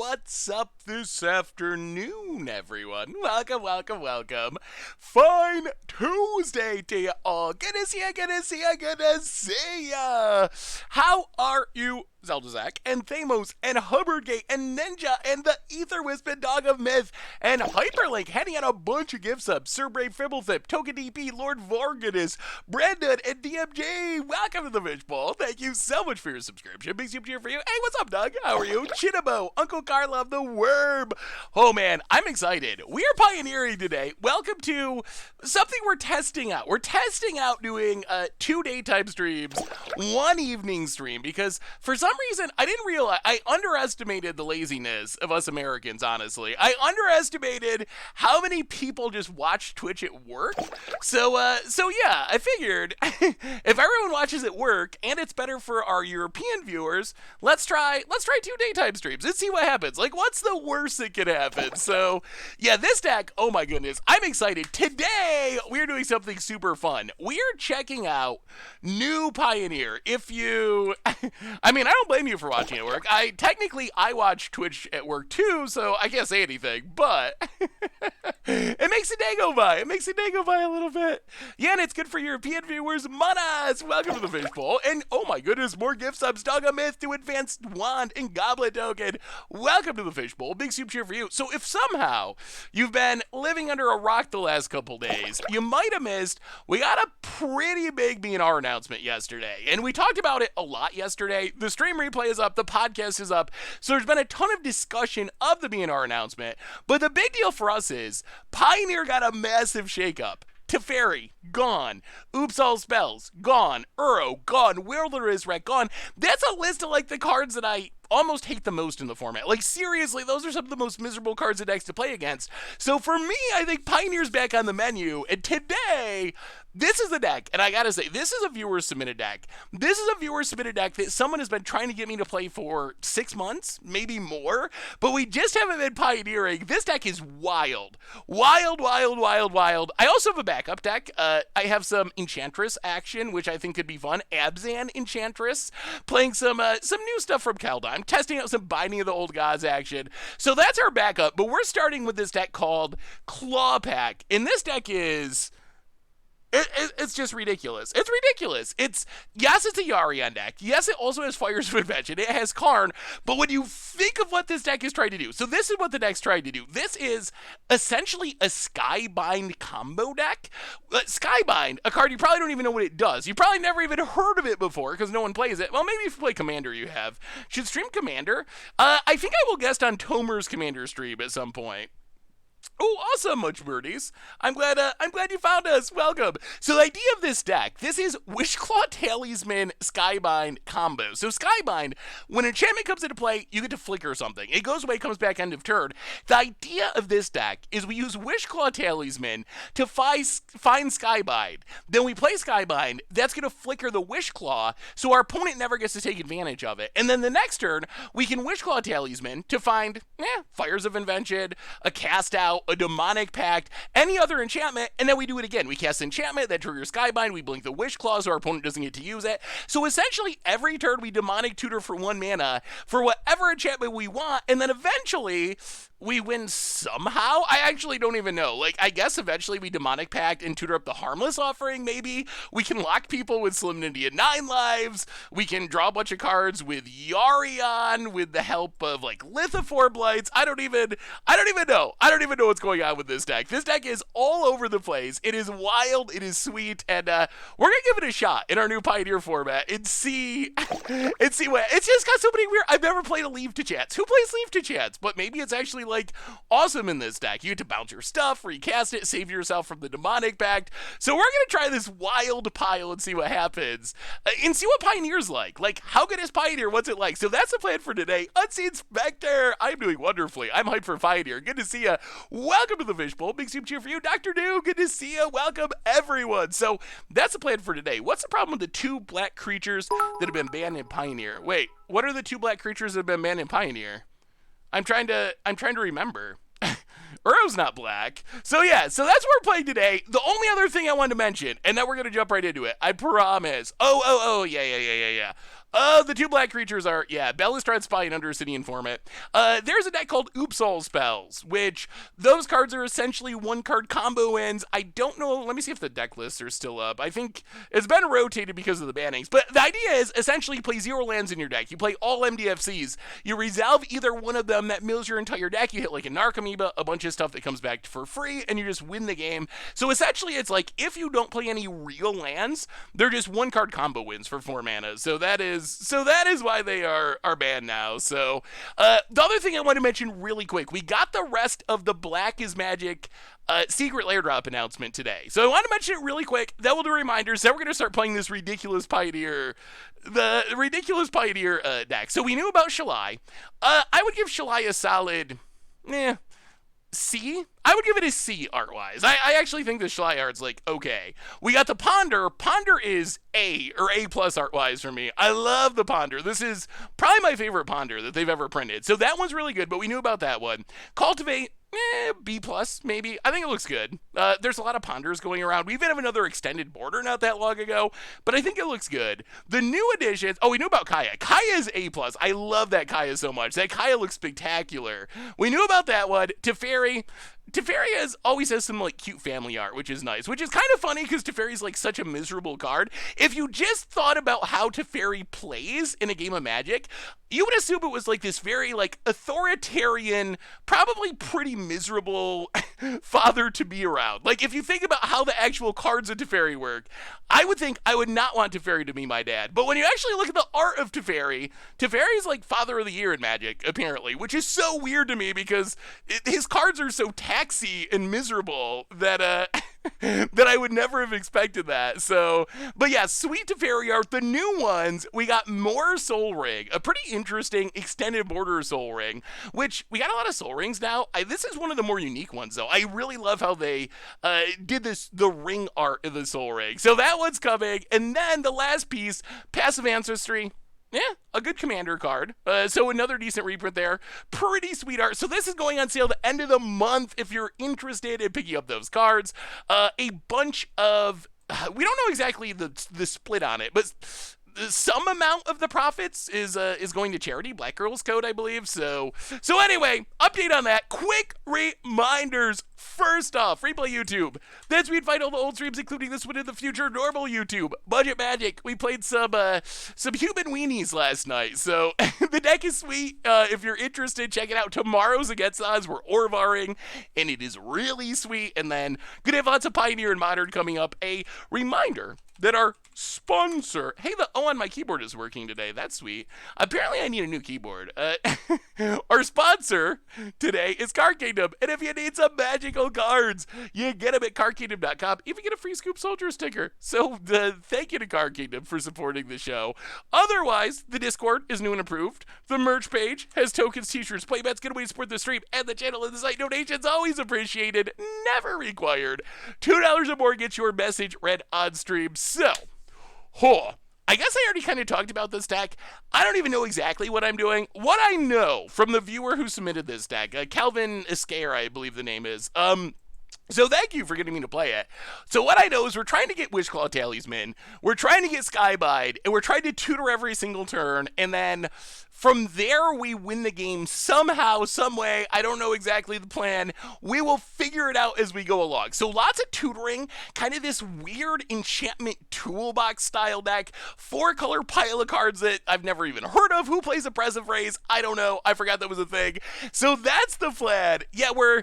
What's up this afternoon, everyone? Welcome. Fine Tuesday to you all. Good to see ya. How are you, Zelda Zach, and Thamos, and Hubbardgate, and Ninja, and the Ether Wispin Dog of Myth, and Hyperlink, heading out a bunch of gift subs, Sir Brave Fibblethip, Token DP, Lord Vorganus, Brandon, and DMJ. Welcome to the Fishbowl. Thank you so much for your subscription. Big super cheer for you. Hey, what's up, Doug? How are you? Chinabo, Uncle Karlov, the Worm. Oh, man, I'm excited. We are pioneering today. Welcome to something we're testing out. We're testing out doing 2 daytime streams, 1 evening stream, because for some reason, I didn't realize, I underestimated the laziness of us Americans, honestly. I underestimated how many people just watch Twitch at work. So yeah, I figured if everyone watches at work and it's better for our European viewers, let's try 2 daytime streams. Let's see what happens. Like, what's the worst that could happen? So yeah, this deck, oh my goodness, I'm excited. Today, we're doing something super fun. We're checking out new Pioneer. If you, I mean, I don't blame you for watching at work. I watch Twitch at work too, so I can't say anything, but it makes the day go by. It makes the day go by a little bit. Yeah, and it's good for European viewers. Manas, welcome to the Fishbowl. And oh my goodness, more gift subs. Dog of Myth to Advanced Wand and Goblet Token. Welcome to the Fishbowl. Big soup cheer for you. So if somehow you've been living under a rock the last couple days, you might have missed, we got a pretty big B&R announcement yesterday. And we talked about it a lot yesterday. The stream replay is up. The podcast is up. So there's been a ton of discussion of the B&R announcement. But the big deal for us is Pioneer got a massive shakeup. Teferi, gone. Oops All Spells, gone. Uro, gone. Wilderness Wreck, gone. That's a list of like the cards that I almost hate the most in the format. Like, seriously, those are some of the most miserable cards in decks to play against. So for me, I think Pioneer's back on the menu, and today, this is the deck, and I gotta say, this is a viewer-submitted deck. This is a viewer-submitted deck that someone has been trying to get me to play for 6 months, maybe more, but we just haven't been pioneering. This deck is wild. Wild. I also have a backup deck. I have some Enchantress action, which I think could be fun. Abzan Enchantress, playing some new stuff from Kaldheim. I'm testing out some Binding of the Old Gods action. So that's our backup, but we're starting with this deck called Claw Pack. And this deck is... It's just ridiculous. It's ridiculous. Yes, it's a Yarion deck. Yes, it also has Fires of Invention. It has Karn. But when you think of what this deck is trying to do, so this is what the deck's trying to do. This is essentially a Skybind combo deck. Skybind, a card you probably don't even know what it does. You probably never even heard of it before because no one plays it. Well, maybe if you play Commander, you have. Should stream Commander. I think I will guest on Tomer's Commander stream at some point. Oh, awesome, Much Birdies. I'm glad you found us. Welcome. So the idea of this deck, this is Wishclaw Talisman Skybind combo. So Skybind, when enchantment comes into play, you get to flicker something. It goes away, comes back end of turn. The idea of this deck is we use Wishclaw Talisman to find Skybind. Then we play Skybind. That's going to flicker the Wishclaw, so our opponent never gets to take advantage of it. And then the next turn, we can Wishclaw Talisman to find Fires of Invention, a Cast Out, a Demonic Pact, any other enchantment, and then we do it again. We cast enchantment, that triggers Skybind, we blink the Wishclaw so our opponent doesn't get to use it. So essentially, every turn we Demonic Tutor for 1 mana for whatever enchantment we want, and then eventually we win somehow? I actually don't even know. Like, I guess eventually we Demonic Pact and tutor up the Harmless Offering, maybe. We can lock people with Slim Ninja 9 lives. We can draw a bunch of cards with Yarion with the help of, like, Lithophore Blights. I don't even know. I don't even know what's going on with this deck. This deck is all over the place. It is wild. It is sweet. And we're going to give it a shot in our new Pioneer format and see what... It's just got so many weird... I've never played a Leave to Chance. Who plays Leave to Chance? But maybe it's actually like awesome in this deck. You get to bounce your stuff, recast it, save yourself from the Demonic Pact. So we're gonna try this wild pile and see what happens, and see what Pioneer's like. Like, how good is Pioneer? What's it like? So that's the plan for today. Unseen Spectre, I'm doing wonderfully. I'm hyped for Pioneer. Good to see ya. Welcome to the Fishbowl. Big soup cheer for you, Dr. Do. Good to see ya. Welcome everyone. So that's the plan for today. What's the problem with the 2 black creatures that have been banned in Pioneer? Wait, what are the 2 black creatures that have been banned in Pioneer? I'm trying to remember. Uro's not black. So yeah, so that's what we're playing today. The only other thing I wanted to mention, and then we're going to jump right into it, I promise. Yeah. The two black creatures are, yeah, Bellistrat Spy and Undercity Informant. There's a deck called Oops All Spells, which those cards are essentially one-card combo ends. I don't know, let me see if the deck lists are still up. I think it's been rotated because of the bannings, but the idea is essentially you play 0 lands in your deck. You play all MDFCs. You resolve either one of them that mills your entire deck. You hit like a Narcomoeba, a bunch of stuff that comes back for free, and you just win the game. So essentially it's like if you don't play any real lands, they're just one-card combo wins for 4 mana. So that is why they are banned now. So the other thing I want to mention really quick, we got the rest of the Black is Magic secret lair drop announcement today. So I want to mention it really quick. Then we'll do reminders. Then we're going to start playing this ridiculous Pioneer, deck. So we knew about Shalai. I would give Shalai a solid, C? I would give it a C art-wise. I actually think the Shalai art's like, okay. We got the Ponder. Ponder is A, or A plus art-wise for me. I love the Ponder. This is probably my favorite Ponder that they've ever printed. So that one's really good, but we knew about that one. Cultivate, B plus, maybe. I think it looks good. There's a lot of Ponders going around. We even have another extended border not that long ago, but I think it looks good. The new additions, we knew about Kaya. Kaya's A plus. I love that Kaya so much. That Kaya looks spectacular. We knew about that one. Teferi always has some like cute family art, which is nice, which is kind of funny because Teferi's like such a miserable card. If you just thought about how Teferi plays in a game of Magic, you would assume it was like this very like authoritarian, probably pretty miserable father to be around. Like if you think about how the actual cards of Teferi work, I would think I would not want Teferi to be my dad. But when you actually look at the art of Teferi, Teferi's like Father of the Year in Magic, apparently, which is so weird to me because his cards are so taxi and miserable that that I would never have expected that. So, but yeah, sweet Teferi art. The new ones, we got more Soul Ring, a pretty interesting extended border Soul Ring, which we got a lot of Soul Rings now. This is one of the more unique ones though. I really love how they did the ring art of the Soul Ring. So that one's coming. And then the last piece, Passive Ancestry. Yeah, a good commander card. So another decent reprint there. Pretty sweet art. So this is going on sale the end of the month if you're interested in picking up those cards. A bunch of... we don't know exactly the split on it, but some amount of the profits is going to charity, Black Girls Code, I believe. So anyway, update on that. Quick reminders. First off, Replay YouTube. That's we'd find all the old streams, including this one in the future. Normal YouTube. Budget Magic. We played some human weenies last night. So the deck is sweet. If you're interested, check it out. Tomorrow's against odds. We're Orvaring, and it is really sweet. And then gonna have lots of Pioneer and Modern coming up. A reminder that our sponsor, hey, the O on my keyboard is working today. That's sweet. Apparently I need a new keyboard. Our sponsor today is Card Kingdom. And if you need some magical cards, you get them at cardkingdom.com. Even get a free Scoop Soldier sticker. So thank you to Card Kingdom for supporting the show. Otherwise, the Discord is new and improved. The merch page has tokens, t-shirts, playbats, get away to support the stream, and the channel and the site. Donations always appreciated, never required. $2 or more gets your message read on stream. So, I guess I already kind of talked about this deck. I don't even know exactly what I'm doing. What I know from the viewer who submitted this deck, Calvin Escare, I believe the name is, so thank you for getting me to play it. So what I know is we're trying to get Wishclaw Talisman, we're trying to get Skybide, and we're trying to tutor every single turn, and then from there, we win the game somehow, some way. I don't know exactly the plan. We will figure it out as we go along. So lots of tutoring, kind of this weird enchantment toolbox style deck, 4-color pile of cards that I've never even heard of. Who plays Oppressive Rays? I don't know. I forgot that was a thing. So that's the plan. Yeah, we're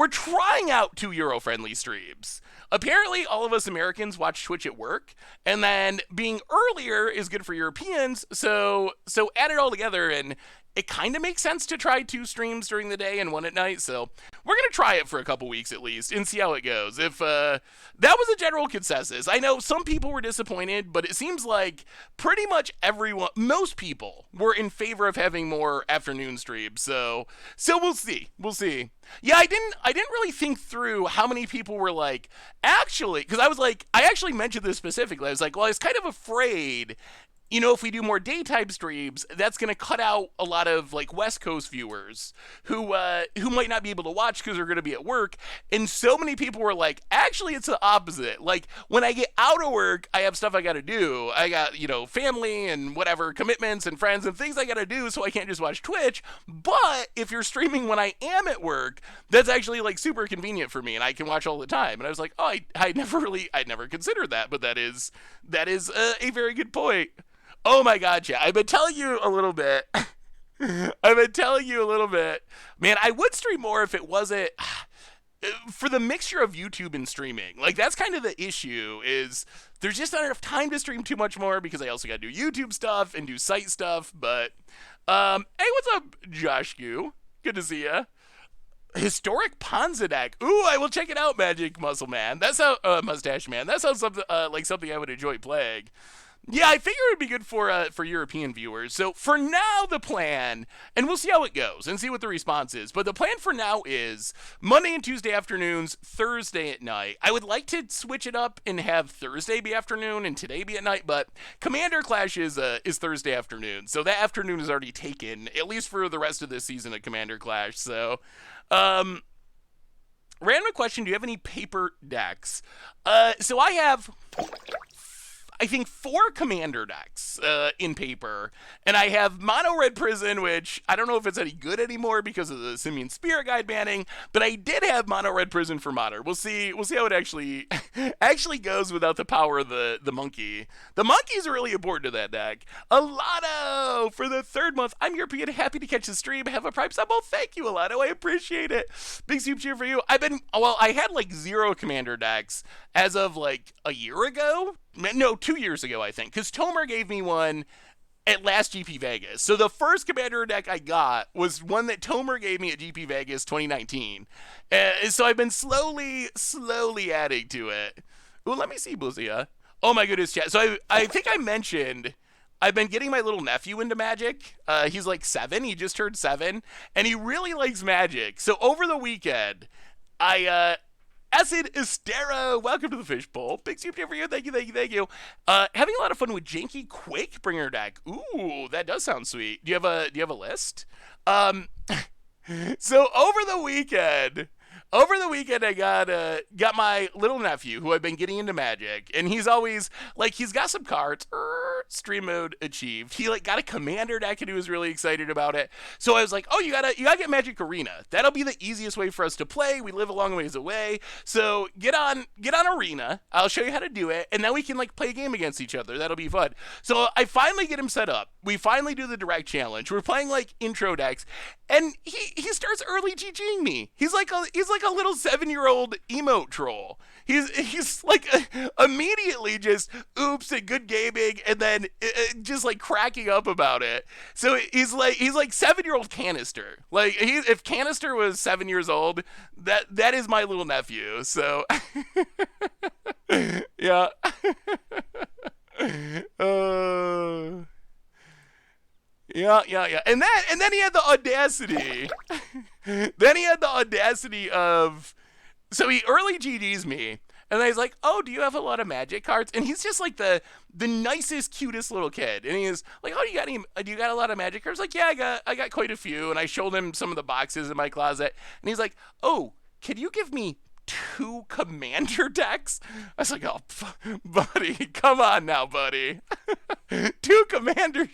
trying out 2 Euro-friendly streams. Apparently, all of us Americans watch Twitch at work, and then being earlier is good for Europeans, so add it all together, and it kind of makes sense to try 2 streams during the day and 1 at night, so we're going to try it for a couple weeks at least and see how it goes. If that was a general consensus. I know some people were disappointed, but it seems like pretty much everyone, most people, were in favor of having more afternoon streams, so we'll see. We'll see. Yeah, I didn't really think through how many people were like, actually, because I actually mentioned this specifically. I was like, well, I was kind of afraid if we do more daytime streams, that's going to cut out a lot of like West Coast viewers who might not be able to watch because they're going to be at work. And so many people were like, actually, it's the opposite. Like when I get out of work, I have stuff I got to do. I got family and whatever commitments and friends and things I got to do, so I can't just watch Twitch. But if you're streaming when I am at work, that's actually like super convenient for me, and I can watch all the time. And I was like, oh, I'd never considered that, but that is a very good point. Oh my god, yeah. I've been telling you a little bit. I've been telling you a little bit. Man, I would stream more if it wasn't for the mixture of YouTube and streaming. Like that's kind of the issue is there's just not enough time to stream too much more because I also got to do YouTube stuff and do site stuff. But hey, what's up, Josh Q? Good to see ya. Historic Ponza deck. Ooh, I will check it out, Magic Muscle Man. That's how Mustache Man. That sounds something like something I would enjoy playing. Yeah, I figure it'd be good for European viewers. So for now, the plan, and we'll see how it goes and see what the response is. But the plan for now is Monday and Tuesday afternoons, Thursday at night. I would like to switch it up and have Thursday be afternoon and today be at night. But Commander Clash is Thursday afternoon, so that afternoon is already taken at least for the rest of this season of Commander Clash. So, random question: do you have any paper decks? So I have I think 4 commander decks in paper, and I have Mono Red Prison, which I don't know if it's any good anymore because of the Simian Spirit Guide banning, but I did have Mono Red Prison for Modern. We'll see how it actually actually goes without the power of the monkey. The monkey's really important to that deck. Alado for the 3rd month. I'm European, happy to catch the stream. Have a Prime sub. Oh, thank you, Alado. I appreciate it. Big soup cheer for you. I had like 0 commander decks as of like a year ago. No, 2 years ago, I think, because Tomer gave me one at last GP Vegas. So the first commander deck I got was one that Tomer gave me at GP Vegas 2019. So I've been slowly adding to it. Ooh, let me see, Buzia. Oh my goodness, chat. So I think I mentioned I've been getting my little nephew into Magic. He's like 7. He just turned 7, and he really likes Magic. So over the weekend, Acid Estera, welcome to the Fishbowl. Big soup for you. Thank you. Having a lot of fun with Janky Quake Bringer deck. Ooh, that does sound sweet. Do you have a list? So over the weekend, I got my little nephew who I've been getting into Magic, and he's always like he's got some cards. Stream mode achieved. He like got a commander deck and he was really excited about it. So I was like, oh, you gotta get Magic Arena. That'll be the easiest way for us to play. We live a long ways away, so get on Arena. I'll show you how to do it, and then we can like play a game against each other. That'll be fun. So I finally get him set up. We finally do the direct challenge. We're playing like intro decks, and he starts early GGing me. He's like a little 7-year-old emote troll. He's like immediately just oops and good gaming, and then just like cracking up about it. So he's like 7-year-old Canister. Like if Canister was 7 years old, that is my little nephew. So yeah. Yeah. And then he had the audacity. Of so he early GDs me, and then he's like, "Oh, do you have a lot of Magic cards?" And he's just like the nicest, cutest little kid. And he's like, "Oh, do you got a lot of Magic cards?" Like, "Yeah, I got quite a few." And I showed him some of the boxes in my closet, and he's like, "Oh, can you give me 2 commander decks?" I was like, "Oh, buddy, come on now, buddy." two commander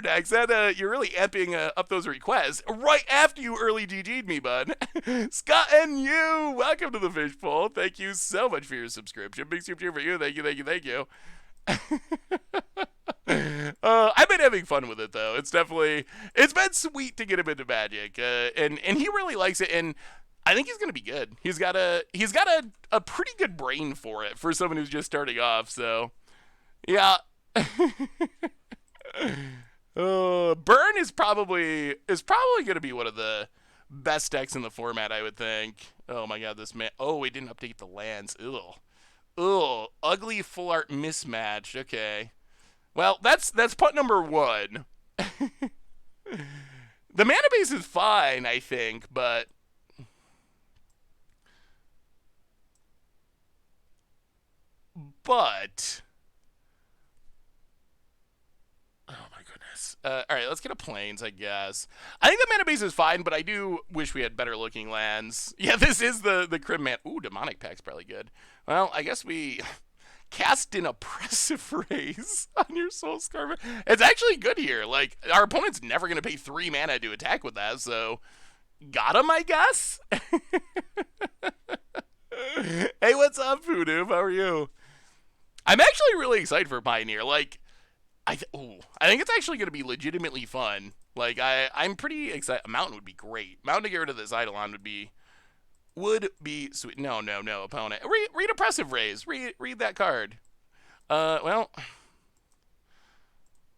decks. That you're really amping up those requests right after you early GG'd me, bud. Scott and you, welcome to the Fishbowl. Thank you so much for your subscription. Big super cheer for you. Thank you. I've been having fun with it though. It's been sweet to get him into Magic, and he really likes it, and I think he's gonna be good. He's got a pretty good brain for it for someone who's just starting off. So, yeah. Burn is probably gonna be one of the best decks in the format, I would think. Oh my god, this man. Oh, we didn't update the lands. Ugh. Ugly full art mismatch. Okay. Well, that's punt number 1. The mana base is fine, I think, but goodness. All right, let's get a plains, I guess. I think the mana base is fine, but I do wish we had better looking lands. Yeah, this is the Crim Man. Ooh, Demonic Pact's probably good. Well, I guess we cast an oppressive raise on your Soul Scarf. It's actually good here. Like, our opponent's never going to pay 3 mana to attack with that, so got him, I guess? Hey, what's up, Voodoo? How are you? I'm actually really excited for Pioneer. Like, I think it's actually going to be legitimately fun. Like, I'm pretty excited. Mountain would be great. Mountain to get rid of this Eidolon would be sweet. No, opponent. Read Oppressive Raise. Read that card. Well,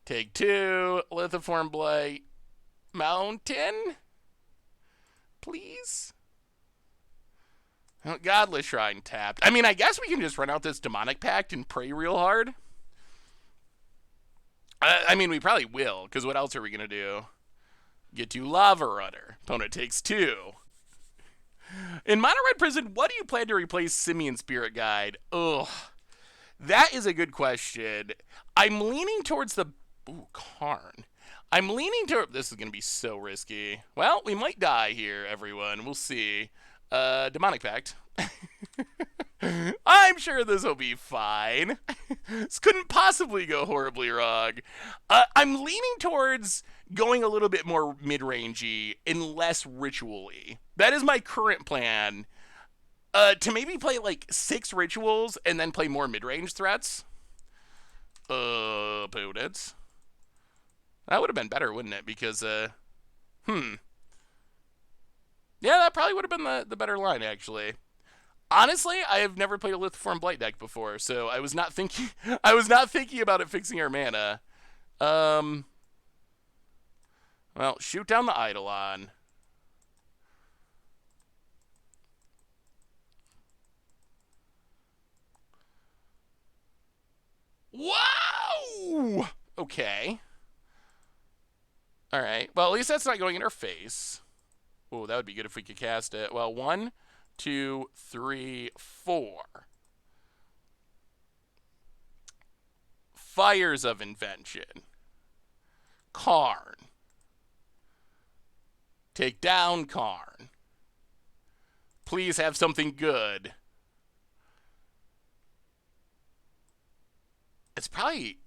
take 2. Lithiform Blight. Mountain? Please? Oh, Godless Shrine tapped. I mean, I guess we can just run out this Demonic Pact and pray real hard. I mean, we probably will, because what else are we going to do? Get to Lava Runner. Opponent takes 2. In Mono Red Prison, what do you plan to replace Simian Spirit Guide? Ugh. That is a good question. I'm leaning towards the... Ooh, Karn. I'm leaning toward... This is going to be so risky. Well, we might die here, everyone. We'll see. Demonic Pact. I'm sure this will be fine. This couldn't possibly go horribly wrong. I'm leaning towards going a little bit more mid-rangey and less ritual-y. That is my current plan. To maybe play like 6 rituals and then play more mid-range threats. Opponents. That would have been better, wouldn't it? Because, yeah, that probably would have been the better line, actually. Honestly, I have never played a Lithiform Blight deck before, so I was not thinking about it fixing our mana. Well, shoot down the Eidolon. Wow! Okay. Alright. Well, at least that's not going in our face. Oh, that would be good if we could cast it. Well, 1, 2, 3, 4. Fires of Invention. Karn. Take down Karn. Please have something good. It's probably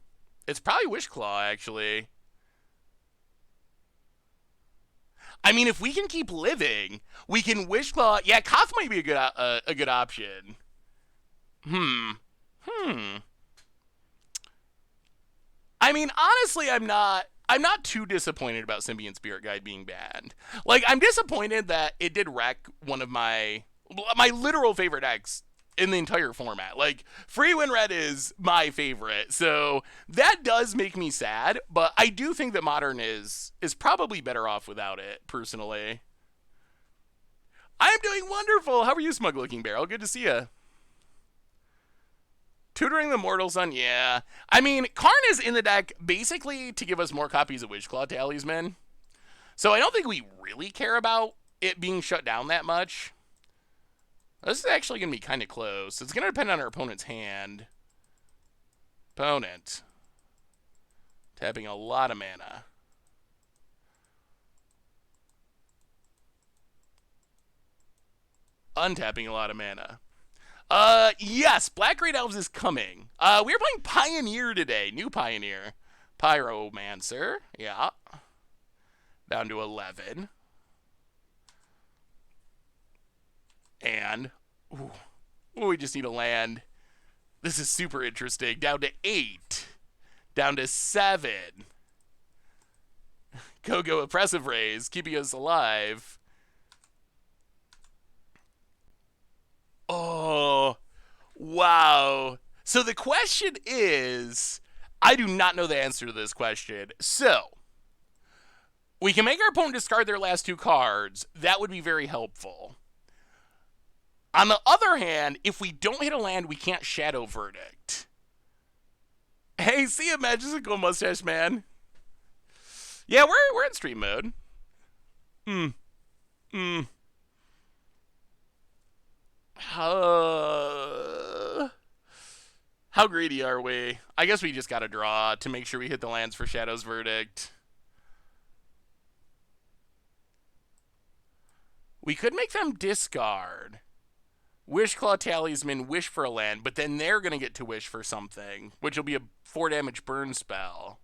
Wishclaw, actually. I mean, if we can keep living, we can Wishclaw. Yeah, Koth might be a good option. I mean, honestly, I'm not too disappointed about Symbiont Spirit Guide being banned. Like, I'm disappointed that it did wreck one of my literal favorite decks in the entire format. Like, Free Win Red is my favorite, so that does make me sad, but I do think that Modern is probably better off without it, personally. I'm doing wonderful! How are you, Smug Looking Barrel? Good to see ya. Tutoring the Mortal Sun, yeah. I mean, Karn is in the deck basically to give us more copies of Witchclaw Talisman, so I don't think we really care about it being shut down that much. This is actually going to be kind of close. It's going to depend on our opponent's hand. Opponent. Tapping a lot of mana. Untapping a lot of mana. Yes, Black Great Elves is coming. We are playing Pioneer today. New Pioneer. Pyromancer. Yeah. Down to 11. And, ooh, we just need a land. This is super interesting. Down to 8. Down to 7. Go Oppressive Raise, keeping us alive. Oh, wow. So the question is, I do not know the answer to this question. So, we can make our opponent discard their last 2 cards. That would be very helpful. On the other hand, if we don't hit a land, we can't Shadow Verdict. Hey, see ya, Magical Mustache Man. Yeah, we're in stream mode. How greedy are we? I guess we just gotta draw to make sure we hit the lands for Shadow's Verdict. We could make them discard. Wishclaw Talisman, wish for a land, but then they're gonna get to wish for something, which will be a 4 damage burn spell.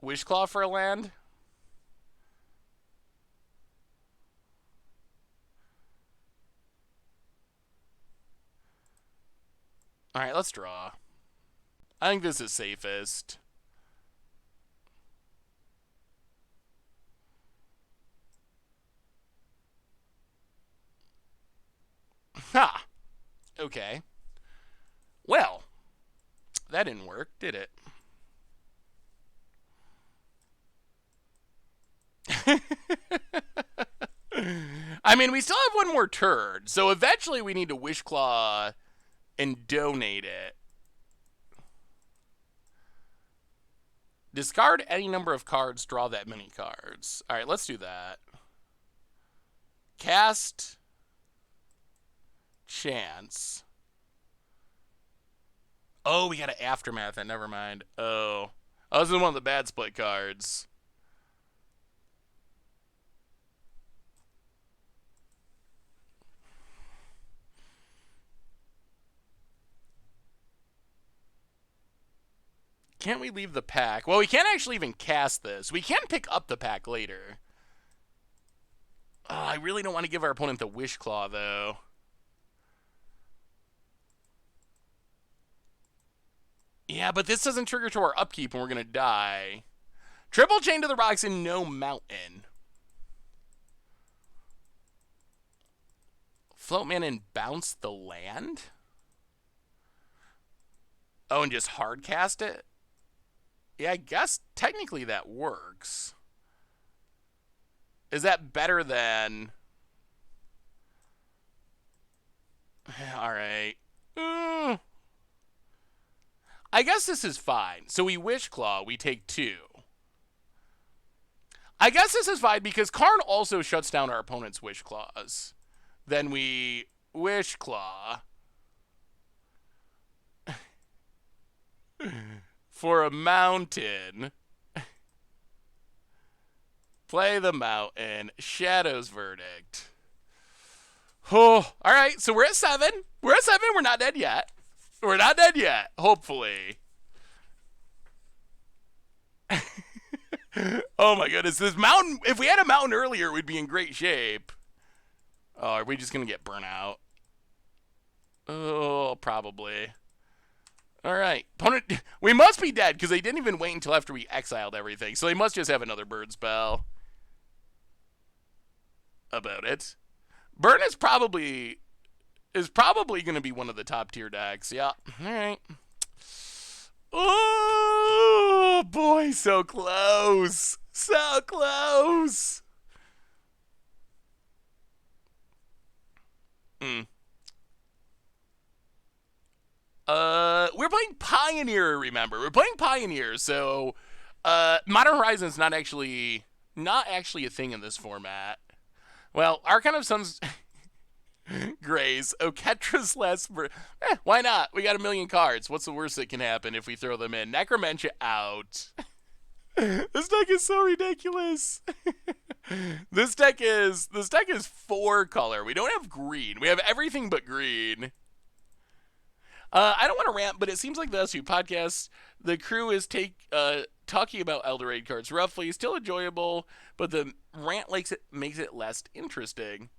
Wishclaw for a land? Alright, let's draw. I think this is safest. Ha! Okay. Well, that didn't work, did it? I mean, we still have one more turn, so eventually we need to Wishclaw and donate it. Discard any number of cards, draw that many cards. Alright, let's do that. Cast Chance. Oh, we got an Aftermath, and never mind. Oh. I was in one of the bad split cards. Can't we leave the pack? Well, we can't actually even cast this. We can pick up the pack later. Oh, I really don't want to give our opponent the Wishclaw, though. Yeah, but this doesn't trigger to our upkeep and we're going to die. Triple Chain to the Rocks and no Mountain. Float man and bounce the land? Oh, and just hard cast it? Yeah, I guess technically that works. Is that better than... Alright. I guess this is fine. So we Wishclaw, we take 2. I guess this is fine because Karn also shuts down our opponent's Wishclaws. Then we Wishclaw for a mountain. Play the mountain. Shadow's Verdict. Oh, all right. So we're at 7. We're at 7. We're not dead yet. We're not dead yet. Hopefully. Oh my goodness. This mountain. If we had a mountain earlier, we'd be in great shape. Oh, are we just going to get burnt out? Oh, probably. All right. Opponent, we must be dead because they didn't even wait until after we exiled everything. So they must just have another bird spell about it. Burn is probably going to be one of the top tier decks. Yeah. All right. Oh, boy. So close. So close. We're playing Pioneer, remember. We're playing Pioneer, so Modern Horizon's not actually a thing in this format. Well, Archon of Suns Grays, Oketra's last why not? We got a million cards. What's the worst that can happen if we throw them in? Necromentia out. This deck is so ridiculous. This deck is 4 color. We don't have green. We have everything but green. I don't want to rant, but it seems like the SU podcast, the crew is talking about Eldorade cards roughly. Still enjoyable, but the rant makes it less interesting.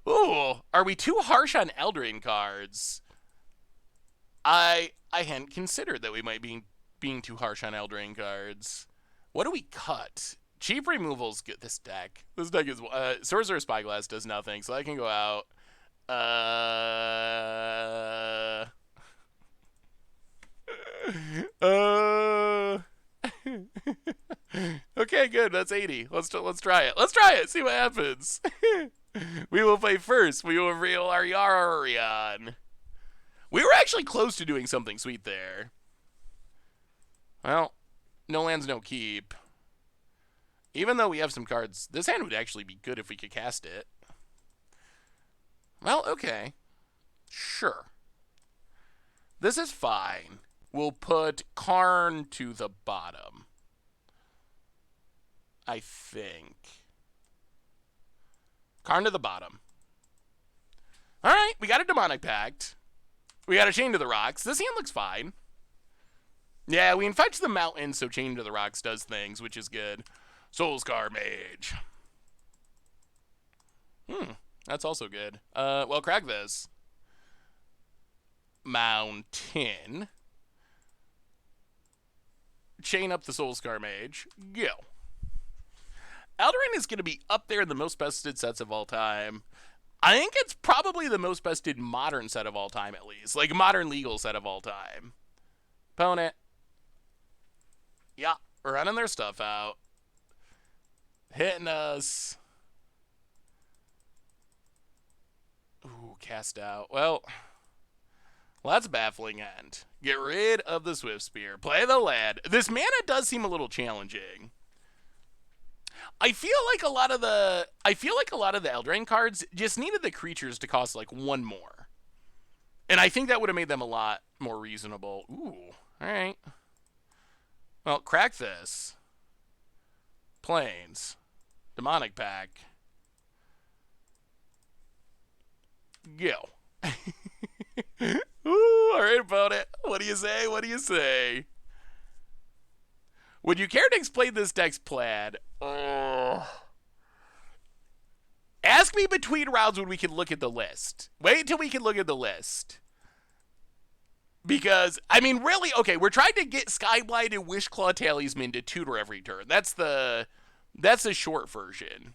Ooh, are we too harsh on Eldraine cards? I hadn't considered that we might be being too harsh on Eldraine cards. What do we cut? Cheap removal's good. This deck is Sorcerer Spyglass does nothing, so I can go out. Okay, good. That's 80. Let's try it. Let's try it. See what happens. We will play first. We will reveal our Yarion. We were actually close to doing something sweet there. Well, no lands, no keep. Even though we have some cards, this hand would actually be good if we could cast it. Well, okay. Sure. This is fine. We'll put Karn to the bottom. I think. Karn to the bottom. Alright, we got a Demonic Pact. We got a Chain to the Rocks. This hand looks fine. Yeah, we infetch the mountain, so Chain to the Rocks does things, which is good. Soulscar Mage. That's also good. Well, crack this. Mountain. Chain up the Soulscar Mage. Go. Eldraine is going to be up there in the most bested sets of all time. I think it's probably the most bested modern set of all time, at least. Like, modern legal set of all time. Opponent. Yeah, running their stuff out. Hitting us. Ooh, cast out. Well, that's a baffling end. Get rid of the Swift Spear. Play the land. This mana does seem a little challenging. I feel like a lot of the Eldraine cards just needed the creatures to cost like one more. And I think that would have made them a lot more reasonable. Ooh, alright. Well, crack this. Plains. Demonic Pact. Go. Ooh, alright about it. What do you say? What do you say? Would you care to explain this deck's plaid? Ask me between rounds when we can look at the list. Wait until we can look at the list. Because, I mean, really, okay, we're trying to get Skyblind and Wishclaw Talisman to tutor every turn. That's the short version.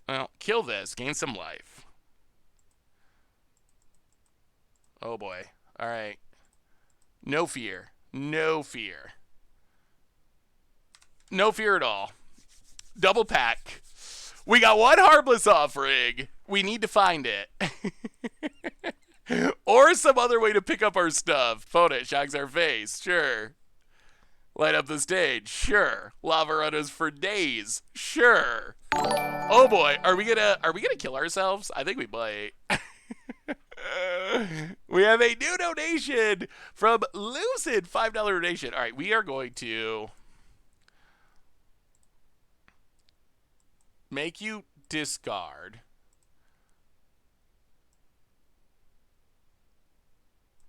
Well, kill this. Gain some life. Oh, boy. All right. No fear. No fear. No fear at all. Double pack. We got one harmless offering. We need to find it. Or some other way to pick up our stuff. Opponent shocks our face. Sure. Light up the stage. Sure. Lava runners for days. Sure. Oh boy, are we gonna kill ourselves? I think we might. We have a new donation from Lucid, $5 donation. All right, we are going to make you discard.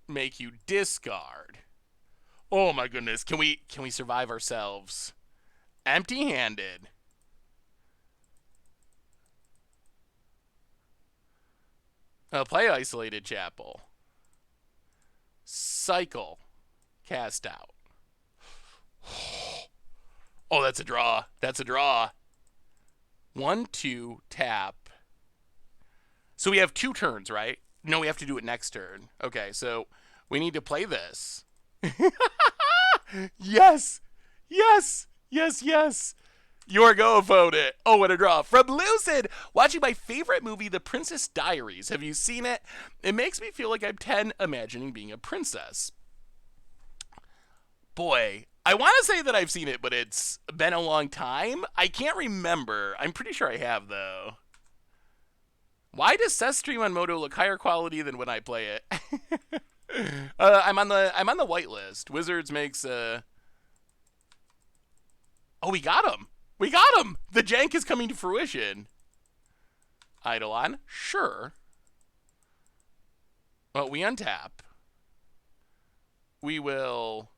Make you discard. Oh my goodness, can we survive ourselves empty-handed? Play Isolated Chapel. Cycle. Cast out. Oh, that's a draw. That's a draw. 1, 2, tap. So we have 2 turns, right? No, we have to do it next turn. Okay, so we need to play this. Yes! Yes! Yes, yes! Your go, opponent. Oh, what a draw. From Lucid, watching my favorite movie, The Princess Diaries. Have you seen it? It makes me feel like I'm 10 imagining being a princess. Boy, I want to say that I've seen it, but it's been a long time. I can't remember. I'm pretty sure I have, though. Why does Seth's stream on Moto look higher quality than when I play it? I'm on the whitelist. Wizards makes Oh, we got him. We got him! The jank is coming to fruition. Eidolon, sure. Well, we untap. We will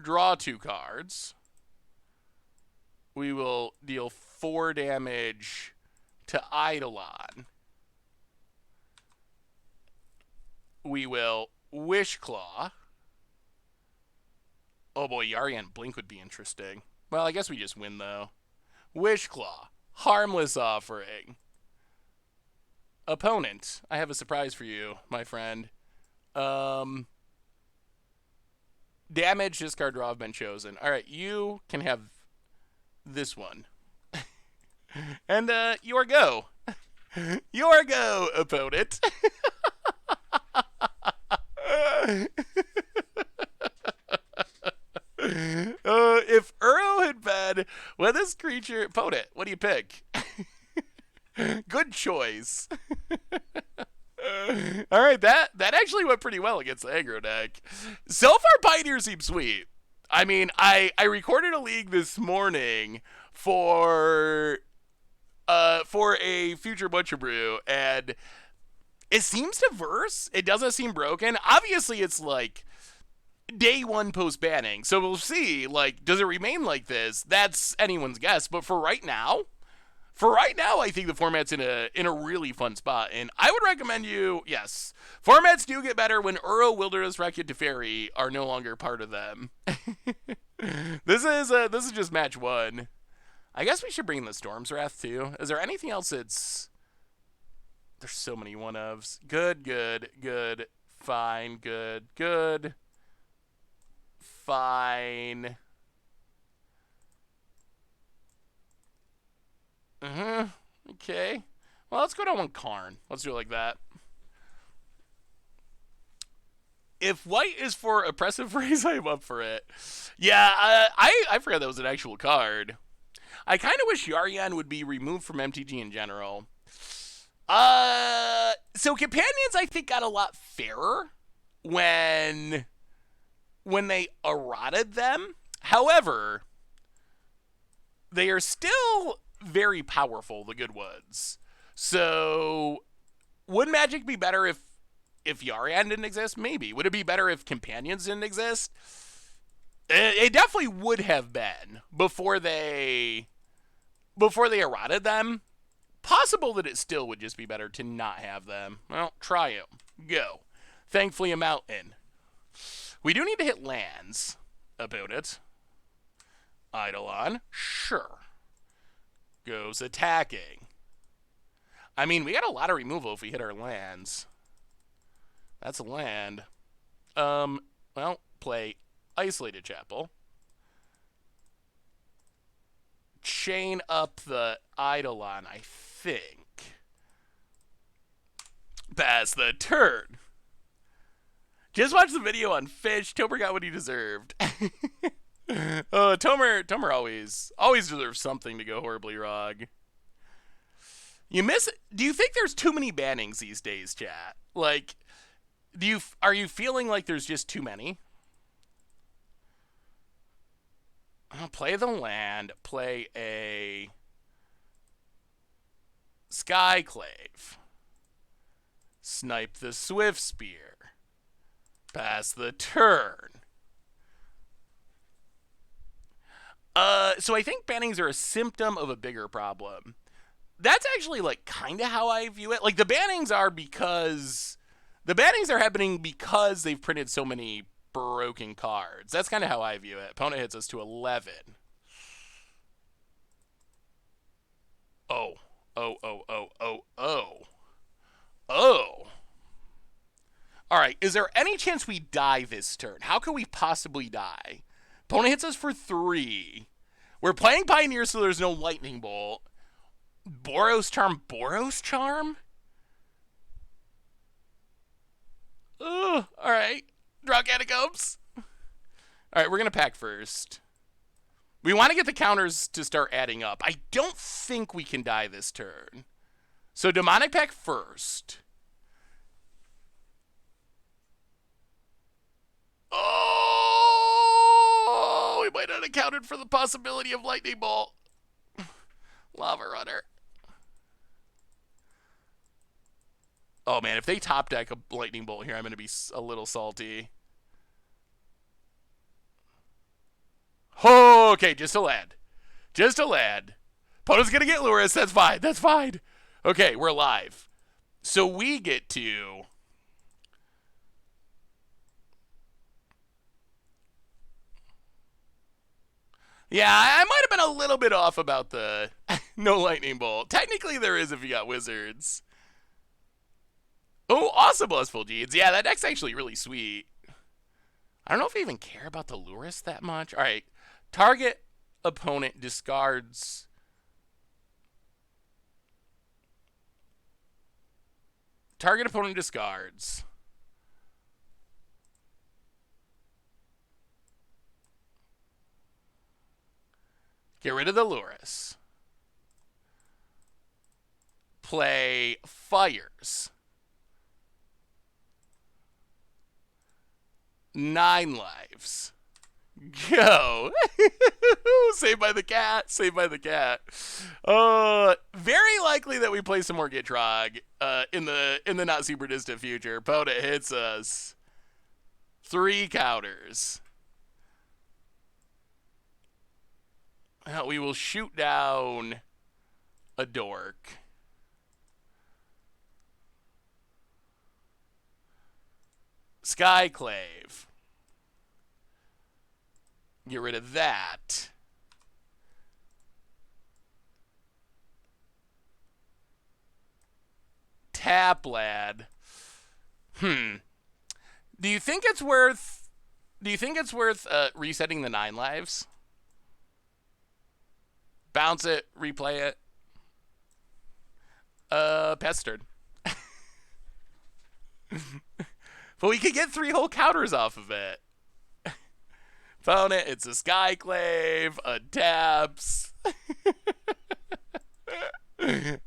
draw 2 cards. We will deal 4 damage to Eidolon. We will Wishclaw. Oh boy, Yarian Blink would be interesting. Well, I guess we just win, though. Wishclaw. Harmless offering. Opponent. I have a surprise for you, my friend. Damage, discard, draw have been chosen. All right, you can have this one. And, your go. Your go, opponent. If Uro had been with this creature, opponent, what do you pick? Good choice. All right, that actually went pretty well against the aggro deck. So far, Pioneer seems sweet. I mean, I recorded a league this morning for a future Butcher Brew, and it seems diverse. It doesn't seem broken. Obviously, it's like day one post banning, so we'll see. Like, does it remain like this? That's anyone's guess. But for right now, I think the format's in a really fun spot, and I would recommend you. Yes, formats do get better when Uro, Wilderness, Wreck, and Teferi are no longer part of them. This is just match one. I guess we should bring in the Storm's Wrath too. Is there anything else that's... There's so many one-ofs. Good, good, good, fine, good, good, fine. Okay. Well, let's go down one Karn. Let's do it like that. If white is for oppressive raise, I'm up for it. Yeah, I forgot that was an actual card. I kind of wish Yarian would be removed from MTG in general. So companions, I think, got a lot fairer when they eroded them. However, they are still very powerful, the good ones. So would Magic be better if Yarian didn't exist? Maybe. Would it be better if companions didn't exist? It definitely would have been before they eroded them. Possible that it still would just be better to not have them. Well, try them. Go. Thankfully, a mountain. We do need to hit lands about it. Eidolon. Sure. Goes attacking. I mean, we got a lot of removal if we hit our lands. That's a land. Well, play Isolated Chapel. Chain up the Eidolon, I think. Pass the turn. Just watch the video on Fish. Tomer got what he deserved. Tomer always deserves something to go horribly wrong. You miss. Do you think there's too many bannings these days, chat? Like, are you feeling like there's just too many? I'll play the land. Play a Skyclave. Snipe the Swift Spear. Pass the turn. So I think bannings are a symptom of a bigger problem. That's actually like kind of how I view it. Like the bannings are happening because they've printed so many broken cards. That's kind of how I view it. Opponent hits us to 11. Oh. All right, is there any chance we die this turn? How could we possibly die? Opponent hits us for 3. We're playing Pioneer, so there's no Lightning Bolt. Boros Charm? All right. Draw Catacombs. All right, we're going to pack first. We want to get the counters to start adding up. I don't think we can die this turn. So Demonic Pact first. Oh, we might not have accounted for the possibility of Lightning Bolt. Lava Runner. Oh, man, if they top deck a Lightning Bolt here, I'm going to be a little salty. Oh, okay, just a land. Just a land. Opponent's going to get Lurrus. That's fine. That's fine. Okay, we're alive. So we get to... Yeah, I might have been a little bit off about the no Lightning Bolt. Technically, there is if you got Wizards. Oh, awesome Blissful Deeds. Yeah, that deck's actually really sweet. I don't know if I even care about the Lurrus that much. All right. Target opponent discards. Target opponent discards. Get rid of the Lurrus. Play Fires. 9 lives. Go. Saved by the cat. Saved by the cat. Very likely that we play some more Gitrog in the not super distant future. Opponent hits us. 3 counters. We will shoot down a dork. Skyclave. Get rid of that. Tap lad. Do you think it's worth resetting the 9 lives? Bounce it, replay it. Pestered. But we could get 3 whole counters off of it. Opponent, it's a Skyclave, a taps.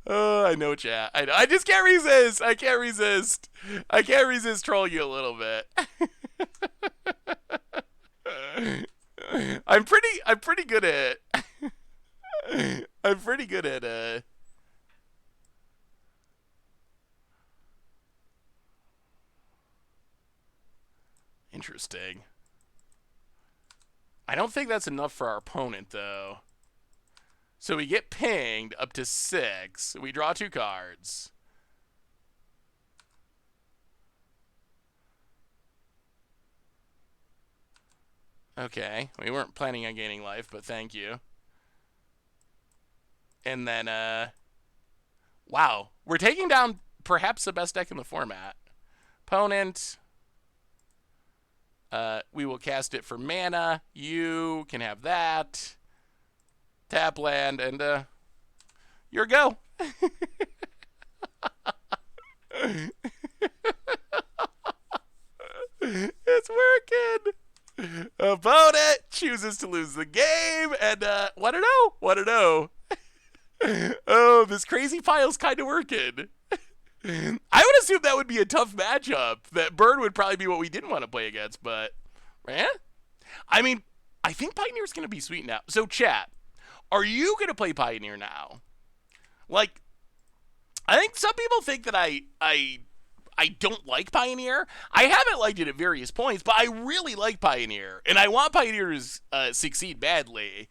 Oh, I know, chat. I know. I just can't resist. I can't resist. I can't resist trolling you a little bit. I'm pretty good at I'm pretty good at interesting. I don't think that's enough for our opponent, though. So we get pinged up to 6. We draw 2 cards. Okay. We weren't planning on gaining life, but thank you. And then, wow. We're taking down perhaps the best deck in the format. Opponent... we will cast it for mana. You can have that. Tap land, and your go. It's working. Opponent chooses to lose the game, and want to know? Want to know? Oh, this crazy pile's kind of working. I would assume that would be a tough matchup. That Bird would probably be what we didn't want to play against, but, man. I mean, I think Pioneer's going to be sweet now. So, chat, are you going to play Pioneer now? Like, I think some people think that I don't like Pioneer. I haven't liked it at various points, but I really like Pioneer, and I want Pioneer to succeed badly.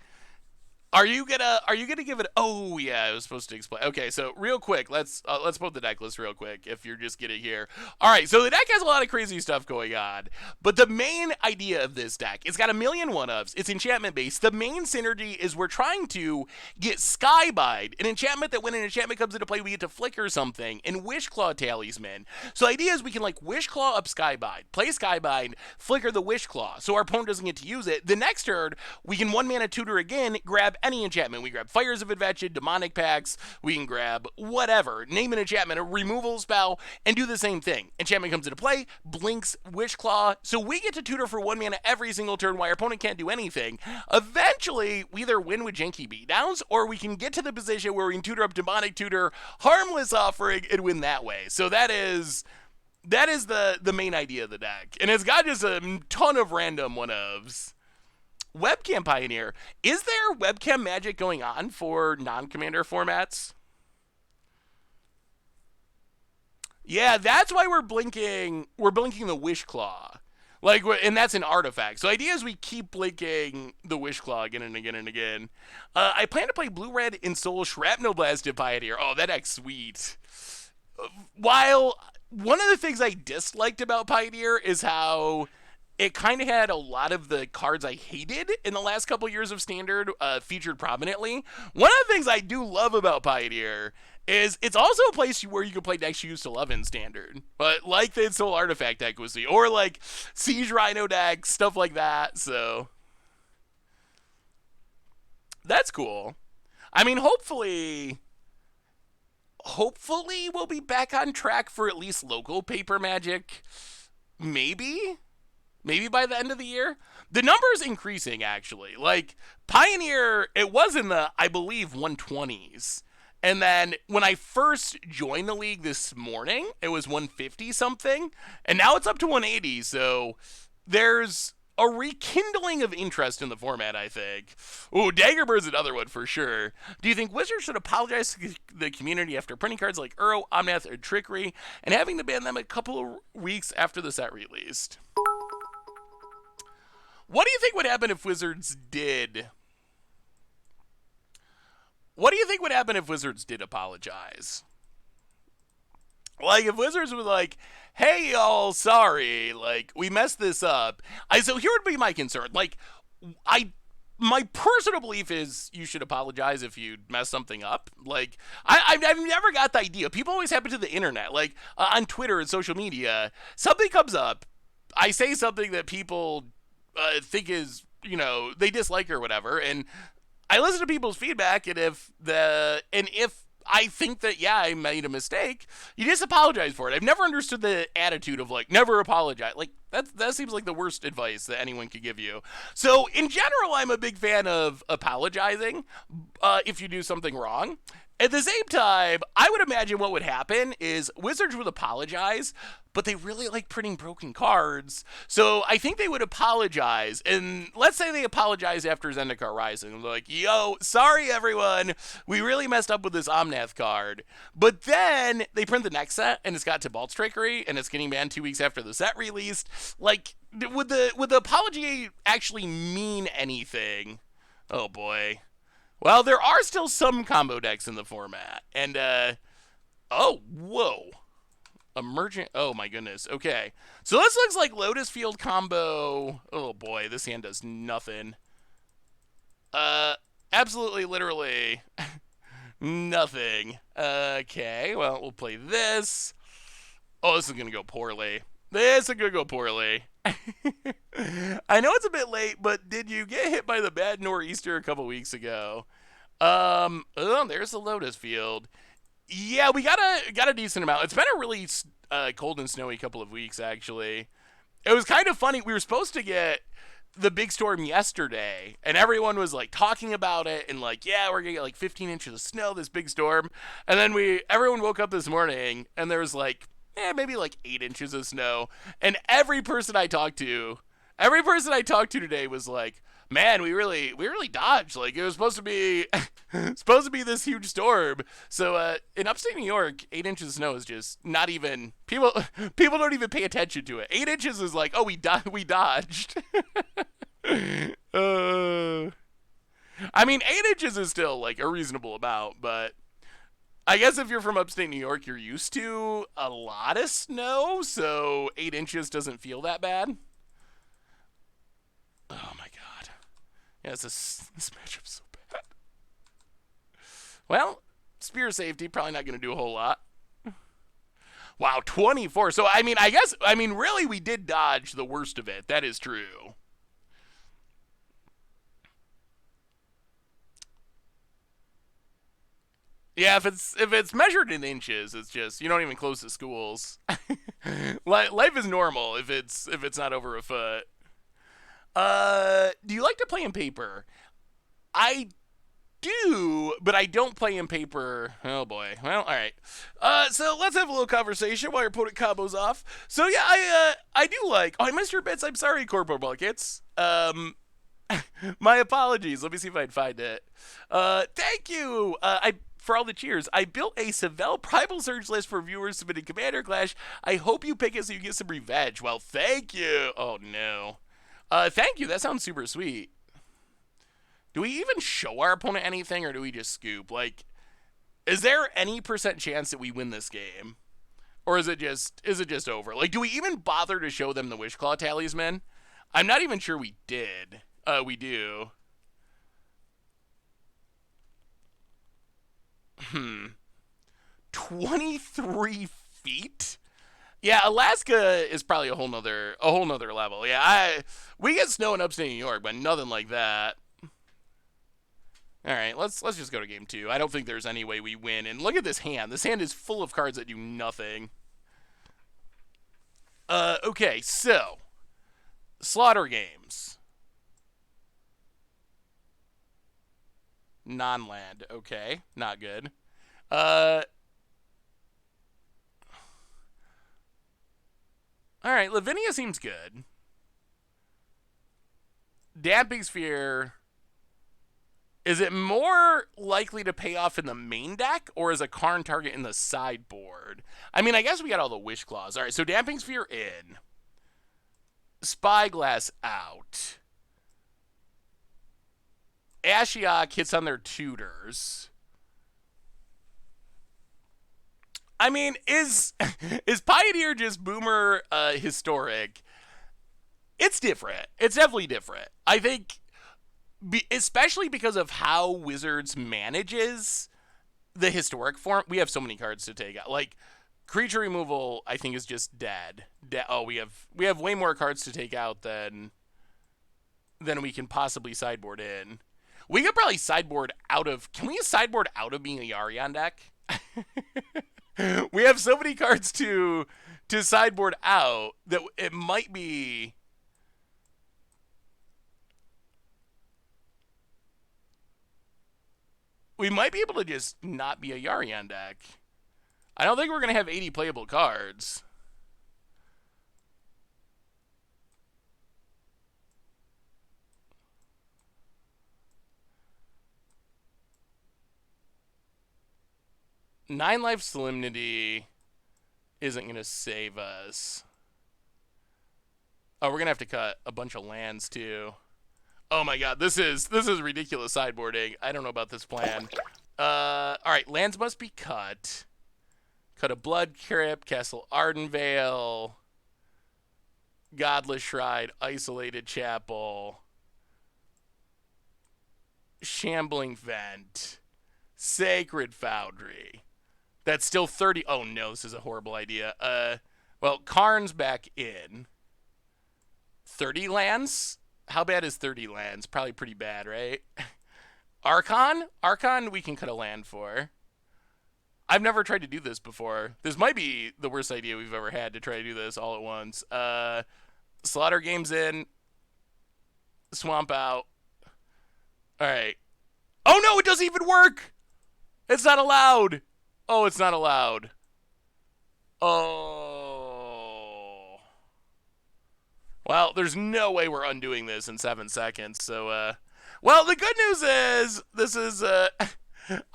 Are you gonna give it? Oh yeah, I was supposed to explain. Okay, so real quick, let's pull the deck list real quick. If you're just getting here, all right. So the deck has a lot of crazy stuff going on, but the main idea of this deck, it's got a million 1-ofs. It's enchantment based. The main synergy is we're trying to get Skybind, an enchantment that when an enchantment comes into play, we get to flicker something, and Wishclaw Talisman. So the idea is we can like Wishclaw up Skybind, play Skybind, flicker the Wishclaw, so our opponent doesn't get to use it. The next turn, we can 1-mana tutor again, grab any enchantment. We grab Fires of Invention, Demonic Pacts, we can grab whatever, name an enchantment, a removal spell, and do the same thing. Enchantment comes into play, blinks Wishclaw, so we get to tutor for 1 mana every single turn while our opponent can't do anything. Eventually, we either win with janky beatdowns, or we can get to the position where we can tutor up Demonic Tutor, Harmless Offering, and win that way. So that is the main idea of the deck. And it's got just a ton of random 1-ofs. Webcam Pioneer. Is there webcam magic going on for non-commander formats? Yeah, that's why we're blinking the Wishclaw. Like, and that's an artifact. So the idea is we keep blinking the Wishclaw again and again and again. I plan to play Blue-Red in Soul Shrapnel Blasted Pioneer. Oh, that deck's sweet. While one of the things I disliked about Pioneer is how it kind of had a lot of the cards I hated in the last couple years of Standard featured prominently. One of the things I do love about Pioneer is it's also a place where you can play decks you used to love in Standard. But like the Soul Artifact deck was, or like Siege Rhino decks, stuff like that. So that's cool. I mean, hopefully we'll be back on track for at least local paper Magic. Maybe by the end of the year. The number's increasing, actually. Like, Pioneer, it was in the, I believe, 120s. And then when I first joined the league this morning, it was 150 something. And now it's up to 180. So there's a rekindling of interest in the format, I think. Ooh, Daggerbird's another one for sure. Do you think Wizards should apologize to the community after printing cards like Uro, Omnath, or Trickery and having to ban them a couple of weeks after the set released? What do you think would happen if Wizards did? What do you think would happen if Wizards did apologize? Like, if Wizards was like, hey, y'all, sorry, like, we messed this up. So here would be my concern. Like, my personal belief is you should apologize if you mess something up. Like, I've never got the idea. People always happen to the internet. Like, on Twitter and social media, something comes up. I say something that people think is, they dislike or whatever, and I listen to people's feedback, and if I think that, yeah, I made a mistake, you just apologize for it. I've never understood the attitude of, like, never apologize. Like, that seems like the worst advice that anyone could give you. So, in general, I'm a big fan of apologizing if you do something wrong. At the same time, I would imagine what would happen is Wizards would apologize, but they really like printing broken cards. So I think they would apologize. And let's say they apologize after Zendikar Rising. They're like, yo, sorry everyone. We really messed up with this Omnath card. But then they print the next set and it's got Tibalt's Trickery and it's getting banned 2 weeks after the set released. Like, would the apology actually mean anything? Oh boy. Well, there are still some combo decks in the format. And, oh, whoa. Emergent, oh my goodness. Okay. So this looks like Lotus Field combo. Oh boy, this hand does nothing. Absolutely, literally nothing. Okay, well, we'll play this. Oh, this is going to go poorly. This is going to go poorly. I know it's a bit late, but did you get hit by the bad nor'easter a couple weeks ago? Oh, there's the Lotus Field. Yeah, we got a decent amount. It's been a really cold and snowy couple of weeks, actually. It was kind of funny. We were supposed to get the big storm yesterday, and everyone was like talking about it, and like, yeah, we're gonna get like 15 inches of snow, this big storm. And then everyone woke up this morning, and there was like, maybe like 8 inches of snow. And every person I talked to today was like, man, we really dodged. Like, it was supposed to be this huge storm. So in upstate New York, 8 inches of snow is just not even people don't even pay attention to it. 8 inches is like, oh, we dodged. I mean, 8 inches is still like a reasonable amount, but I guess if you're from upstate New York, you're used to a lot of snow, so 8 inches doesn't feel that bad. Oh my god. Yeah, this matchup's so bad. Well, Spear Safety, probably not going to do a whole lot. Wow, 24. So, I mean, really, we did dodge the worst of it. That is true. Yeah, if it's measured in inches, it's just, you don't even close the schools. Life is normal if it's not over a foot. Do you like to play in paper? I do, but I don't play in paper. Oh boy. Well, all right. So let's have a little conversation while your opponent combos off. So yeah, I do like. Oh, I missed your bits. I'm sorry, Corpo Buckets. My apologies. Let me see if I can find it. Thank you. For all the cheers. I built a Seville Primal Surge list for viewers submitting Commander Clash. I hope you pick it so you get some revenge. Well, thank you. Oh no. Thank you. That sounds super sweet. Do we even show our opponent anything, or do we just scoop? Like, is there any % chance that we win this game? Or is it just over? Like, do we even bother to show them the Wishclaw Talisman? I'm not even sure we did. We do. 23 feet? Yeah, Alaska is probably a whole nother level. Yeah, we get snow in upstate New York, but nothing like that. All right, let's just go to game 2. I don't think there's any way we win. And look at this hand. This hand is full of cards that do nothing. Okay, so Slaughter Games. Non-land. Okay, not good. All right, Lavinia seems good. Damping Sphere, is it more likely to pay off in the main deck or as a Karn target in the sideboard? I mean, I guess we got all the Wish Claws. All right, so Damping Sphere in. Spyglass out. Ashiok hits on their tutors. I mean, is Pioneer just Boomer historic? It's different. It's definitely different. I think, especially because of how Wizards manages the historic form, we have so many cards to take out. Like, creature removal, I think, is just dead. Oh, we have way more cards to take out than we can possibly sideboard in. We could probably sideboard out of... Can we sideboard out of being a Yarion deck? We have so many cards to sideboard out that it might be... We might be able to just not be a Yarion deck. I don't think we're going to have 80 playable cards. Nine Life Solemnity isn't going to save us. Oh, we're going to have to cut a bunch of lands, too. Oh my god, this is ridiculous sideboarding. I don't know about this plan. Alright, lands must be cut. Cut a Blood Crypt, Castle Ardenvale, Godless Shrine, Isolated Chapel, Shambling Vent, Sacred Foundry. That's still 30. Oh no, this is a horrible idea. Well, Karn's back in. 30 lands? How bad is 30 lands? Probably pretty bad, right? Archon? Archon we can cut a land for. I've never tried to do this before. This might be the worst idea we've ever had to try to do this all at once. Slaughter Games in. Swamp out. Alright. Oh no, it doesn't even work! It's not allowed! Oh, it's not allowed. Oh. Well, there's no way we're undoing this in 7 seconds, so, well, the good news is, this is, I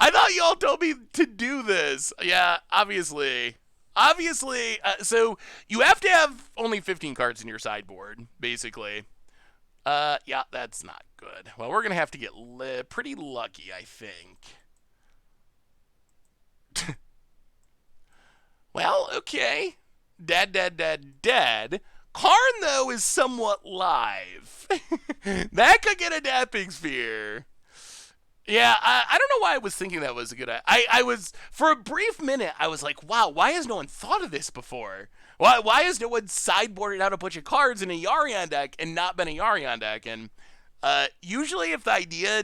thought y'all told me to do this. Yeah, obviously. Obviously, so you have to have only 15 cards in your sideboard, basically. Yeah, that's not good. Well, we're going to have to get pretty lucky, I think. Well, okay. Dead. Karn, though, is somewhat live. That could get a Damping Sphere. Yeah, I don't know why I was thinking that was a good idea. I was, for a brief minute, I was like, wow, why has no one thought of this before? Why has no one sideboarded out a bunch of cards in a Yarion deck and not been a Yarion deck? And usually if the idea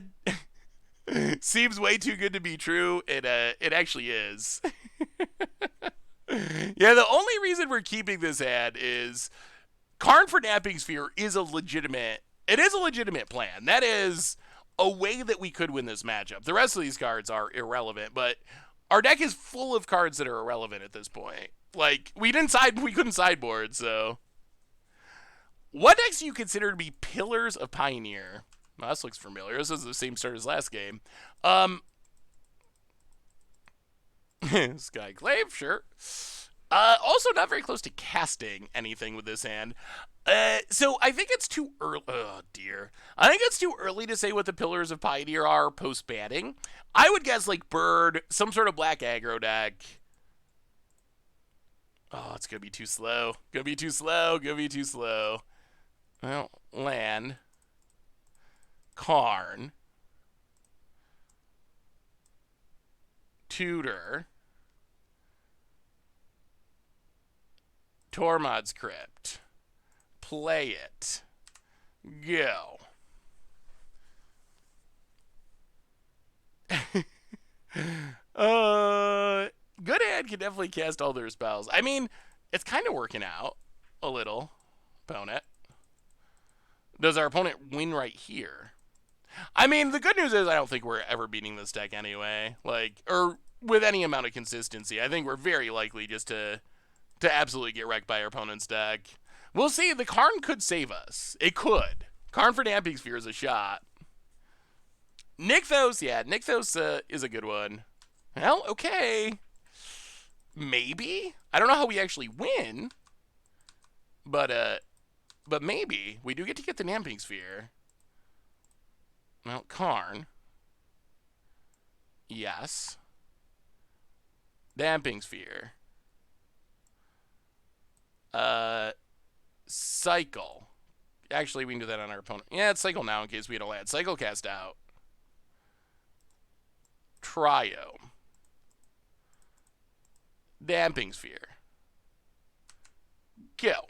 seems way too good to be true, it actually is. Yeah, the only reason we're keeping this ad is Karn for Damping Sphere is a legitimate plan. That is a way that we could win this matchup. The rest of these cards are irrelevant, but our deck is full of cards that are irrelevant at this point. Like, we couldn't sideboard, so. What decks do you consider to be pillars of Pioneer? Well, this looks familiar. This is the same start as last game. Skyclave, sure. Also not very close to casting anything with this hand. So I think it's too early. Oh, dear. I think it's too early to say what the pillars of Pioneer are post-banning. I would guess, like, Bird, some sort of black aggro deck. Oh, it's going to be too slow. Gonna be too slow. Well, land. Karn. Tutor. Tormod's Crypt. Play it. Go. Good hand can definitely cast all their spells. I mean, it's kind of working out a little, opponent. Does our opponent win right here? I mean, the good news is I don't think we're ever beating this deck anyway. Like, or with any amount of consistency. I think we're very likely just to absolutely get wrecked by our opponent's deck. We'll see. The Karn could save us. It could. Karn for Damping Sphere is a shot. Nykthos, yeah, Nykthos is a good one. Well, okay. Maybe. I don't know how we actually win, but maybe we do get to get the Damping Sphere. Well, Karn. Yes. Damping Sphere. Cycle. Actually, we can do that on our opponent. Yeah, it's Cycle now in case we had a land. Cycle cast out. Triome. Damping Sphere. Go.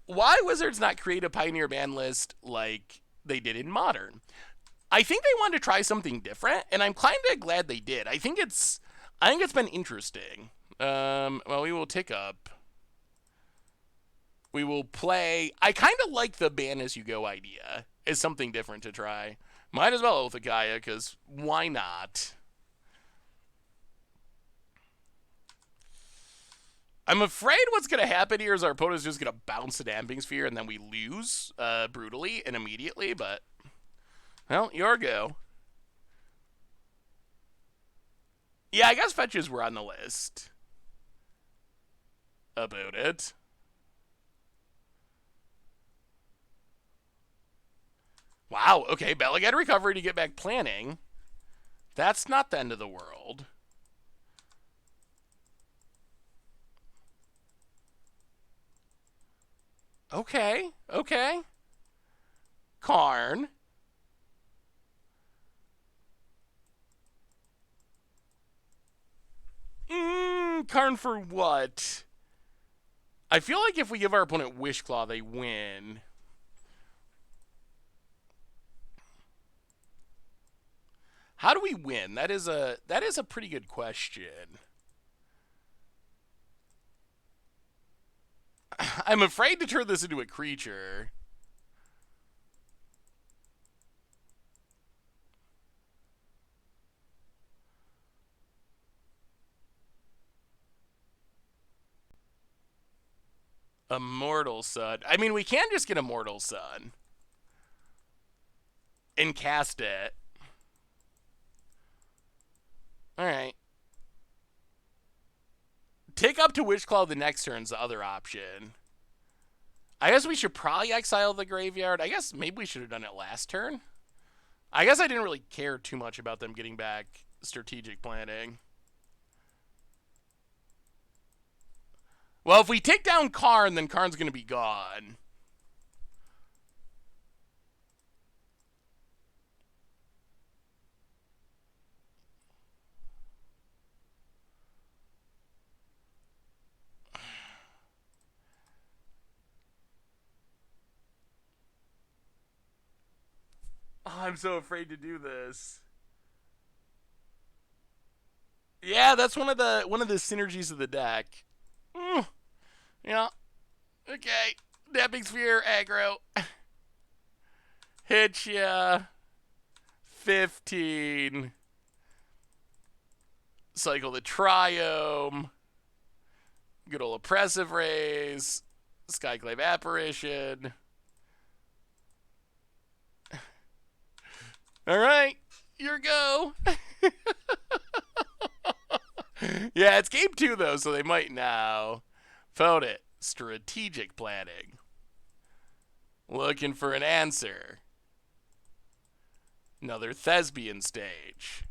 Why Wizards not create a Pioneer ban list like they did in Modern? I think they wanted to try something different, and I'm kind of glad they did. I think it's been interesting. Well, we will tick up. We will play. I kind of like the ban as you go idea. It's something different to try. Might as well with Gaia, because why not? I'm afraid what's going to happen here is our opponent's just going to bounce the Damping Sphere and then we lose brutally and immediately, but, well, your go. Yeah, I guess fetches were on the list about it. Wow, okay, Belagat recovery to get back planning. That's not the end of the world. Okay, okay. Karn. Karn for what? I feel like if we give our opponent Wishclaw, they win. How do we win? That is a pretty good question. I'm afraid to turn this into a creature. A Mortal Sun. I mean, we can just get a Mortal Sun and cast it. Alright. Take up to Witchclaw the next turn's the other option. I guess we should probably exile the graveyard. I guess maybe we should have done it last turn. I guess I didn't really care too much about them getting back strategic planning. Well, if we take down Karn, then Karn's going to be gone. Oh, I'm so afraid to do this. Yeah, that's one of the synergies of the deck. Yeah. Okay. Damping Sphere, aggro. Hit ya. 15. Cycle the Triome. Good old Oppressive Raise. Skyclave Apparition. Alright. Your go. Yeah, it's game 2 though, so they might now. Found it. Strategic planning. Looking for an answer. Another Thespian stage.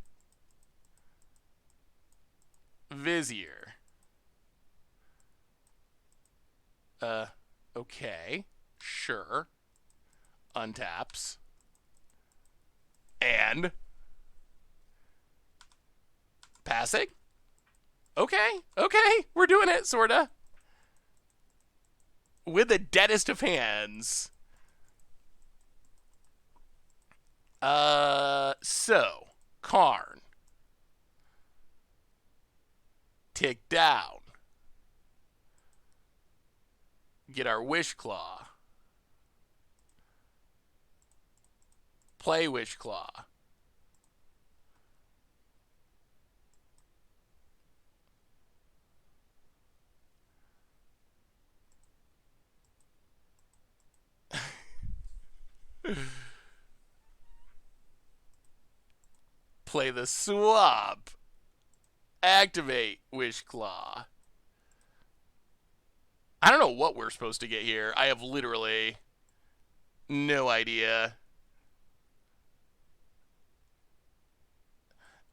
Vizier. Okay. Sure. Untaps. And passing? Okay, okay, we're doing it, sorta. With the deadest of hands. So, Karn. Tick down. Get our Wishclaw. Play Wishclaw. Play the swap. Activate Wish Claw. I don't know what we're supposed to get here. I have literally no idea.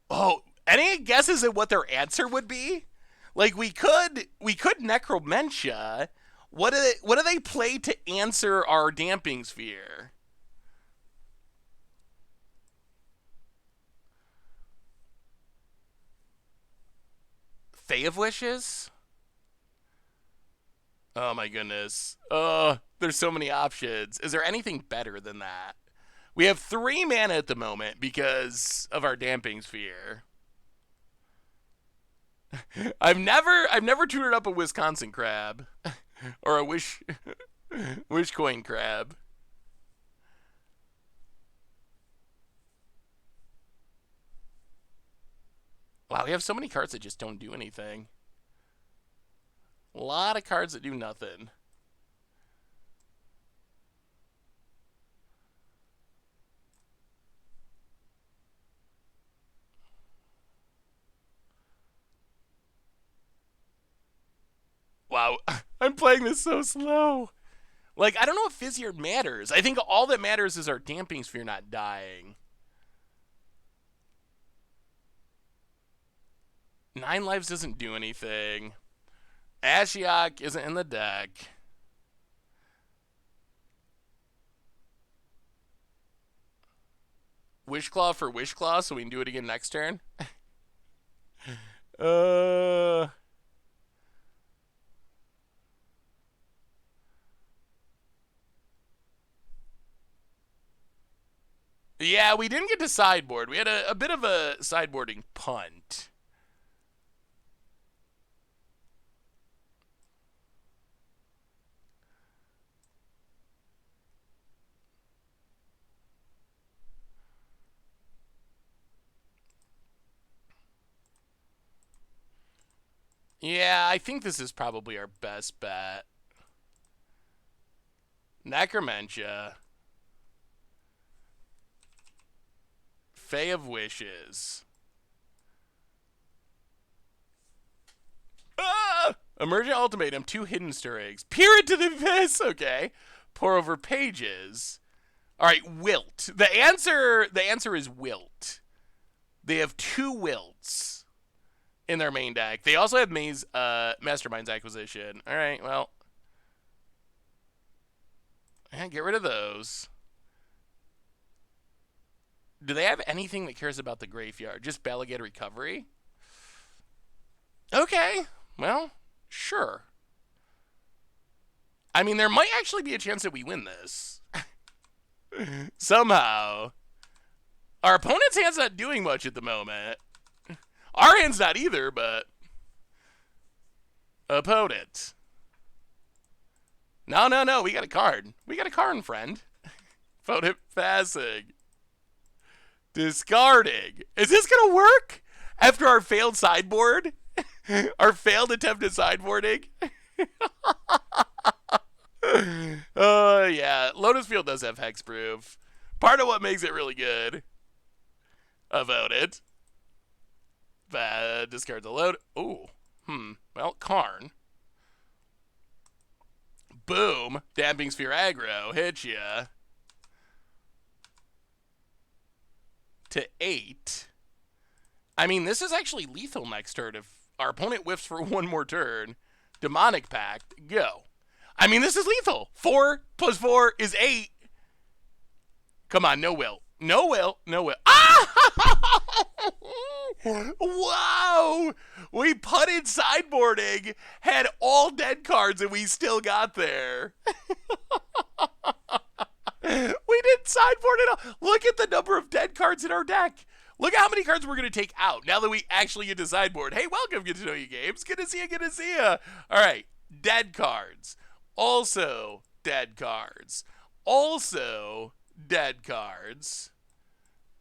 Oh, any guesses at what their answer would be? Like we could Necromentia. What do they play to answer our Damping Sphere? Fae of Wishes? Oh my goodness. There's so many options. Is there anything better than that? We have 3 mana at the moment because of our Damping Sphere. I've never tutored up a Wisconsin crab or a wish coin crab. Wow, we have so many cards that just don't do anything. A lot of cards that do nothing. Wow, I'm playing this so slow. Like, I don't know if Fizzyard matters. I think all that matters is our Damping Sphere not dying. 9 lives doesn't do anything. Ashiok isn't in the deck. Wishclaw for Wishclaw, so we can do it again next turn. Yeah, we didn't get to sideboard. We had a bit of a sideboarding punt. Yeah, I think this is probably our best bet. Necromentia. Fae of Wishes. Ah! Emergent Ultimatum, 2 Hidden Stir Eggs. Peer into the abyss, okay. Pour over pages. Alright, Wilt. The answer is Wilt. They have 2 Wilts in their main deck. They also have Mastermind's Acquisition. Alright, well. Get rid of those. Do they have anything that cares about the graveyard? Just Balagate Recovery? Okay. Well, sure. I mean, there might actually be a chance that we win this. Somehow. Our opponent's hand's not doing much at the moment. Our hand's not either, but... Opponent. No. We got a card. We got a card, friend. Opponent passing. Discarding. Is this going to work? After our failed sideboard? Our failed attempt at sideboarding? Yeah. Lotus Field does have hexproof. Part of what makes it really good. About it. Discard the load. Ooh. Well, Karn. Boom. Damping Sphere aggro. Hit ya. To 8. I mean, this is actually lethal next turn if our opponent whiffs for 1 more turn. Demonic Pact. Go. I mean, this is lethal. 4 plus 4 is 8. Come on, no will. No will. Ah! Wow! We putted sideboarding, had all dead cards, and we still got there. We didn't sideboard it all. Look at the number of dead cards in our deck. Look at how many cards we're going to take out now that we actually get to sideboard. Hey, welcome, Get to Know You Games. Good to see you. All right, dead cards. Also dead cards. Also dead cards.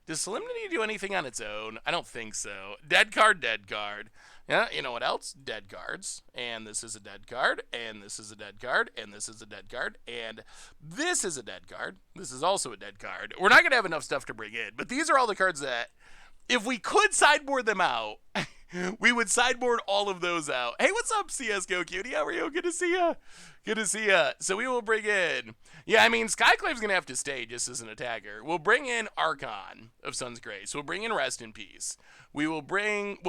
Does Solemnity do anything on its own? I don't think so. Dead card, dead card. Yeah, you know what else? Dead cards. And this is a dead card, and this is a dead card, and this is a dead card, and this is a dead card. This is also a dead card. We're not going to have enough stuff to bring in, but these are all the cards that, if we could sideboard them out, we would sideboard all of those out. Hey, what's up, CSGO Cutie? How are you? Good to see ya. Good to see ya. So we will bring in... Yeah, I mean, Skyclave's going to have to stay just as an attacker. We'll bring in Archon of Sun's Grace. We'll bring in Rest in Peace. We'll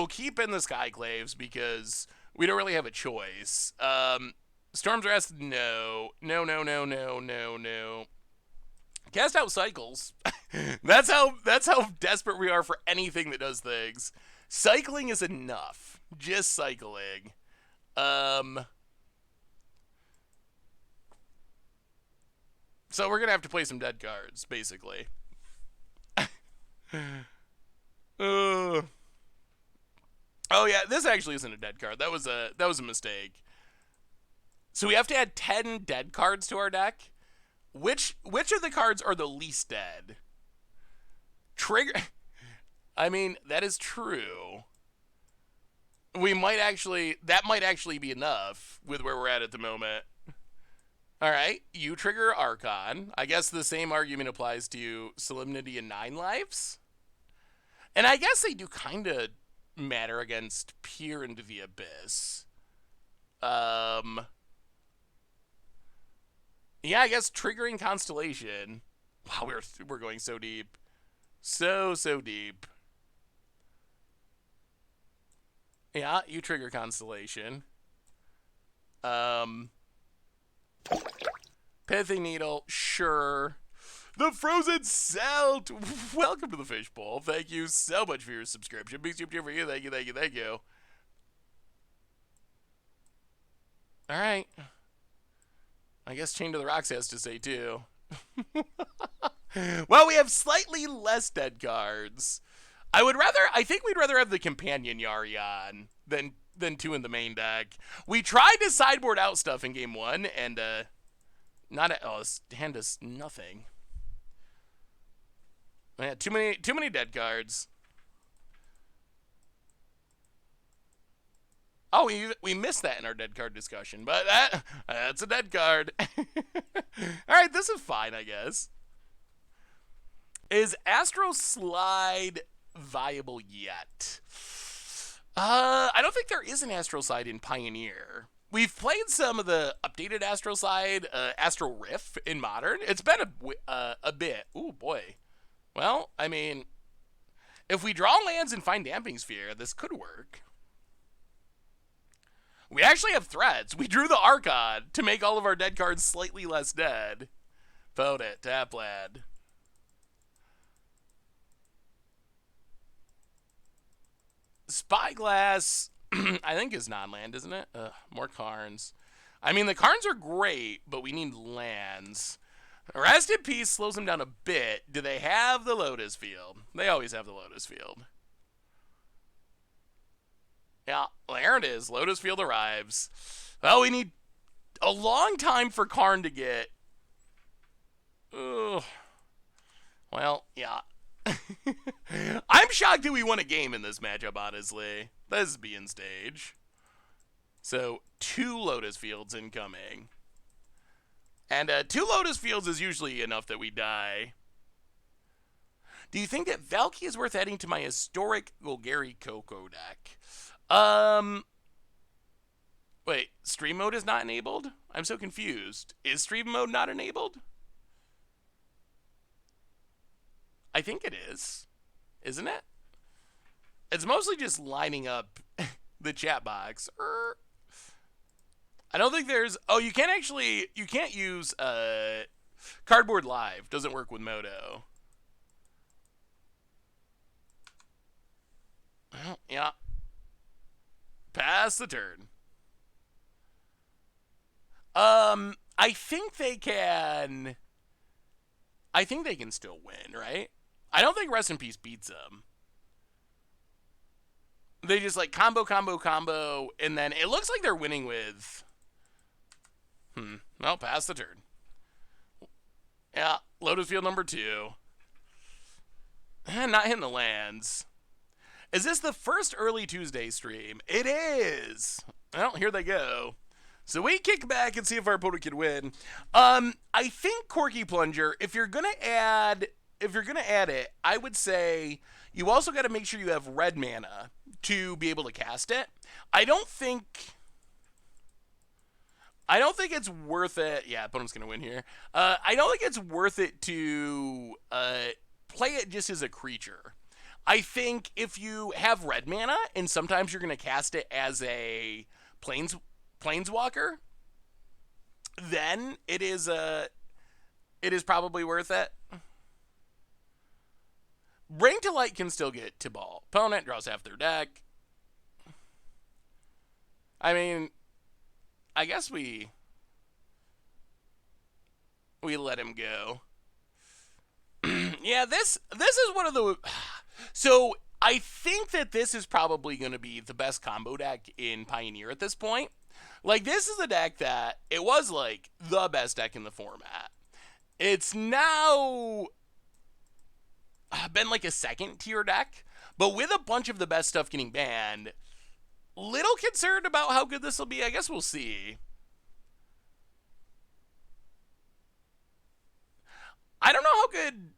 keep in the Skyclaves because we don't really have a choice. Storm's Rest, no. No, no, no, no, no, no. Cast out Cycles. That's how desperate we are for anything that does things. Cycling is enough. Just cycling. So we're gonna have to play some dead cards, basically. Oh yeah, this actually isn't a dead card. That was a mistake. So we have to add 10 dead cards to our deck. Which of the cards are the least dead? Trigger. I mean, that is true. That might actually be enough with where we're at the moment. All right, you trigger Archon. I guess the same argument applies to Solemnity and 9 Lives. And I guess they do kind of matter against Peer into the Abyss. Yeah, I guess triggering Constellation. Wow, we're going so deep. So deep. Yeah, you trigger Constellation. Pithing Needle, sure. The Frozen Celt! Welcome to the Fishbowl. Thank you so much for your subscription. Big super for you. Thank you, thank you, thank you. Alright. I guess Chain to the Rocks has to say too. Well, we have slightly less dead cards. I think we'd rather have the Companion Yarion than 2 in the main deck. We tried to sideboard out stuff in game 1, and this hand does nothing. Yeah, too many dead cards. Oh, we missed that in our dead card discussion, but that's a dead card. All right, this is fine, I guess. Is Astral Slide viable yet? I don't think there is an Astral Slide in Pioneer. We've played some of the updated Astral Slide, Astral Rift in Modern. It's been a bit. Ooh, boy. Well, I mean, if we draw lands and find Damping Sphere, this could work. We actually have threats. We drew the Archon to make all of our dead cards slightly less dead. Vote it, Taplad. Spyglass, I think, is non-land, isn't it? More Karns. I mean, the Karns are great, but we need lands. Rest in Peace slows them down a bit. Do they have the Lotus Field? They always have the Lotus Field. Yeah, there it is. Lotus Field arrives. Well, we need a long time for Karn to get... Ugh. Well, yeah. I'm shocked that we won a game in this matchup, honestly. Lesbian stage. So, 2 Lotus Fields incoming. And 2 Lotus Fields is usually enough that we die. Do you think that Valky is worth adding to my historic Golgari Coco deck? Wait, stream mode is not enabled? I'm so confused. Is stream mode not enabled? I think it is. Isn't it? It's mostly just lining up the chat box. I don't think there's... Oh, you can't use Cardboard Live. Doesn't work with Moto. Well, yeah. Pass the turn. I think they can... I think they can still win, right? I don't think Rest in Peace beats them. They just like combo, and then it looks like they're winning with... Well, pass the turn. Yeah, Lotus Field number 2. Not hitting the lands. Is this the first early Tuesday stream? It is. Well, here they go. So we kick back and see if our opponent can win. I think Corky Plunger, if you're gonna add it, I would say you also got to make sure you have red mana to be able to cast it. I don't think it's worth it. Yeah, opponent's gonna win here. I don't think it's worth it to play it just as a creature. I think if you have red mana and sometimes you're gonna cast it as a planeswalker, then it is probably worth it. Bring to Light can still get Tibalt. Opponent draws half their deck. I mean, I guess we let him go. Yeah, this is one of the... So, I think that this is probably going to be the best combo deck in Pioneer at this point. Like, this is a deck that, it was, like, the best deck in the format. It's now been, like, a second-tier deck, but with a bunch of the best stuff getting banned, little concerned about how good this will be. I guess we'll see. I don't know how good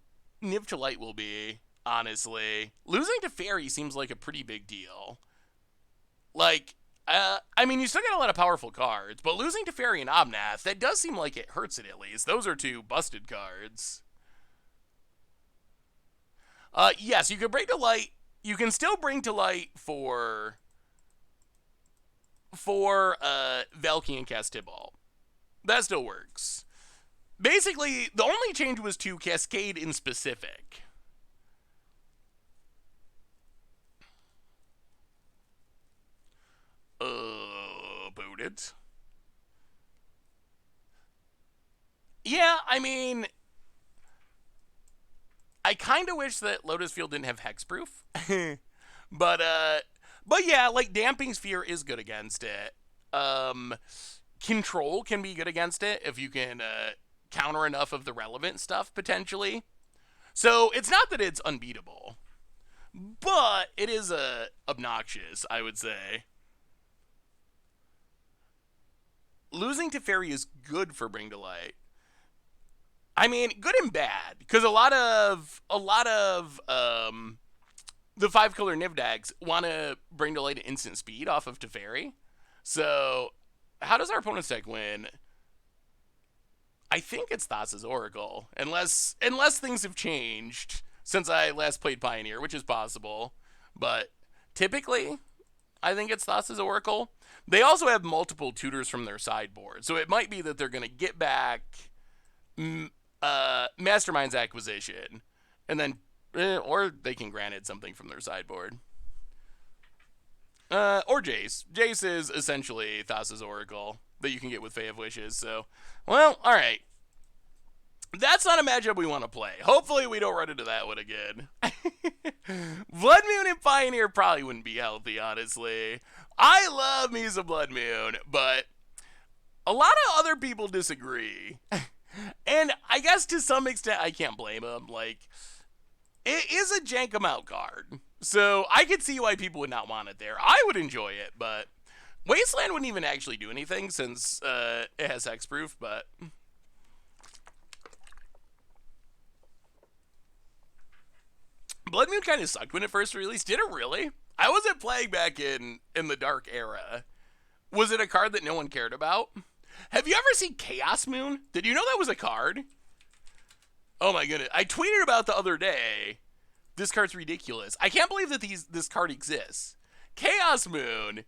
Niv to Light will be, honestly. Losing to Fairy seems like a pretty big deal. Like, I mean, you still got a lot of powerful cards, but losing to Fairy and Omnath, that does seem like it hurts it at least. Those are two busted cards. Yes, you can bring to Light. You can still bring to Light for Valky and cast Tibalt. That still works. Basically, the only change was to Cascade in specific. Booted. Yeah, I mean, I kind of wish that Lotus Field didn't have hexproof. but yeah, like Damping Sphere is good against it. Control can be good against it if you can counter enough of the relevant stuff, potentially. So it's not that it's unbeatable, but it is obnoxious, I would say. Losing to Fairy is good for Bring to Light. I mean, good and bad, because a lot of the 5-color Niv decks want to Bring to Light at instant speed off of Teferi. So, how does our opponent's deck win? I think it's Thassa's Oracle, unless things have changed since I last played Pioneer, which is possible. But typically, I think it's Thassa's Oracle. They also have multiple tutors from their sideboard, so it might be that they're going to get back Mastermind's Acquisition, and then, or they can grant it something from their sideboard. Or Jace. Jace is essentially Thassa's Oracle that you can get with Fae of Wishes, so, well, alright. That's not a matchup we want to play. Hopefully we don't run into that one again. Blood Moon and Pioneer probably wouldn't be healthy, honestly. I love me some Blood Moon, but a lot of other people disagree. And I guess to some extent I can't blame them. Like, it is a jank amount card, so I could see why people would not want it there. I would enjoy it, but Wasteland wouldn't even actually do anything since it has hexproof, but... Blood Moon kind of sucked when it first released. Did it really? I wasn't playing back in the Dark Era. Was it a card that no one cared about? Have you ever seen Chaos Moon? Did you know that was a card? Oh my goodness. I tweeted about the other day. This card's ridiculous. I can't believe that this card exists. Chaos Moon.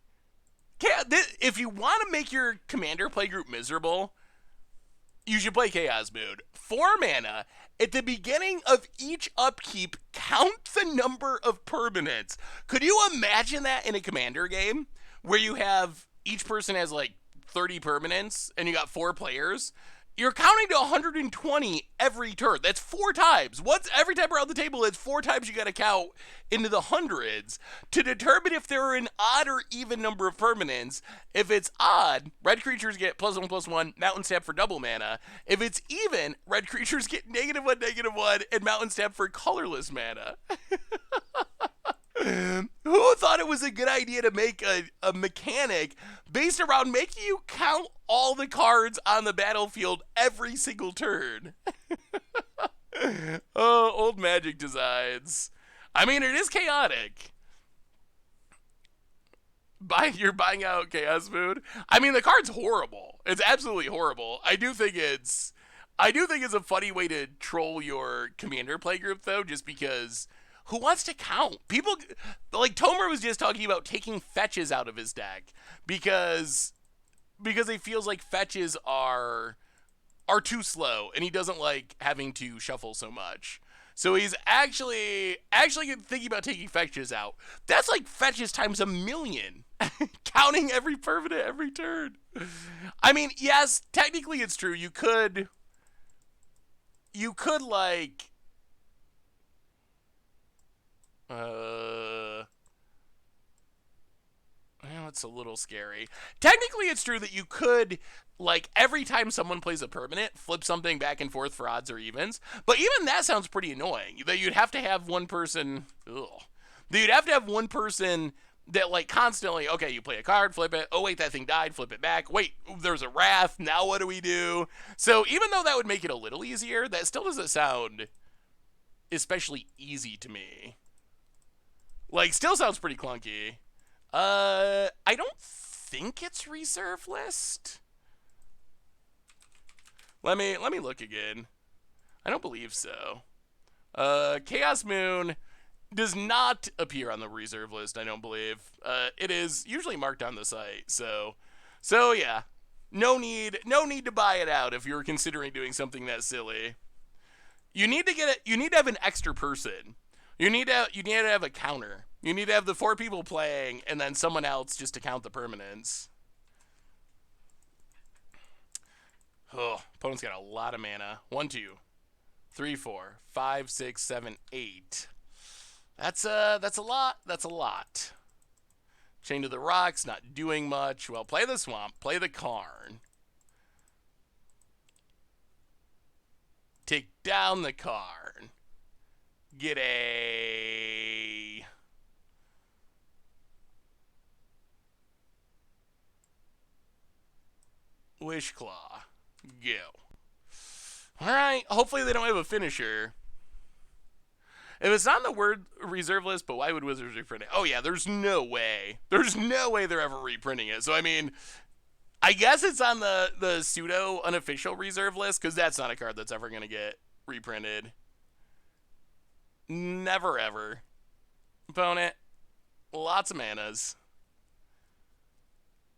If you want to make your commander playgroup miserable, you should play Chaos Moon. 4 mana. At the beginning of each upkeep, count the number of permanents. Could you imagine that in a commander game? Where you have, each person has like 30 permanents, and you got 4 players? You're counting to 120 every turn. That's 4 times. Every time around the table, it's 4 times you got to count into the hundreds to determine if there are an odd or even number of permanents. If it's odd, red creatures get +1/+1, Mountain Stamp for double mana. If it's even, red creatures get -1/-1, and Mountain Stamp for colorless mana. Who thought it was a good idea to make a mechanic based around making you count all the cards on the battlefield every single turn? Oh, old Magic designs. I mean, it is chaotic. You're buying out Chaos Moon? I mean, the card's horrible. It's absolutely horrible. I do think it's a funny way to troll your Commander playgroup, though, just because who wants to count? People, like Tomer was just talking about taking fetches out of his deck because he feels like fetches are too slow and he doesn't like having to shuffle so much. So he's actually thinking about taking fetches out. That's like fetches times 1,000,000. Counting every permanent every turn. I mean, yes, technically it's true. You could like well, it's a little scary. Technically, it's true that you could, like, every time someone plays a permanent, flip something back and forth for odds or evens. But even that sounds pretty annoying. That you'd have to have one person. Ugh. That you'd have to have one person that, like, constantly, okay, you play a card, flip it. Oh, wait, that thing died, flip it back. Wait, there's a wrath. Now what do we do? So even though that would make it a little easier, that still doesn't sound especially easy to me. Like, still sounds pretty clunky. I don't think it's reserve list. Let me look again. I don't believe so. Chaos Moon does not appear on the reserve list, I don't believe. It is usually marked on the site, so yeah. No need to buy it out if you're considering doing something that silly. You need to have an extra person. You need to have a counter. You need to have the 4 people playing and then someone else just to count the permanents. Oh, opponent's got a lot of mana. 1, 2, 3, 4, 5, 6, 7, 8. That's a lot. That's a lot. Chain to the Rocks, not doing much. Well, play the Swamp, play the Karn. Take down the Karn. Get a Wishclaw. Go. Alright, hopefully they don't have a finisher. If it's not in the word reserve list, but why would Wizards reprint it? Oh yeah, there's no way. There's no way they're ever reprinting it. So I mean, I guess it's on the pseudo unofficial reserve list, because that's not a card that's ever going to get reprinted. Never ever. Opponent, lots of manas.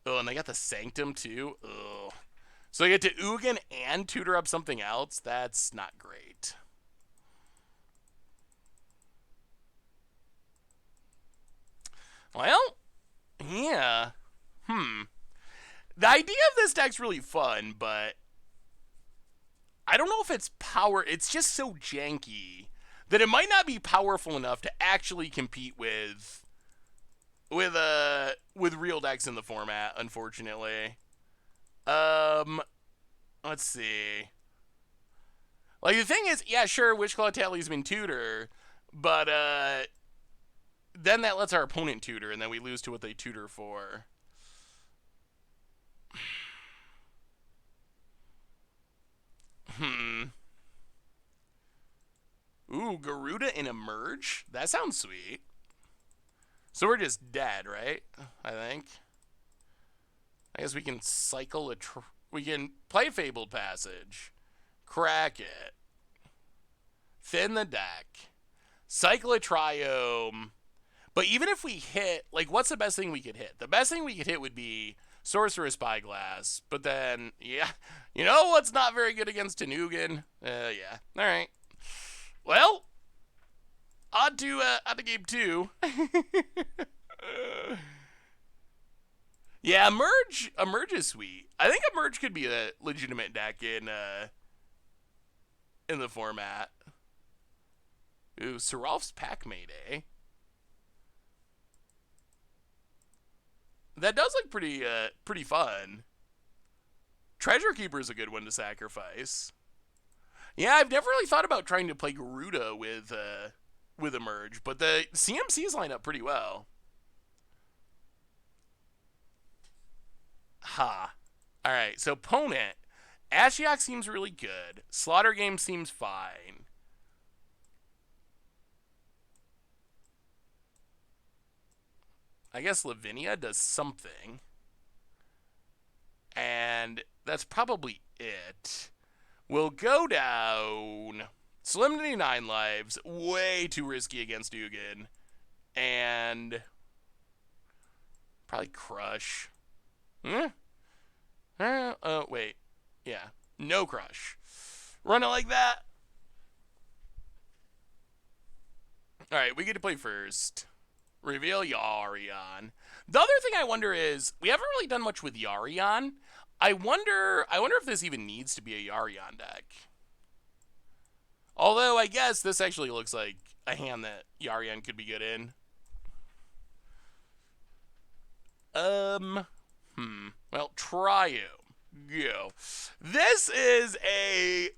Oh, and they got the Sanctum too. Oh, so they get to Ugin and tutor up something else. That's not great. Well, yeah. The idea of this deck's really fun, but I don't know if it's power. It's just so janky that it might not be powerful enough to actually compete with real decks in the format, unfortunately. Let's see. Like, the thing is, yeah, sure, Witchclaw Talisman tutor, but then that lets our opponent tutor, and then we lose to what they tutor for. Ooh, Garuda in Emerge? That sounds sweet. So we're just dead, right? I think. I guess we can cycle we can play Fabled Passage. Crack it. Thin the deck. Cycle a Triome. But even if we hit, like, what's the best thing we could hit? The best thing we could hit would be Sorcerer's Spyglass. But then, yeah. You know what's not very good against Tanugan? Yeah. Alright. Well, on to game 2. Yeah, a merge is sweet. I think a merge could be a legitimate deck in the format. Ooh, Seralf's Pack Mayday. That does look pretty fun. Treasure Keeper is a good one to sacrifice. Yeah, I've never really thought about trying to play Garuda with a merge, but the CMCs line up pretty well. Ha. Alright, so opponent. Ashiok seems really good. Slaughter Game seems fine. I guess Lavinia does something. And that's probably it. We'll go down. Solemnity 9 lives. Way too risky against Ugin. And probably Crush. Wait. Yeah. No Crush. Run it like that. Alright, we get to play first. Reveal Yarion. The other thing I wonder is, we haven't really done much with Yarion. I wonder if this even needs to be a Yarion deck. Although, I guess this actually looks like a hand that Yarion could be good in. Well, Triumph. Go. This is a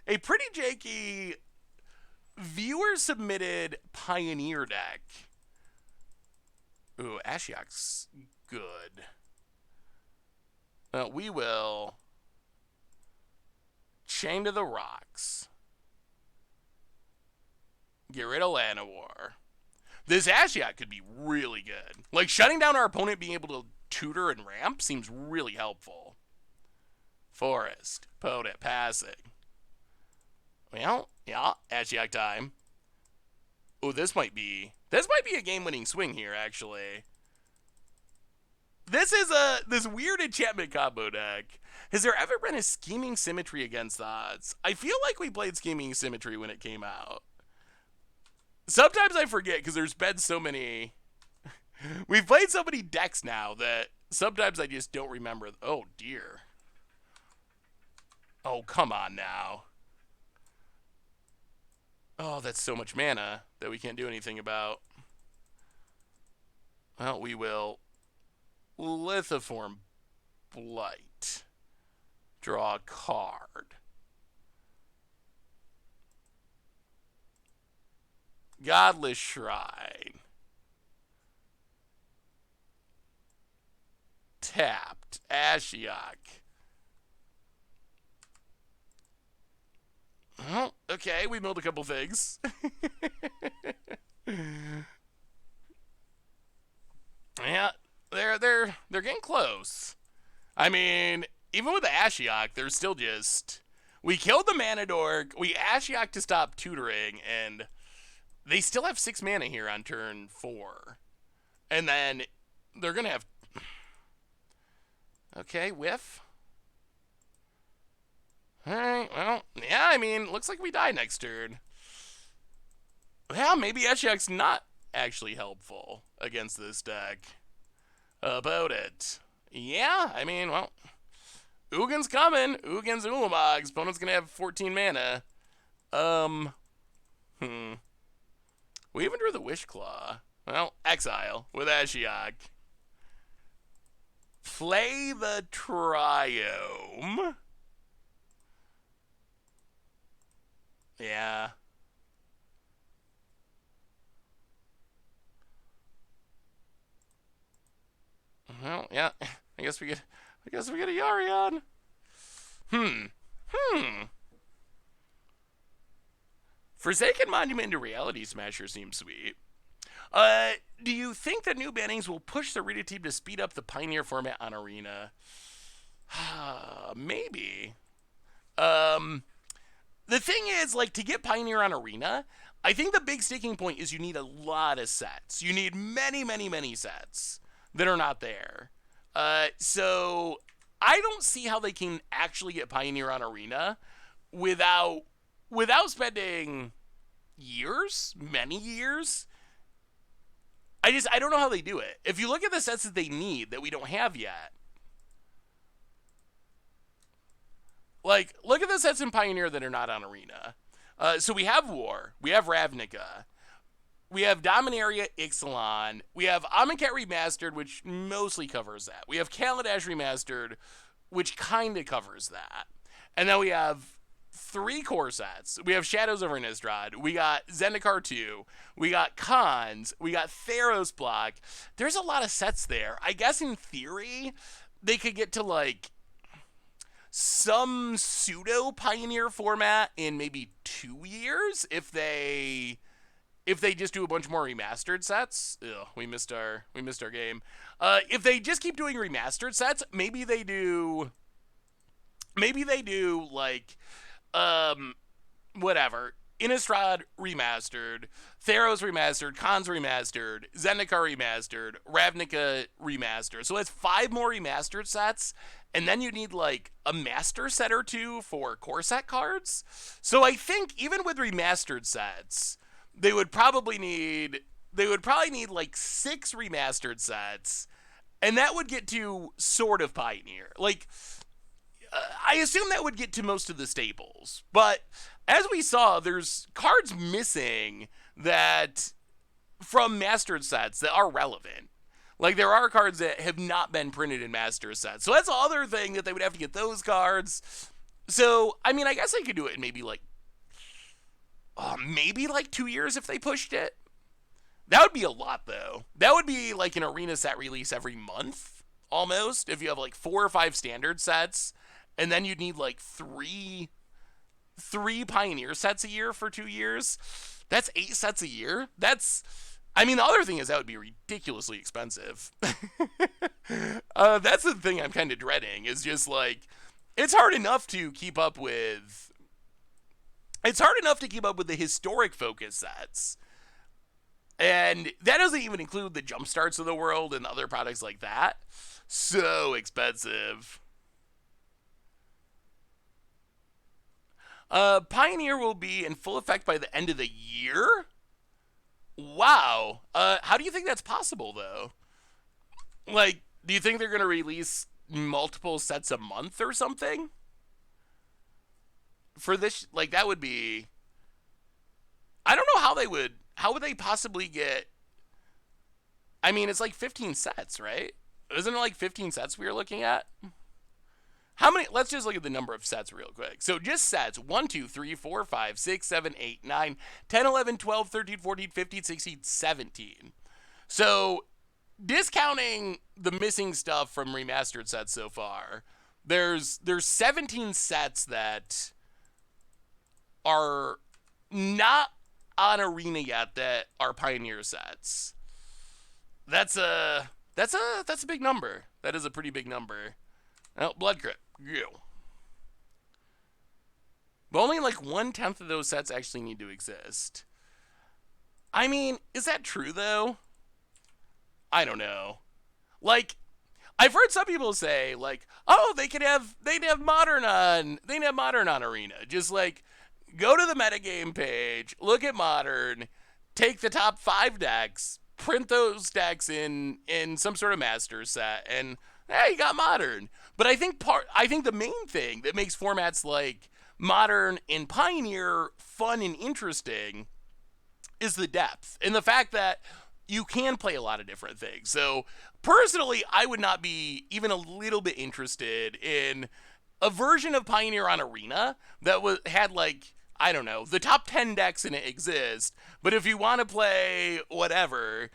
pretty janky viewer-submitted Pioneer deck. Ooh, Ashiok's good. We will Chain to the Rocks. Get rid of Llanowar. This Ashiok could be really good. Like, shutting down our opponent being able to tutor and ramp seems really helpful. Forest. Opponent passing. Well, yeah, Ashiok time. Oh, this might be a game-winning swing here, actually. This is this weird enchantment combo deck. Has there ever been a Scheming Symmetry against odds? I feel like we played Scheming Symmetry when it came out. Sometimes I forget because there's been so many. We've played so many decks now that sometimes I just don't remember. Oh, dear. Oh, come on now. Oh, that's so much mana that we can't do anything about. Well, we will Lithiform Blight. Draw a card. Godless Shrine. Tapped. Ashiok. Well, okay, we milled a couple things. Yeah, they're getting close. I mean, even with the Ashiok, they're still just. We killed the Mana Dork, we Ashiok to stop tutoring, and they still have 6 mana here on turn 4. And then they're gonna have. Okay, whiff. Alright, well, yeah, I mean, looks like we die next turn. Yeah, maybe Ashiok's not actually helpful against this deck. About it. Yeah, I mean, well, Ugin's coming. Ugin's Ulamogs. Opponent's gonna have 14 mana. We even drew the Wish Claw. Well, exile with Ashiok. Play the Triome. Yeah. Well, yeah. I guess we get a Yarion. Forsaken Monument to Reality Smasher seems sweet. Do you think that new bannings will push the Rita team to speed up the Pioneer format on Arena? Maybe. The thing is, like, to get Pioneer on Arena, I think the big sticking point is you need a lot of sets. You need many, many, many sets that are not there. So I don't see how they can actually get Pioneer on Arena without spending years, many years. I don't know how they do it. If you look at the sets that they need that we don't have yet, like, look at the sets in Pioneer that are not on Arena. So we have War, we have Ravnica, we have Dominaria Ixalan, we have Amonkhet Remastered, which mostly covers that. We have Kaladesh Remastered, which kind of covers that. And then we have 3 core sets. We have Shadows over Innistrad, we got Zendikar 2, we got Khans, we got Theros Block. There's a lot of sets there. I guess in theory, they could get to like some pseudo Pioneer format in maybe 2 years if they just do a bunch more remastered sets. Ugh, we missed our game. If they just keep doing remastered sets, maybe they do like whatever. Innistrad remastered, Theros remastered, Khans remastered, Zendikar remastered, Ravnica remastered. So it's 5 more remastered sets, and then you need like a master set or 2 for core set cards. So I think even with remastered sets, they would probably need like 6 remastered sets, and that would get to sort of Pioneer. Like, I assume that would get to most of the staples, but as we saw, there's cards missing that from mastered sets that are relevant. Like, there are cards that have not been printed in master sets, so that's the other thing, that they would have to get those cards. So, I mean, I guess they could do it in maybe like 2 years if they pushed it. That would be a lot, though. That would be like an arena set release every month, almost, if you have like 4 or 5 standard sets. And then you'd need like three Pioneer sets a year for 2 years. That's 8 sets a year. I mean, the other thing is that would be ridiculously expensive. That's the thing I'm kind of dreading, is just like, it's hard enough to keep up with the historic focus sets. And that doesn't even include the Jumpstarts of the world and other products like that. So expensive. Pioneer will be in full effect by the end of the year? Wow. How do you think that's possible, though? Like, do you think they're going to release multiple sets a month or something? For this, like, that would be... I don't know how would they possibly get... I mean, it's like 15 sets, right? Isn't it like 15 sets we were looking at? How many? Let's just look at the number of sets real quick. So just sets: 1, 2, 3, 4, 5, 6, 7, 8, 9, 10, 11, 12, 13, 14, 15, 16, 17. So discounting the missing stuff from remastered sets so far, there's 17 sets that are not on Arena yet that are Pioneer sets. That's a big number. That is a pretty big number. Oh, Blood Crypt. Ew. But only like 1/10 of those sets actually need to exist. I mean, is that true though? I don't know. Like, I've heard some people say like, oh, they'd have modern on Arena. Just like, go to the metagame page, look at modern, take the top 5 decks, print those decks in some sort of master set, and hey, you got modern. But I think the main thing that makes formats like Modern and Pioneer fun and interesting is the depth and the fact that you can play a lot of different things. So personally, I would not be even a little bit interested in a version of Pioneer on Arena that had like, I don't know, the top 10 decks in it exist, but if you want to play whatever,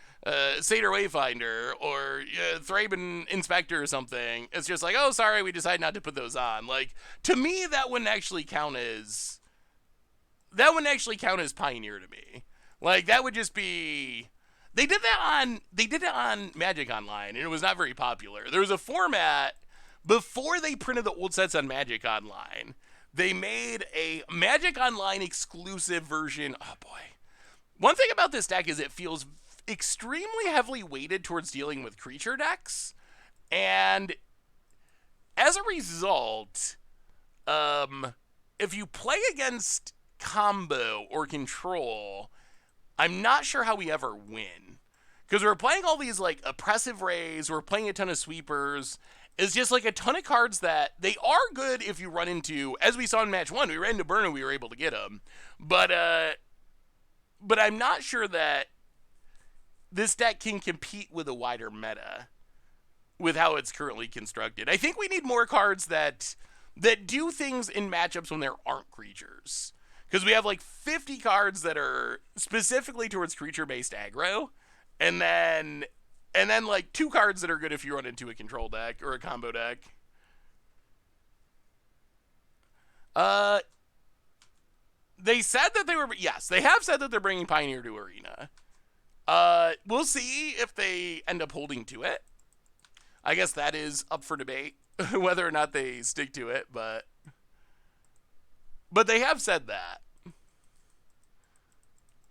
Satyr Wayfinder or Thraben Inspector or something, it's just like, oh, sorry, we decided not to put those on. Like, to me, that wouldn't actually count as Pioneer to me. Like, that would just be... They did that on Magic Online, and it was not very popular. There was a format before they printed the old sets on Magic Online. They made a Magic Online exclusive version. Oh boy. One thing about this deck is it feels extremely heavily weighted towards dealing with creature decks. And as a result, if you play against combo or control, I'm not sure how we ever win. Because we're playing all these, like, oppressive rays, we're playing a ton of sweepers. It's just, like, a ton of cards that they are good if you run into, as we saw in match 1, we ran into Burn and we were able to get them. But I'm not sure that this deck can compete with a wider meta with how it's currently constructed. I think we need more cards that do things in matchups when there aren't creatures. Because we have like 50 cards that are specifically towards creature-based aggro, and then like 2 cards that are good if you run into a control deck or a combo deck. They said that they were, yes, they have said that they're bringing Pioneer to Arena. We'll see if they end up holding to it. I guess that is up for debate, whether or not they stick to it, but they have said that.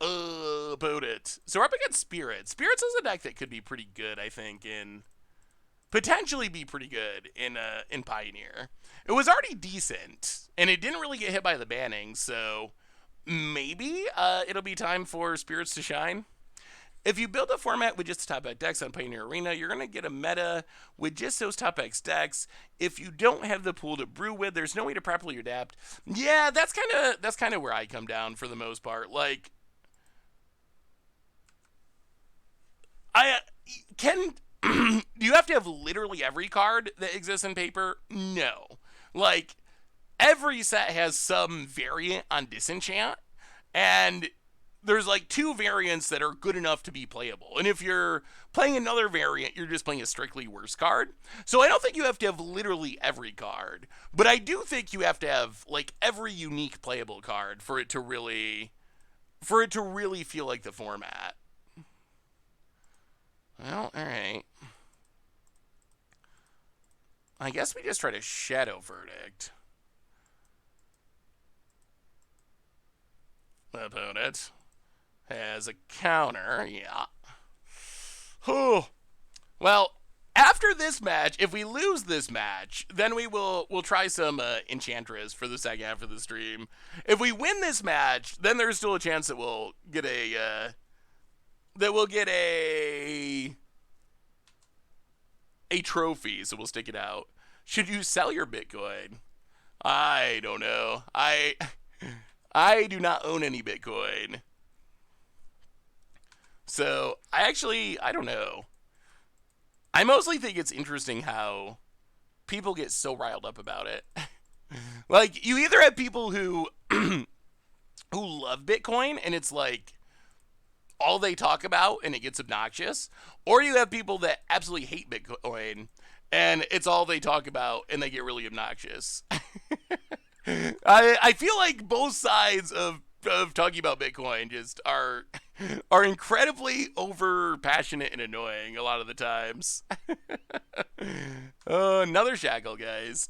About it. So we're up against Spirits. Spirits is a deck that could be pretty good, I think, potentially be pretty good in Pioneer. It was already decent, and it didn't really get hit by the banning, so maybe it'll be time for Spirits to shine. If you build a format with just top X decks on Pioneer Arena, you're going to get a meta with just those top X decks. If you don't have the pool to brew with, there's no way to properly adapt. Yeah, that's kind of where I come down for the most part. Like, do you have to have literally every card that exists in Paper? No. Like, every set has some variant on Disenchant, and there's like 2 variants that are good enough to be playable. And if you're playing another variant, you're just playing a strictly worse card. So I don't think you have to have literally every card, but I do think you have to have like every unique playable card for it to really feel like the format. Well, alright. I guess we just try to Shadow Verdict. Opponent has a counter, yeah. Whew. Well, after this match, if we lose this match, then we'll try some Enchantress for the second half of the stream. If we win this match, then there's still a chance that we'll get a trophy, so we'll stick it out. Should you sell your Bitcoin? I don't know. I do not own any Bitcoin. So, I don't know. I mostly think it's interesting how people get so riled up about it. Like, you either have people who love Bitcoin, and it's like all they talk about, and it gets obnoxious, or you have people that absolutely hate Bitcoin, and it's all they talk about, and they get really obnoxious. I feel like both sides of talking about Bitcoin just are incredibly over passionate and annoying a lot of the times. Another shackle, guys.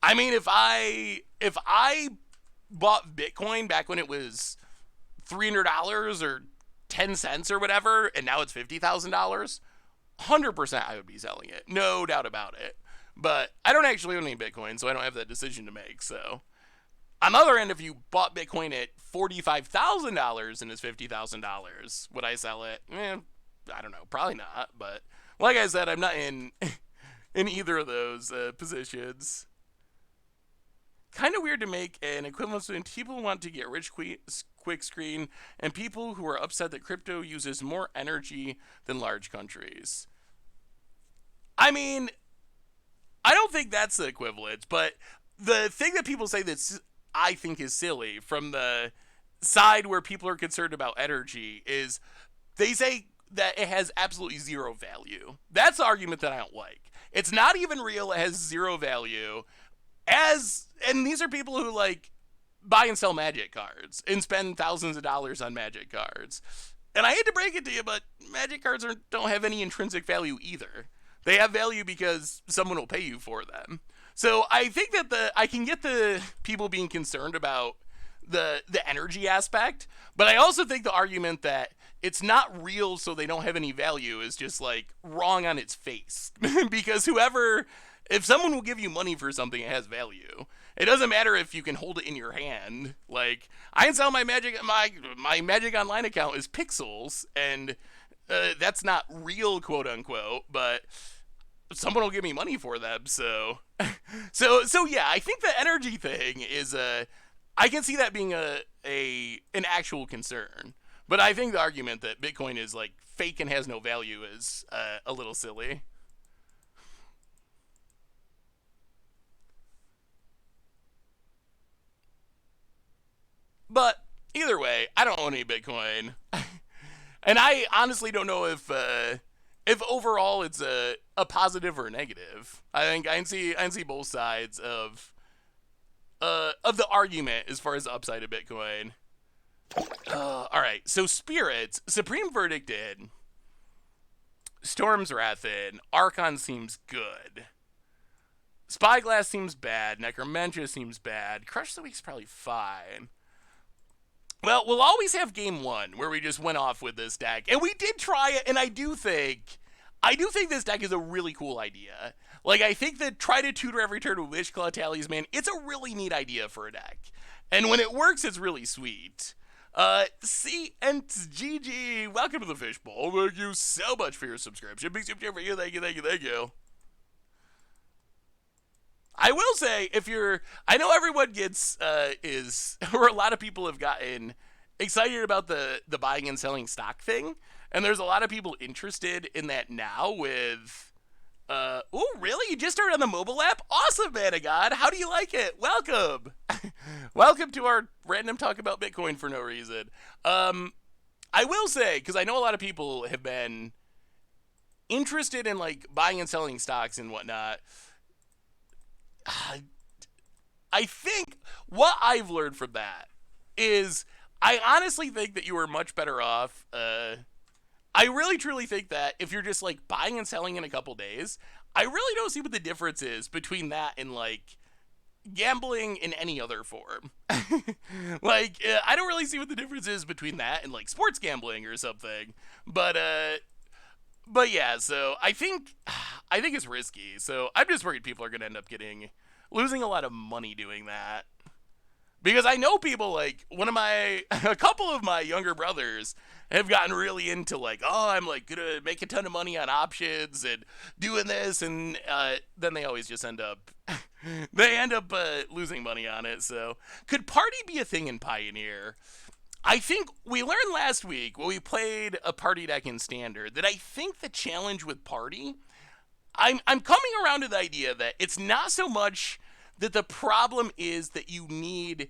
I mean, if I bought Bitcoin back when it was $300 or 10 cents or whatever, and now it's $50,000, 100% I would be selling it. No doubt about it. But I don't actually own any Bitcoin, so I don't have that decision to make. So, on the other end, if you bought Bitcoin at $45,000 and it's $50,000, would I sell it? I don't know. Probably not. But like I said, I'm not in either of those positions. Kind of weird to make an equivalence between people who want to get rich quick screen and people who are upset that crypto uses more energy than large countries. I mean, I don't think that's the equivalent, but the thing that people say that I think is silly from the side where people are concerned about energy is they say that it has absolutely zero value. That's the argument that I don't like. It's not even real. It has zero value. And these are people who like buy and sell Magic cards and spend thousands of dollars on Magic cards. And I hate to break it to you, but Magic cards don't have any intrinsic value either. They have value because someone will pay you for them. So I think that I can get the people being concerned about the energy aspect, but I also think the argument that it's not real so they don't have any value is just like wrong on its face. Because if someone will give you money for something, it has value. It doesn't matter if you can hold it in your hand. Like I can sell my Magic Online account is pixels, and that's not real, quote unquote, but someone will give me money for them. So, so yeah, I think the energy thing is I can see that being a an actual concern. But I think the argument that Bitcoin is like fake and has no value is a little silly. But either way, I don't own any Bitcoin, and I honestly don't know if overall it's a positive or a negative. I think I can see both sides of the argument as far as the upside of Bitcoin. All right, so spirits, Supreme Verdict in, Storm's Wrath in, Archon seems good. Spyglass seems bad. Necromentia seems bad. Crush the Week's probably fine. Well, we'll always have game one where we just went off with this deck, and we did try it, and I do think this deck is a really cool idea. Like, I think that try to tutor every turn with Wishclaw Talisman, it's a really neat idea for a deck. And when it works, it's really sweet. CNGG, welcome to the Fishbowl. Thank you so much for your subscription. Big super for you. Thank you, thank you, thank you. I will say, if you're, I know everyone gets, or a lot of people have gotten excited about the buying and selling stock thing, and there's a lot of people interested in that now with, oh, really? You just started on the mobile app? Awesome, man of God. How do you like it? Welcome. Welcome to our random talk about Bitcoin for no reason. I will say, because I know a lot of people have been interested in, like, buying and selling stocks and whatnot, I think what I've learned from that is I honestly think that you are much better off. I really truly think that if you're just like buying and selling in a couple days, I really don't see what the difference is between that and like gambling in any other form. Like, I don't really see what the difference is between that and like sports gambling or something. But yeah, so I think it's risky. So I'm just worried people are going to end up losing a lot of money doing that. Because I know people like a couple of my younger brothers have gotten really into like, oh, I'm like gonna make a ton of money on options and doing this, and then they always just end up losing money on it. So could party be a thing in Pioneer? I think we learned last week when we played a party deck in Standard that I think the challenge with party, I'm coming around to the idea that it's not so much that the problem is that you need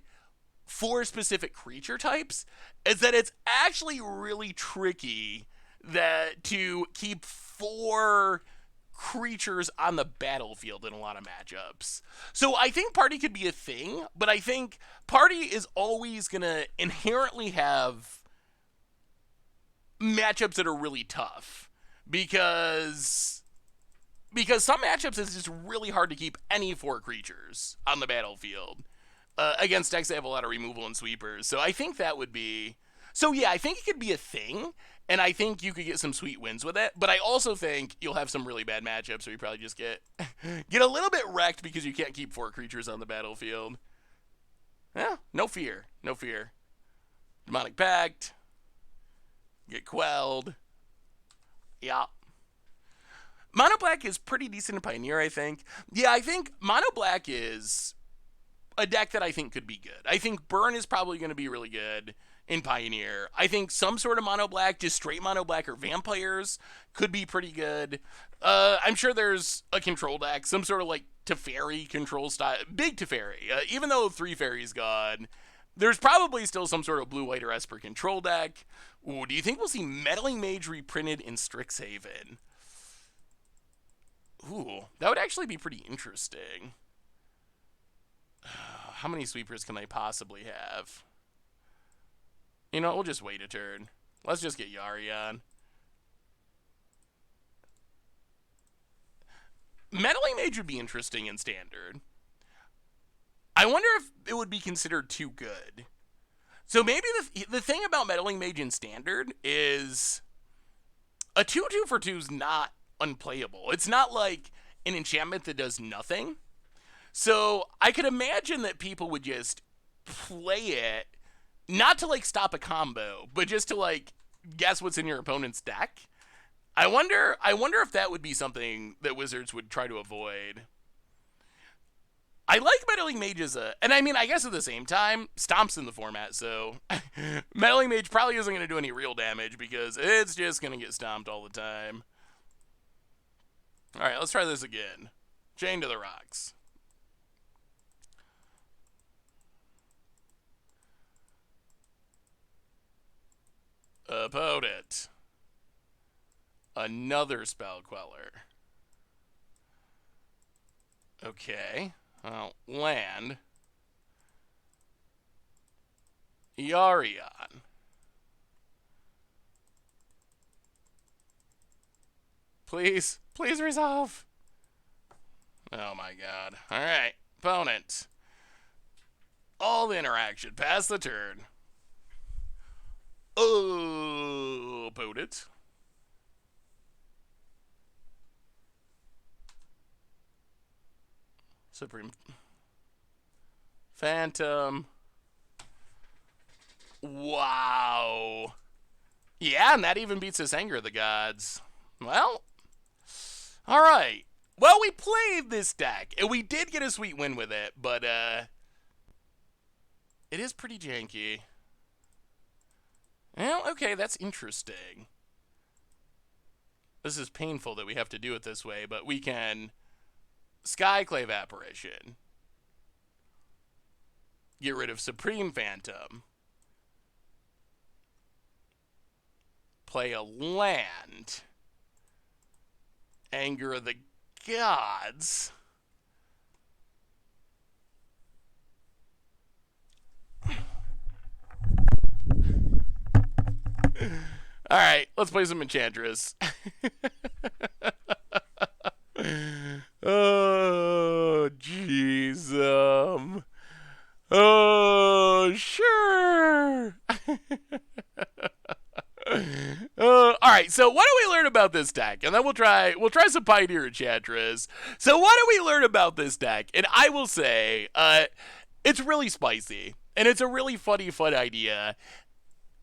4 specific creature types, is that it's actually really tricky that to keep 4 creatures on the battlefield in a lot of matchups. So I think party could be a thing, but I think party is always going to inherently have matchups that are really tough because some matchups it's just really hard to keep any 4 creatures on the battlefield against decks that have a lot of removal and sweepers. So I think that would be... So yeah, I think it could be a thing, and I think you could get some sweet wins with it, but I also think you'll have some really bad matchups where you probably just get a little bit wrecked because you can't keep 4 creatures on the battlefield. Yeah, no fear. No fear. Demonic Pact. Get quelled. Yeah. Mono Black is pretty decent in Pioneer, I think. Yeah, I think Mono Black is a deck that I think could be good. I think Burn is probably going to be really good in Pioneer. I think some sort of Mono Black, just straight Mono Black or Vampires, could be pretty good. I'm sure there's a control deck, some sort of like Teferi control style. Big Teferi. Even though 3 Fairy's gone, there's probably still some sort of blue-white or Esper control deck. Ooh, do you think we'll see Meddling Mage reprinted in Strixhaven? Ooh, that would actually be pretty interesting. How many sweepers can they possibly have? You know, we'll just wait a turn. Let's just get Yari on. Meddling Mage would be interesting in Standard. I wonder if it would be considered too good. So maybe the thing about Meddling Mage in Standard is a 2/2 for 2 is not unplayable. It's not like an enchantment that does nothing. So I could imagine that people would just play it, not to like stop a combo, but just to like guess what's in your opponent's deck. I wonder if that would be something that Wizards would try to avoid. I like Meddling Mage as and I mean, I guess at the same time, Stomp's in the format, so Meddling Mage probably isn't going to do any real damage because it's just going to get stomped all the time. All right, let's try this again. Chain to the Rocks. Opponent. Another Spell Queller. Okay. Land. Yarion. Please. Please resolve. Oh my god. Alright. Opponent. All the interaction. Pass the turn. Oh, opponent. Supreme Phantom. Wow. Yeah, and that even beats this Anger of the Gods. Well, all right. Well, we played this deck, and we did get a sweet win with it, but it is pretty janky. Well, okay, that's interesting. This is painful that we have to do it this way, but we can Skyclave Apparition. Get rid of Supreme Phantom. Play a land. Anger of the Gods. Alright, let's play some Enchantress. Oh, jeez. Oh, sure. All right. So what do we learn about this deck? And then we'll try some Pioneer Enchantress. So what do we learn about this deck? And I will say, it's really spicy, and it's a really fun idea.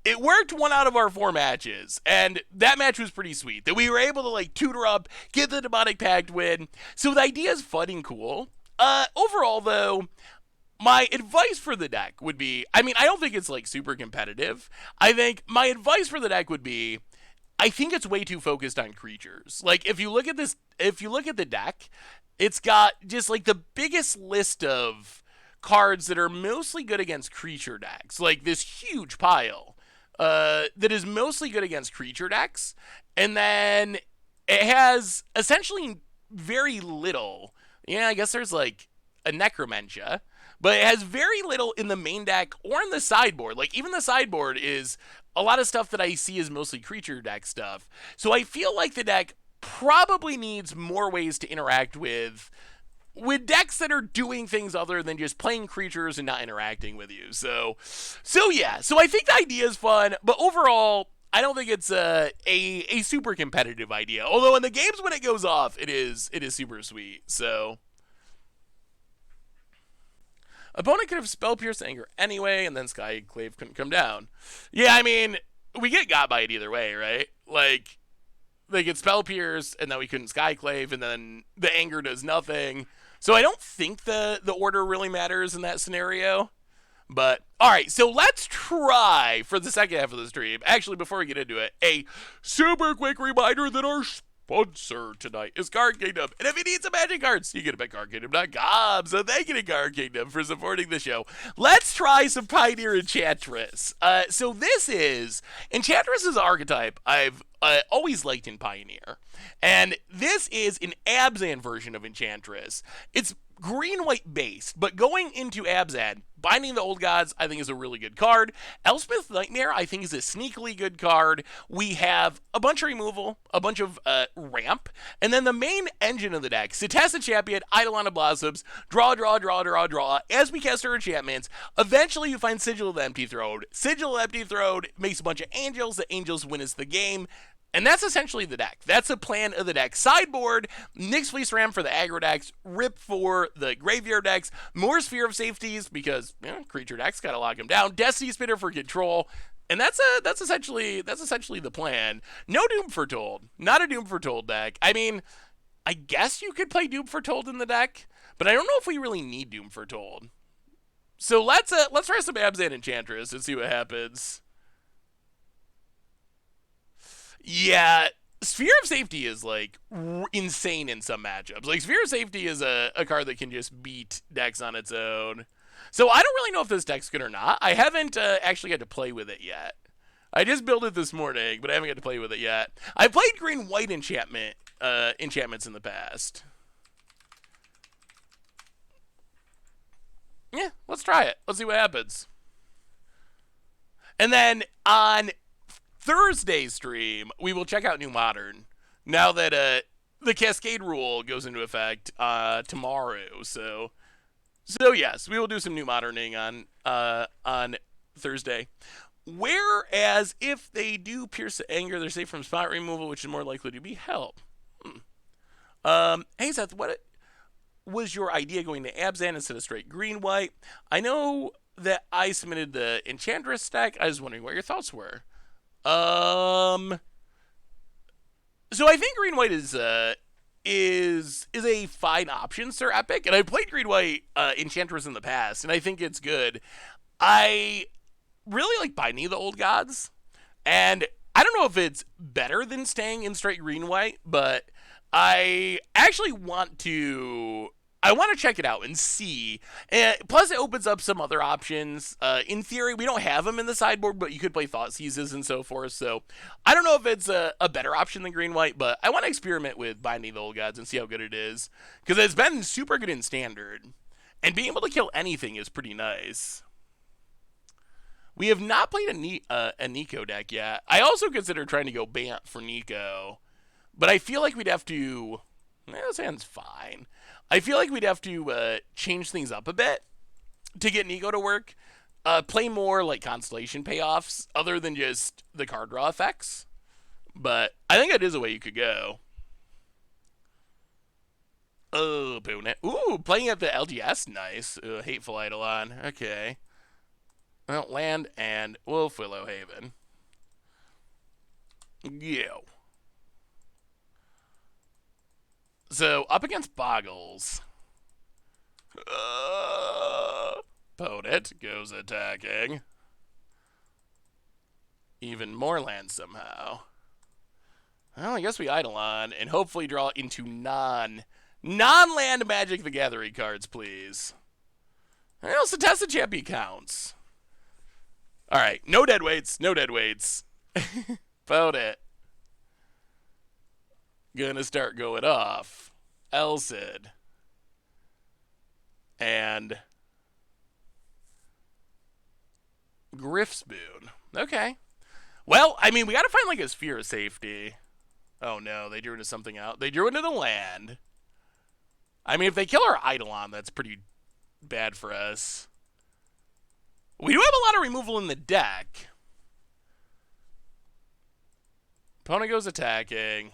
It worked 1 out of our 4 matches, and that match was pretty sweet. That we were able to like tutor up, get the Demonic Pact win. So the idea is fun and cool. Overall, though, my advice for the deck would be, I mean, I don't think it's like super competitive. I think my advice for the deck would be, I think it's way too focused on creatures. Like if you look at the deck, it's got just like the biggest list of cards that are mostly good against creature decks. Like this huge pile. That is mostly good against creature decks, and then it has essentially very little. Yeah, I guess there's like a Necromentia, but it has very little in the main deck or in the sideboard. Like even the sideboard is a lot of stuff that I see is mostly creature deck stuff. So I feel like the deck probably needs more ways to interact with decks that are doing things other than just playing creatures and not interacting with you. So yeah. So I think the idea is fun, but overall, I don't think it's a super competitive idea. Although in the games when it goes off, it is super sweet. So opponent could have Spell Pierce Anger anyway, and then Skyclave couldn't come down. Yeah, I mean, we get got by it either way, right? Like they get Spell Pierce, and then we couldn't Skyclave, and then the Anger does nothing. So I don't think the order really matters in that scenario. But, alright, so let's try, for the second half of the stream, actually, before we get into it, a super quick reminder that our sponsor tonight is Card Kingdom. And if you need some Magic cards, you get them at cardkingdom.com. So thank you to Card Kingdom for supporting the show. Let's try some Pioneer Enchantress. So this is, Enchantress is an archetype I've always liked in Pioneer. And this is an Abzan version of Enchantress. It's green-white based, but going into Abzan, Binding the Old Gods, I think, is a really good card. Elspeth Nightmare, I think, is a sneakily good card. We have a bunch of removal, a bunch of ramp, and then the main engine of the deck, Setesta Champion, Eidolon of Blossoms, draw. As we cast our enchantments, eventually you find Sigil of the Empty Throne. Sigil of the Empty Throne makes a bunch of angels. The angels win us the game. And that's essentially the deck. That's a plan of the deck. Sideboard, Nyx Fleece Ram for the aggro decks, Rip for the graveyard decks, more Sphere of Safeties because creature decks gotta lock them down, Destiny Spinner for control, and that's essentially the plan. No Doom Foretold, not a Doom Foretold deck. I mean, I guess you could play Doom Foretold in the deck, but I don't know if we really need Doom Foretold. So let's try some Abzan Enchantress and see what happens. Yeah, Sphere of Safety is, like, insane in some matchups. Like, Sphere of Safety is a card that can just beat decks on its own. So I don't really know if this deck's good or not. I haven't actually got to play with it yet. I just built it this morning, but I haven't got to play with it yet. I played green-white enchantments in the past. Yeah, let's try it. Let's see what happens. And then on Thursday's stream, we will check out New Modern now that the Cascade rule goes into effect tomorrow. So yes, we will do some New Moderning on Thursday. Whereas if they do Pierce the Anger, they're safe from spot removal, which is more likely to be help. Hey Seth, what was your idea going to Abzan instead of straight green-white? I know that I submitted the Enchantress deck. I was wondering what your thoughts were. So I think green-white is a fine option, Sir Epic, and I played green-white Enchantress in the past, and I think it's good. I really like Binding the Old Gods, and I don't know if it's better than staying in straight green-white, but I actually want to check it out and see. And plus, it opens up some other options. In theory, we don't have them in the sideboard, but you could play Thought Seizes and so forth. So I don't know if it's a better option than green-white, but I want to experiment with Binding the Old Gods and see how good it is. Because it's been super good in Standard. And being able to kill anything is pretty nice. We have not played a Nico deck yet. I also considered trying to go Bant for Nico. But I feel like we'd have to... This hand's fine. I feel like we'd have to change things up a bit to get Nico to work. Play more like Constellation payoffs other than just the card draw effects. But I think that is a way you could go. Oh, opponent. Ooh, playing at the LGS. Nice. Hateful Eidolon. Okay. Well, land and Wolf Willow Haven. Yo. So, up against Boggles. Opponent goes attacking. Even more land somehow. Well, I guess we Eidolon and hopefully draw into non-land Magic the Gathering cards, please. Well, Setesta Champion counts. Alright, no dead weights, no dead weights. Opponent. Gonna start going off. Elcid. And Griffspoon. Okay. Well, I mean, we gotta find like a Sphere of Safety. Oh no, they drew into something else. They drew into the land. I mean, if they kill our Eidolon, that's pretty bad for us. We do have a lot of removal in the deck. Opponent goes attacking.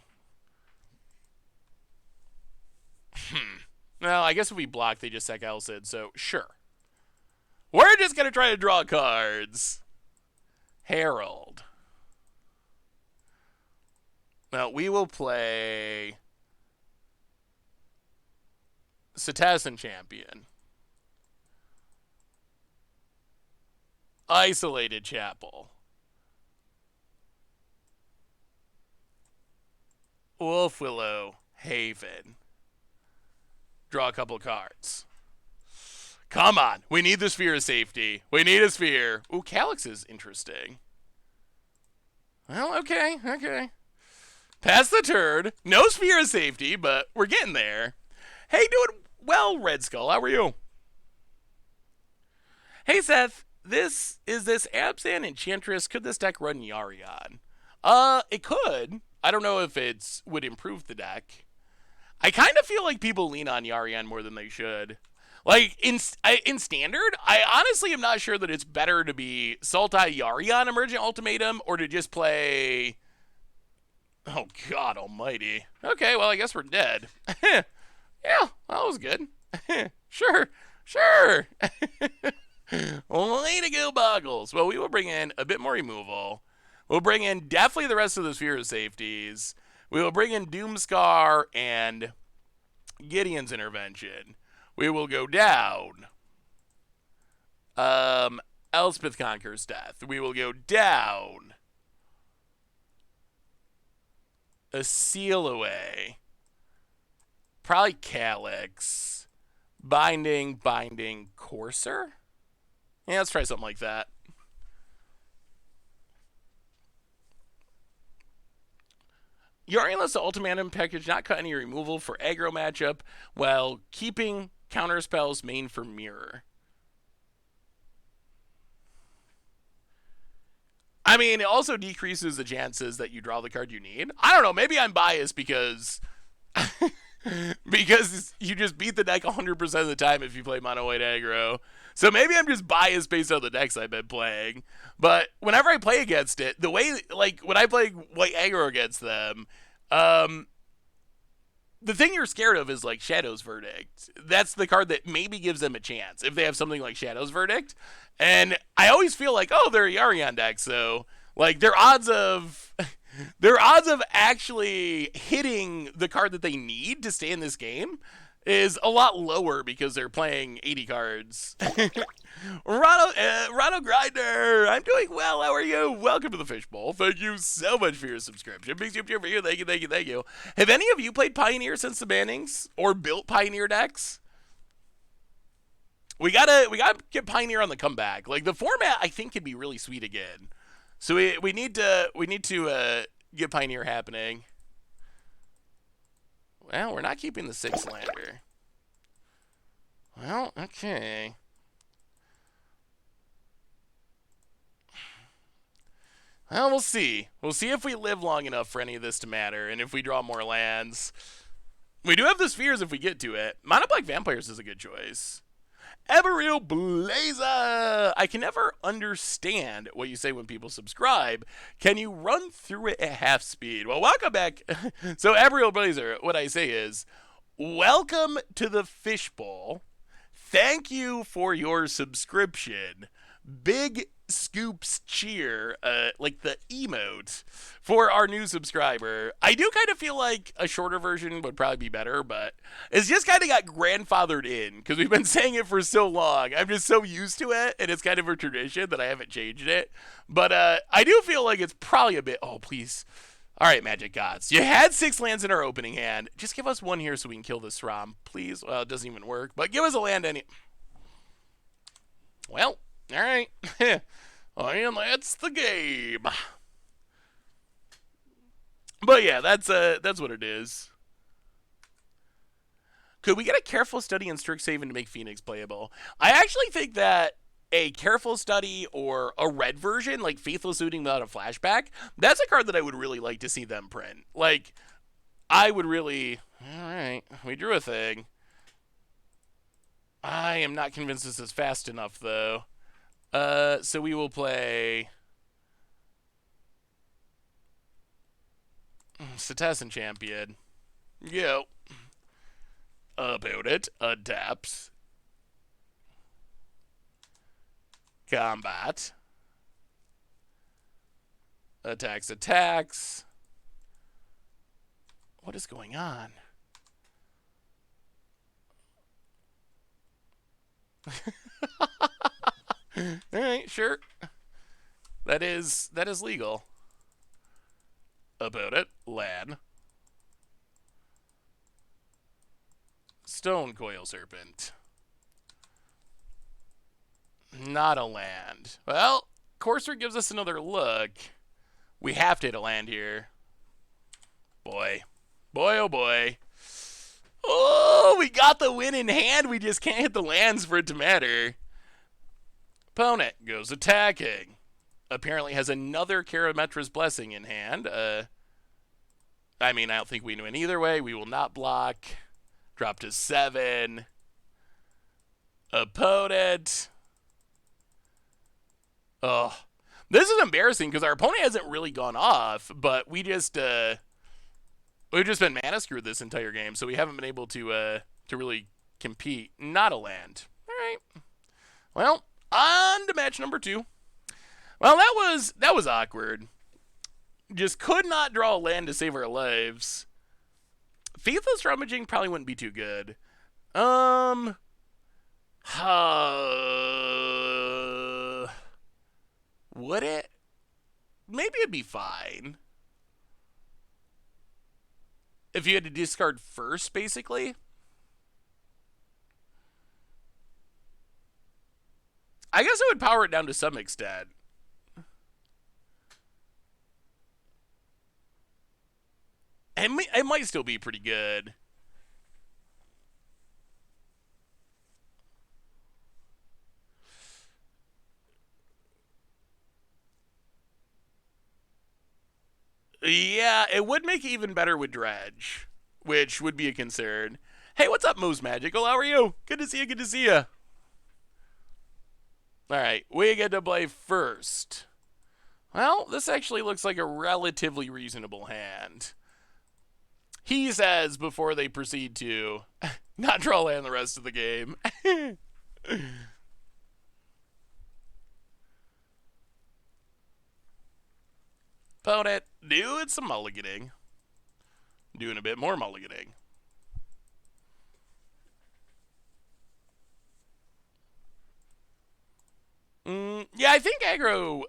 Well, I guess if we block, they just sack Elcid, so sure. We're just going to try to draw cards. Herald. Now, we will play Setesta Champion. Isolated Chapel. Wolf Willow Haven. Draw a couple cards. Come on. We need the Sphere of Safety. We need a Sphere. Ooh, Calyx is interesting. Well, okay. Pass the turn. No Sphere of Safety, but we're getting there. Hey, doing well, Red Skull. How are you? Hey Seth, this Abzan Enchantress. Could this deck run Yarion? It could. I don't know if it's would improve the deck. I kind of feel like people lean on Yarion more than they should. Like in standard, I honestly am not sure that it's better to be Sultai Yarion Emergent Ultimatum or to just play. Oh God Almighty. Okay, well I guess we're dead. Yeah, that was good. Sure, sure. Way to go, Boggles. Well, we will bring in a bit more removal. We'll bring in definitely the rest of the Sphere of Safeties. We will bring in Doomscar and Gideon's Intervention. We will go down. Elspeth Conquers Death. We will go down. A Seal Away. Probably Calyx. Binding, Courser? Yeah, let's try something like that. Yarion lets the ultimatum package not cut any removal for aggro matchup while keeping counterspells main for mirror. I mean, it also decreases the chances that you draw the card you need. I don't know, maybe I'm biased because because you just beat the deck 100% of the time if you play mono white aggro. So maybe I'm just biased based on the decks I've been playing. But whenever I play against it, the way, like, when I play white aggro against them, the thing you're scared of is, like, Shadow's Verdict. That's the card that maybe gives them a chance if they have something like Shadow's Verdict. And I always feel like, oh, they're a Yarion deck, so, like, their odds of actually hitting the card that they need to stay in this game is a lot lower because they're playing 80 cards. Rado Grinder, I'm doing well. How are you? Welcome to the Fishbowl. Thank you so much for your subscription. Big super for you. Thank you. Have any of you played Pioneer since the bannings or built Pioneer decks? We gotta get Pioneer on the comeback. Like, the format, I think, could be really sweet again. So we need to get Pioneer happening. Well, we're not keeping the 6-lander. Well, okay. Well, we'll see. We'll see if we live long enough for any of this to matter, and if we draw more lands. We do have the Spheres if we get to it. Mono Black Vampires is a good choice. Everreal Blazer! I can never understand what you say when people subscribe. Can you run through it at half speed? Well, welcome back. So, Everreal Blazer, what I say is, welcome to the Fishbowl. Thank you for your subscription. Big scoops cheer, like the emote, for our new subscriber. I do kind of feel like a shorter version would probably be better, but it's just kind of got grandfathered in because we've been saying it for so long. I'm just so used to it, and it's kind of a tradition that I haven't changed it. But I do feel like it's probably a bit. Oh, please. All right, Magic Gods. You had 6 lands in our opening hand. Just give us 1 here so we can kill this ROM, please. Well, it doesn't even work, but give us a land any. Well, all right. And that's the game. But yeah, that's what it is. Could we get a Careful Study and Strixhaven to make Phoenix playable? I actually think that a Careful Study or a red version, like Faithless Looting without a flashback, that's a card that I would really like to see them print. Like, I would really. Alright, we drew a thing. I am not convinced this is fast enough, though. So we will play Cetacean Champion. Yo. About it. Adapts. Combat. Attacks. What is going on? Alright, sure. That is legal. About it. Lan. Stone Coil Serpent. Not a land. Well, Courser gives us another look. We have to hit a land here. Boy. Boy, oh boy. Oh, we got the win in hand. We just can't hit the lands for it to matter. Opponent goes attacking. Apparently has another Karametra's Blessing in hand. I mean, I don't think we win either way. We will not block. Drop to 7. Opponent. Oh. This is embarrassing because our opponent hasn't really gone off, but we've just been mana screwed this entire game, so we haven't been able to really compete. Not a land. All right. Well, on to match number 2. Well, that was awkward. Just could not draw a land to save our lives. Faithless Rummaging probably wouldn't be too good. Would it? Maybe it'd be fine. If you had to discard first, basically. I guess I would power it down to some extent. It might still be pretty good. Yeah, it would make it even better with Dredge, which would be a concern. Hey, what's up, Moose Magical? How are you? Good to see you, good to see you. Alright, we get to play first. Well, this actually looks like a relatively reasonable hand. He says before they proceed to not draw land the rest of the game. Opponent doing some mulliganing. Doing a bit more mulliganing. Yeah, I think aggro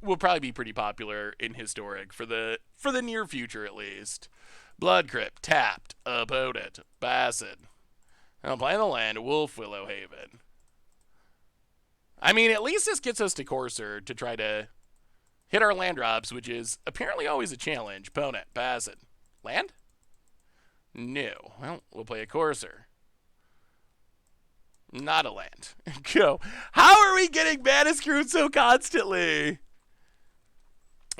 will probably be pretty popular in Historic for the near future at least. Blood Crypt, tapped, opponent, Basset. I'm playing the land, Wolf Willow Haven. I mean, at least this gets us to Courser to try to hit our land drops, which is apparently always a challenge. Opponent, Basset. Land? No. Well, we'll play a Courser. Not a land. Go. How are we getting mana screwed so constantly?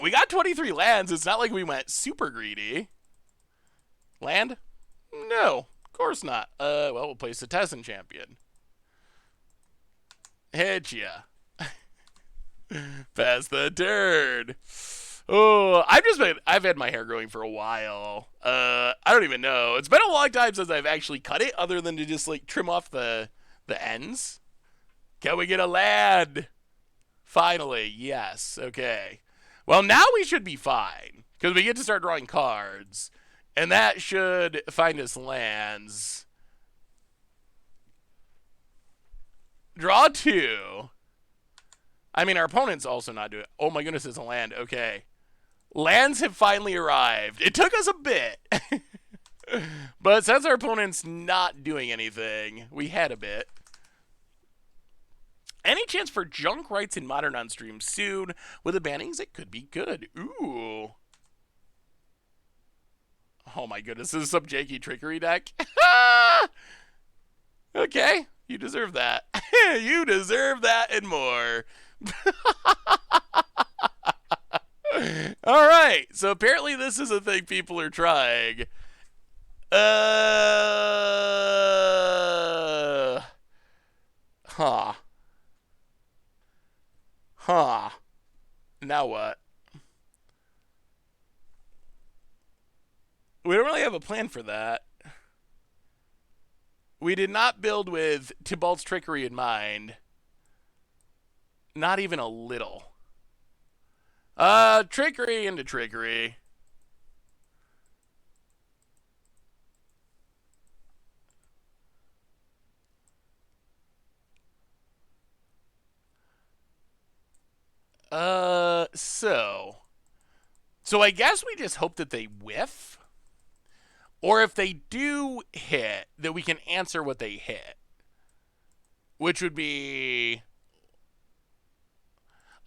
We got 23 lands. It's not like we went super greedy. Land? No. Of course not. Well, we'll play Cetessan Champion. Hit ya. Pass the turn. Oh, I've had my hair growing for a while. I don't even know. It's been a long time since I've actually cut it, other than to just like trim off the ends. Can we get a land? Finally, yes. Okay. Well, now we should be fine because we get to start drawing cards, and that should find us lands. Draw 2. I mean, our opponent's also not doing it. Oh my goodness, it's a land. Okay. Lands have finally arrived. It took us a bit. But since our opponent's not doing anything, we had a bit. Any chance for junk rights in Modern on stream soon? With the bannings, it could be good. Ooh. Oh my goodness, this is some janky trickery deck. Okay, you deserve that. You deserve that and more. Alright, so apparently this is a thing people are trying. Huh. Now what? We don't really have a plan for that. We did not build with Tybalt's Trickery in mind. Not even a little. Trickery into trickery. So I guess we just hope that they whiff. Or if they do hit, that we can answer what they hit. Which would be...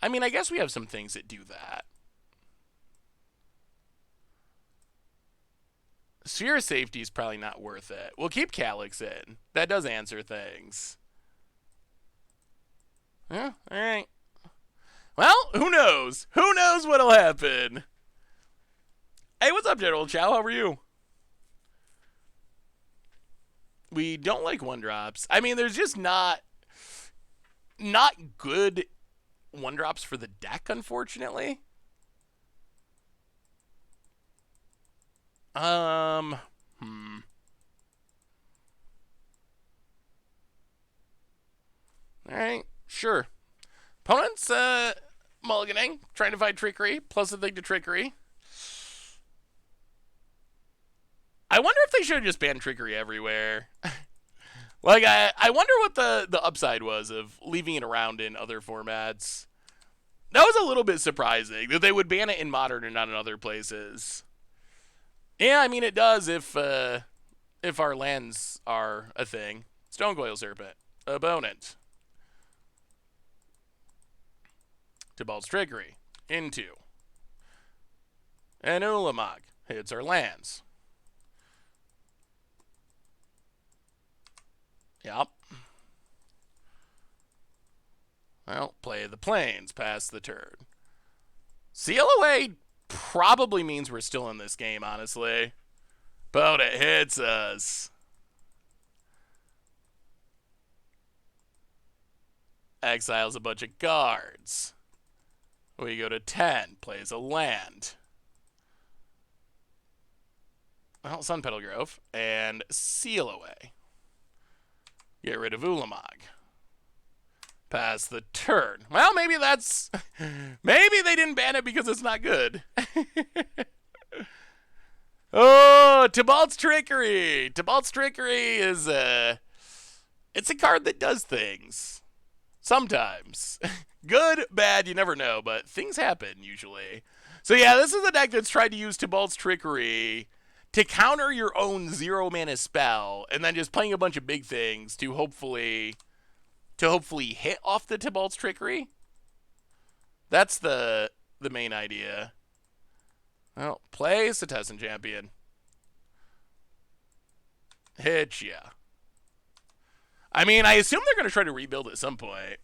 I mean, I guess we have some things that do that. Sphere of Safety is probably not worth it. We'll keep Calyx in. That does answer things. Yeah, alright. Well, who knows? Who knows what'll happen? Hey, what's up, General Chow? How are you? We don't like one drops. I mean, there's just not good one drops for the deck, unfortunately. Hmm. Alright, sure. Opponent's mulliganing, trying to find trickery, plus a thing to trickery. I wonder if they should have just banned trickery everywhere. Like, I wonder what the upside was of leaving it around in other formats. That was a little bit surprising, that they would ban it in Modern and not in other places. Yeah, I mean, it does if our lands are a thing. Stonecoil Serpent. Opponent. Tibalt's Trickery. Into. And Ulamog. Hits our lands. Yep. Well, play the plains, pass the turn. Seal away probably means we're still in this game, honestly. But it hits us. Exiles a bunch of guards. We go to 10, plays a land. Well, Sun Petal Grove, and seal away. Get rid of Ulamog. Pass the turn. Well, maybe that's... maybe they didn't ban it because it's not good. Oh, Tibalt's Trickery. Tibalt's Trickery is it's a card that does things. Sometimes. Good, bad, you never know, but things happen usually. So yeah, this is a deck that's tried to use Tibalt's Trickery to counter your own 0-mana spell, and then just playing a bunch of big things to hopefully hit off the Tibalt's Trickery. That's the main idea. Well, play Setessan Champion. Hit ya. I mean, I assume they're going to try to rebuild at some point.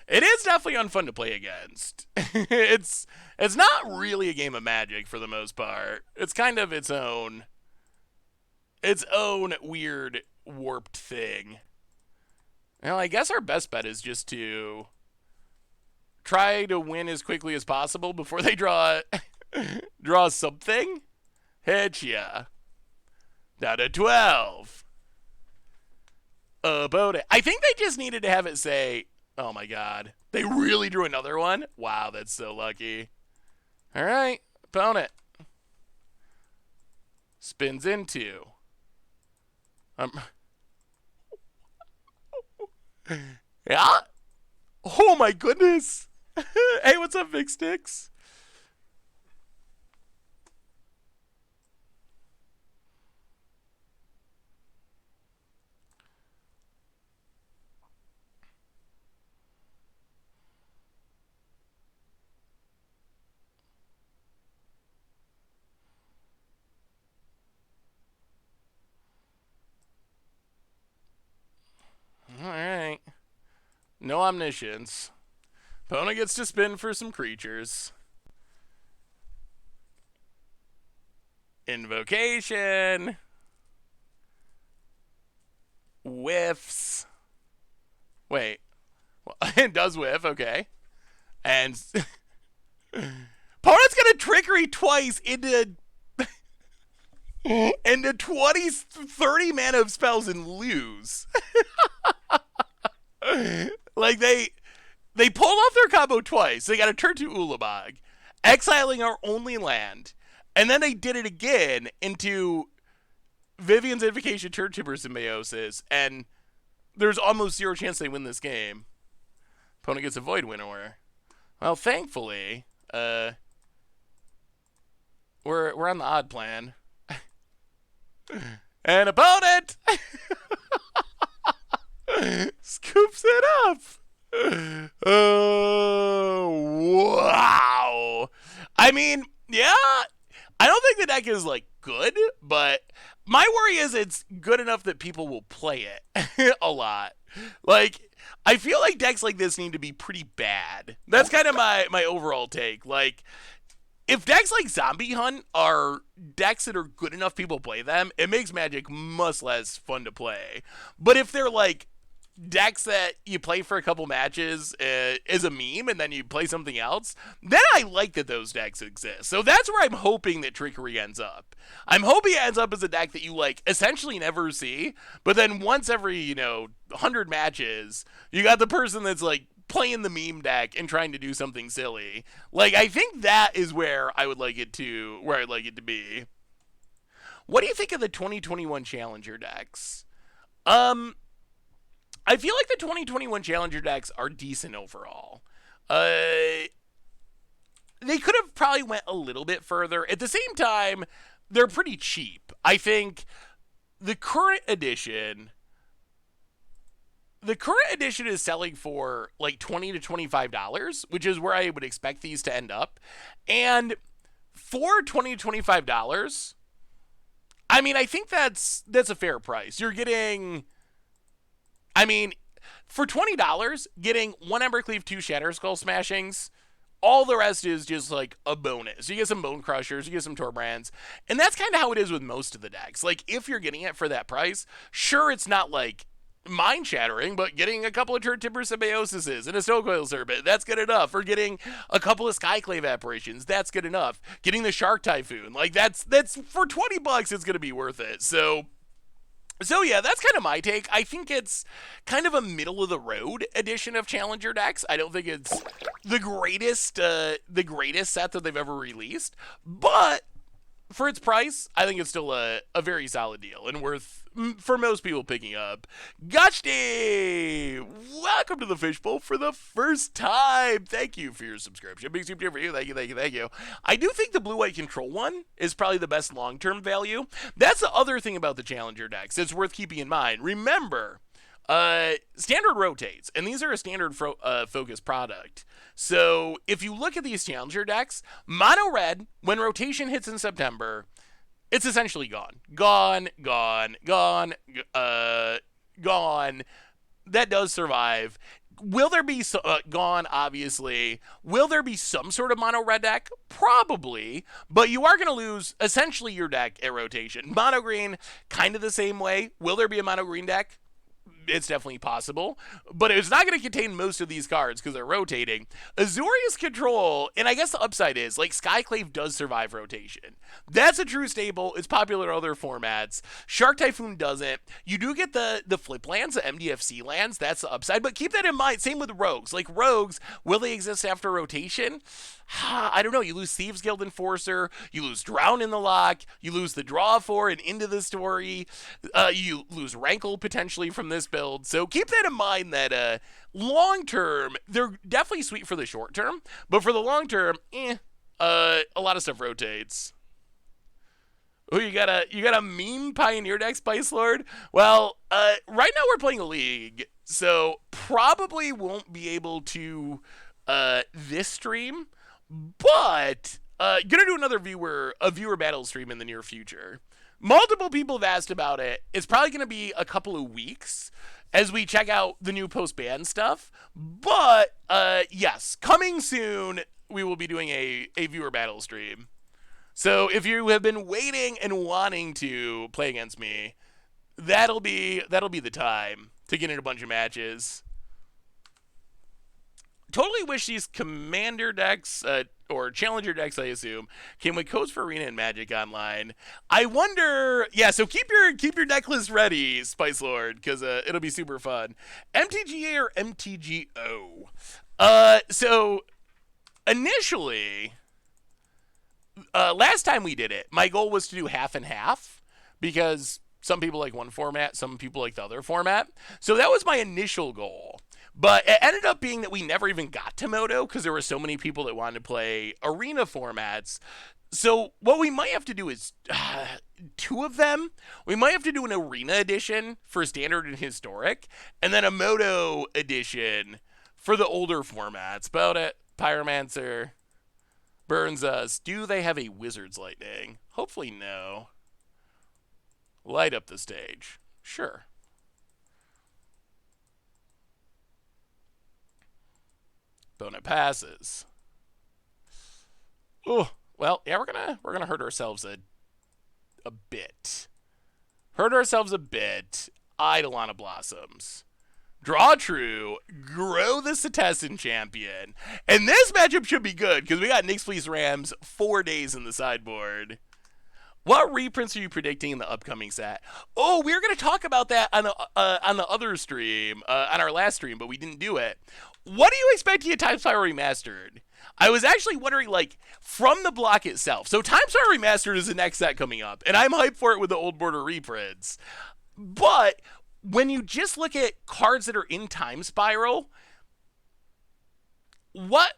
It is definitely unfun to play against. It's not really a game of Magic for the most part. It's kind of its own weird, warped thing. Well, I guess our best bet is just to try to win as quickly as possible before they draw something. Hit ya. Down to 12. About it. I think they just needed to have it say, oh my god. They really drew another one? Wow, that's so lucky. Alright, opponent. Spins into. Yeah? Oh my goodness. Hey, what's up, Vic Sticks? Alright. No omniscience. Opponent gets to spin for some creatures. Invocation. Whiffs. Wait. Well, it does whiff, okay. And opponent's gonna trickery twice into 20, 30 mana of spells and lose. Like, they pulled off their combo twice. They got to turn to Ulamog, exiling our only land, and then they did it again into Vivian's Invocation, Turn Timber Symbiosis, and there's almost zero chance they win this game. Opponent gets a Void Winnower. Well, thankfully, we're on the odd plan. And opponent scoops it up. Oh, wow. I mean, yeah, I don't think the deck is, like, good, but my worry is it's good enough that people will play it a lot. Like, I feel like decks like this need to be pretty bad. That's kind of my overall take. Like, if decks like Zombie Hunt are decks that are good enough people play them, it makes Magic much less fun to play. But if they're like decks that you play for a couple matches as a meme and then you play something else, then I like that those decks exist. So that's where I'm hoping that Trickery ends up. I'm hoping it ends up as a deck that you like essentially never see, but then once every, 100 matches, you got the person that's like playing the meme deck and trying to do something silly. Like, I think that is where I'd like it to be. What do you think of the 2021 Challenger decks? I feel like the 2021 Challenger decks are decent overall. They could have probably went a little bit further. At the same time, they're pretty cheap. I think the current edition is selling for like $20 to $25, which is where I would expect these to end up. And for $20 to $25, I mean, I think that's a fair price. You're getting, I mean, for $20, getting 1 Embercleave, 2 Shatter Skull Smashings, all the rest is just like a bonus. You get some Bone Crushers, you get some Torbrands, and that's kind of how it is with most of the decks. Like, if you're getting it for that price, sure, it's not like mind-shattering, but getting a couple of Turd Tipper Symbiosises and a Snowcoil Serpent, that's good enough. Or getting a couple of Skyclave Apparitions, that's good enough. Getting the Shark Typhoon, like that's for $20, it's going to be worth it. So yeah, that's kind of my take. I think it's kind of a middle-of-the-road edition of Challenger decks. I don't think it's the greatest set that they've ever released, but for its price, I think it's still a very solid deal and worth for most people picking up. Gotchty! Welcome to the Fishbowl for the first time. Thank you for your subscription. Big super for you. Thank you. I do think the blue-white control one is probably the best long-term value. That's the other thing about the Challenger decks that's worth keeping in mind. Remember, standard rotates, and these are a standard focus product. So if you look at these Challenger decks, mono red, when rotation hits in September, it's essentially gone. Gone. That does survive. Will there be gone, obviously. Will there be some sort of mono red deck? Probably, but you are going to lose essentially your deck at rotation. Mono green, kind of the same way. Will there be a mono green deck? It's definitely possible, but it's not going to contain most of these cards because they're rotating. Azorius Control, and I guess the upside is, like, Skyclave does survive rotation. That's a true staple. It's popular in other formats. Shark Typhoon doesn't. You do get the flip lands, the MDFC lands. That's the upside, but keep that in mind. Same with Rogues. Like, Rogues, will they exist after rotation? I don't know. You lose Thieves Guild Enforcer. You lose Drown in the Lock. You lose the Draw 4 and Into the Story. You lose Rankle potentially from this build. So keep that in mind that long term, they're definitely sweet for the short term. But for the long term, a lot of stuff rotates. Oh, you got a meme Pioneer deck, Spice Lord? Well, right now we're playing a league. So probably won't be able to this stream. But gonna do another viewer battle stream in the near future. Multiple people have asked about it. It's probably gonna be a couple of weeks as we check out the new post-ban stuff. But yes, coming soon, we will be doing a viewer battle stream. So if you have been waiting and wanting to play against me, that'll be the time to get in a bunch of matches. Totally wish these commander decks, or challenger decks, I assume, came with codes for Arena and Magic Online. I wonder, yeah, so keep your deck list ready, Spice Lord, because it'll be super fun. MTGA or MTGO? So initially, last time we did it, my goal was to do half and half, because some people like one format, some people like the other format. So that was my initial goal. But it ended up being that we never even got to Moto because there were so many people that wanted to play arena formats. So what we might have to do is two of them. We might have to do an arena edition for standard and historic, and then a Moto edition for the older formats. About it. Pyromancer burns us. Do they have a Wizard's Lightning? Hopefully no. Light up the stage. Sure. Opponent passes. Oh, well, yeah, we're gonna hurt ourselves a bit. Hurt ourselves a bit. Eidolon Blossoms. Draw true, grow the Cetessan champion. And this matchup should be good because we got Nyx Fleece Rams 4 days in the sideboard. What reprints are you predicting in the upcoming set? Oh, we were going to talk about that on the other stream, on our last stream, but we didn't do it. What do you expect to get Time Spiral Remastered? I was actually wondering, like, from the block itself. So Time Spiral Remastered is the next set coming up, and I'm hyped for it with the Old Border reprints. But when you just look at cards that are in Time Spiral, what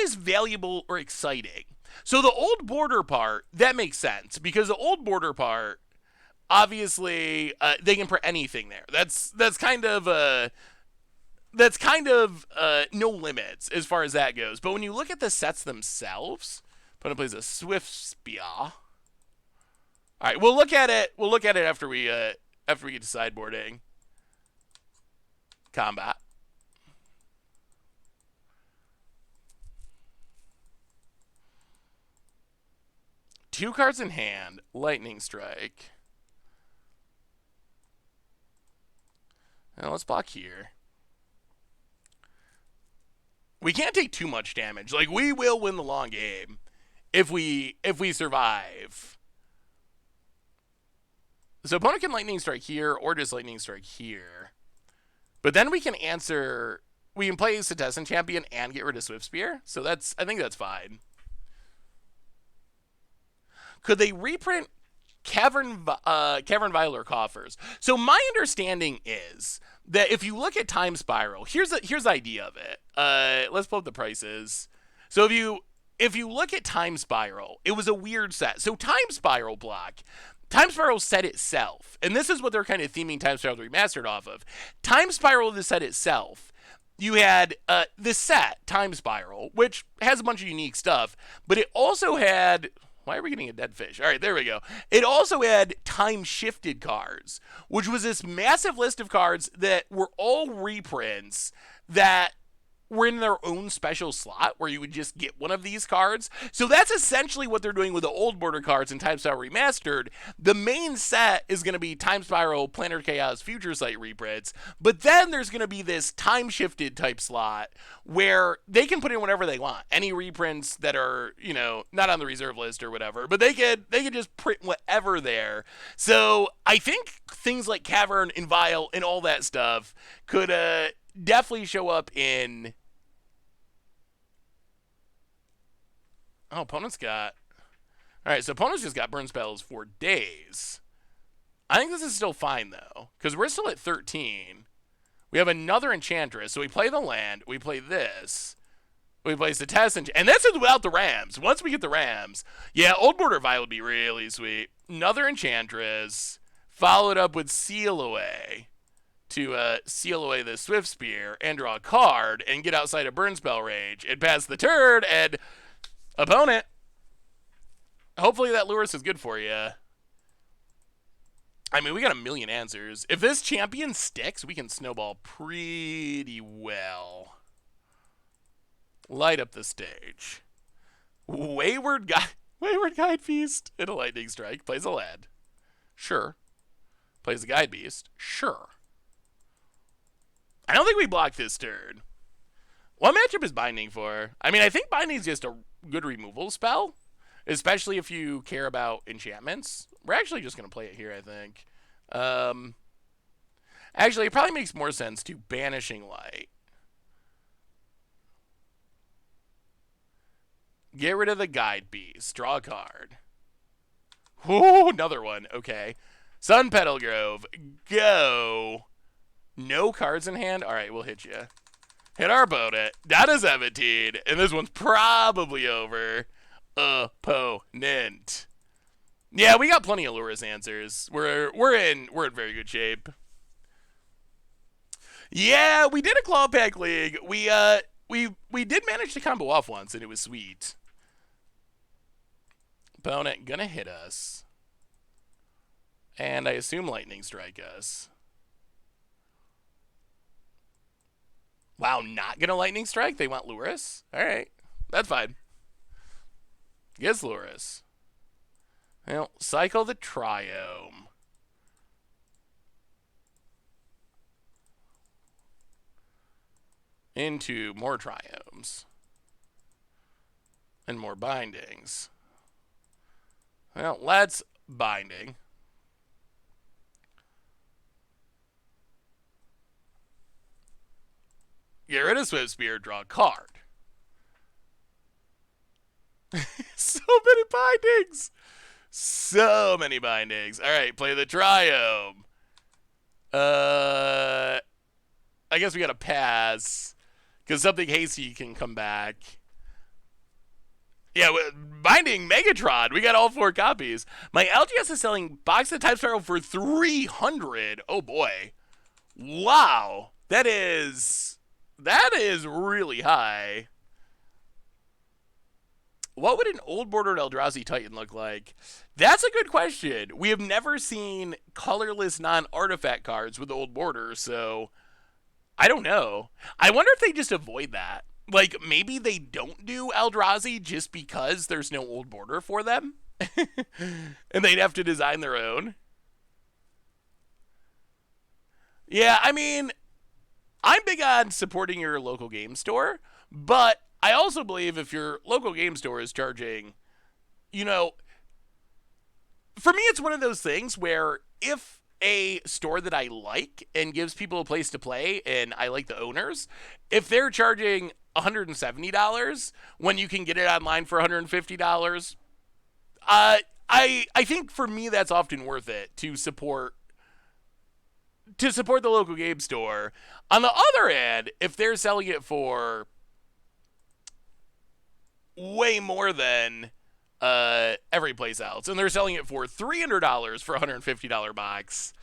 is valuable or exciting? So the Old Border part, that makes sense, because the Old Border part, obviously, they can put anything there. That's kind of no limits as far as that goes. But when you look at the sets themselves, opponent plays a Swift Spear. All right, we'll look at it. We'll look at it after we get to sideboarding. Combat. Two cards in hand. Lightning Strike. Now let's block here. We can't take too much damage. Like, we will win the long game if we survive. So opponent can Lightning Strike here or just Lightning Strike here. But then we can answer, we can play Cetessan champion and get rid of Swift Spear. So I think that's fine. Could they reprint Cavern Violet Coffers? So my understanding is that if you look at Time Spiral, here's the idea of it. Let's pull up the prices. So if you look at Time Spiral, it was a weird set. So Time Spiral block, Time Spiral set itself, and this is what they're kind of theming Time Spiral Remastered off of. Time Spiral, the set itself, you had this set, Time Spiral, which has a bunch of unique stuff, but it also had... Why are we getting a dead fish? All right, there we go. It also had time-shifted cards, which was this massive list of cards that were all reprints that were in their own special slot where you would just get one of these cards. So that's essentially what they're doing with the Old Border cards in Time Spiral Remastered. The main set is going to be Time Spiral, Planar Chaos, Future Sight reprints, but then there's going to be this time-shifted type slot where they can put in whatever they want. Any reprints that are, you know, not on the reserve list or whatever, but they could just print whatever there. So I think things like Cavern and Vial and all that stuff could definitely show up in... Oh, opponent's got... Alright, so opponent's just got burn spells for days. I think this is still fine, though, because we're still at 13. We have another Enchantress, so we play the land, we play this, we play Cetessan, and this is without the Rams. Once we get the Rams, yeah, Old Border Vial would be really sweet. Another Enchantress, followed up with Seal Away to seal away the Swift Spear and draw a card and get outside of burn spell range and pass the turn, and... Opponent, hopefully that Lurrus is good for you. I mean, we got a million answers. If this champion sticks, we can snowball pretty well. Light up the stage. Wayward Guide Feast and a Lightning Strike. Plays a land. Sure. Plays a Guide Beast. Sure. I don't think we block this turn. What matchup is Binding for? I mean, I think Binding is just a good removal spell, especially if you care about enchantments. We're actually just going to play it here, I think. Actually, it probably makes more sense to Banishing Light. Get rid of the Guide Beast. Draw a card. Ooh, another one. Okay. Sun Petal Grove. Go. No cards in hand? All right, we'll hit you. Hit our opponent. Down to 17. And this one's probably over. Opponent. Yeah, we got plenty of Lurrus answers. We're in very good shape. Yeah, we did a Claw Pack League. We did manage to combo off once, and it was sweet. Opponent gonna hit us. And I assume Lightning Strike us. Wow, not gonna lightning strike. They want Luris. All right, that's fine. Gets Luris. Well, cycle the Triome. Into more Triomes. And more bindings. Well, let's binding. Get rid of Swift Spear, draw a card. So many bindings. So many bindings. All right, play the Triome. I guess we got to pass because something hasty can come back. Yeah, binding Megatron. We got all 4 copies. My LGS is selling Box of Type Spiral for 300. Oh boy. Wow. That is really high. What would an old bordered Eldrazi Titan look like? That's a good question. We have never seen colorless non-artifact cards with old border, so I don't know. I wonder if they just avoid that. Like, maybe they don't do Eldrazi just because there's no old border for them? And they'd have to design their own? Yeah, I mean, I'm big on supporting your local game store, but I also believe if your local game store is charging, you know, for me, it's one of those things where if a store that I like and gives people a place to play and I like the owners, if they're charging $170 when you can get it online for $150, I think for me that's often worth it to support the local game store. On the other hand, if they're selling it for way more than every place else, and they're selling it for $300 for a $150 box,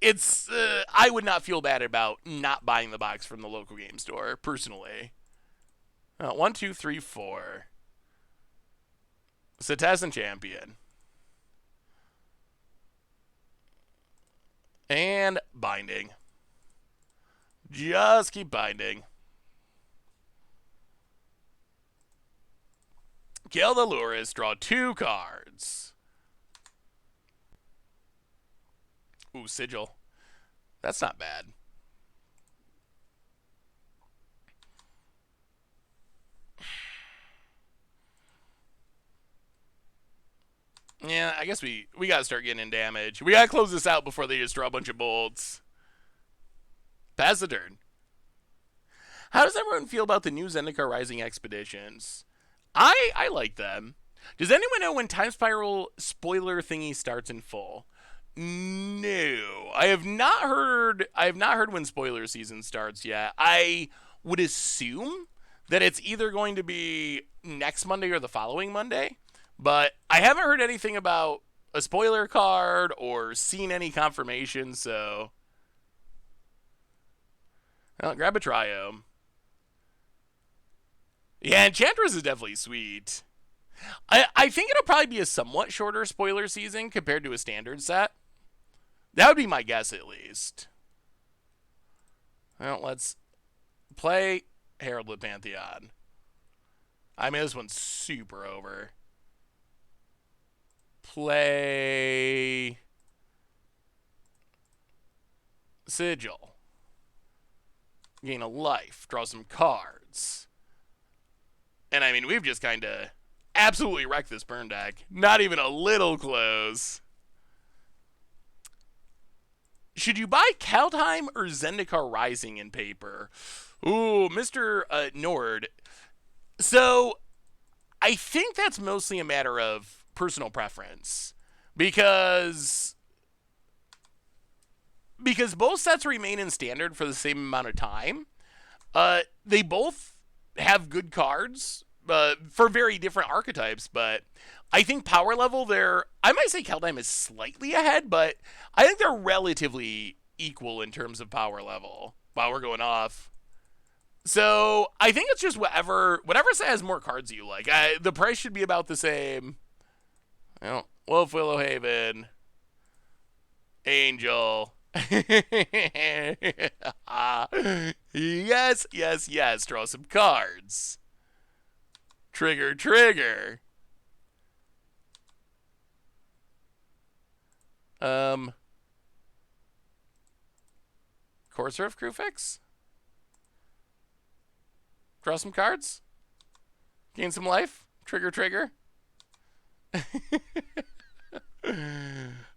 it's I would not feel bad about not buying the box from the local game store personally. 1, 2, 3, 4. Cetizen Champion. And binding. Just keep binding. Kill the Luris, draw 2 cards. Ooh, Sigil. That's not bad. Yeah, I guess we gotta start getting in damage. We gotta close this out before they just draw a bunch of bolts. Pass the turn. How does everyone feel about the new Zendikar Rising expeditions? I like them. Does anyone know when Time Spiral spoiler thingy starts in full? No, I have not heard. I have not heard when spoiler season starts yet. I would assume that it's either going to be next Monday or the following Monday, but I haven't heard anything about a spoiler card or seen any confirmation. So, well, grab a Triome. Yeah, Enchantress is definitely sweet. I think it'll probably be a somewhat shorter spoiler season compared to a standard set. That would be my guess, at least. Well, let's play Heralded Pantheon. I mean, this one's super over. Play Sigil. Gain a life. Draw some cards. And I mean, we've just kind of absolutely wrecked this burn deck. Not even a little close. Should you buy Kaldheim or Zendikar Rising in paper? Ooh, Mr. Nord. So, I think that's mostly a matter of personal preference. Because both sets remain in standard for the same amount of time. They both have good cards for very different archetypes, but I think power level I might say Kaldheim is slightly ahead, but I think they're relatively equal in terms of power level. Wow, we're going off. So I think it's just whatever set has more cards you like. The price should be about the same. Well, Wolf Willowhaven, Angel. Yes, yes, yes. Draw some cards. Trigger, trigger. Courser of Krufix? Draw some cards. Gain some life. Trigger, trigger.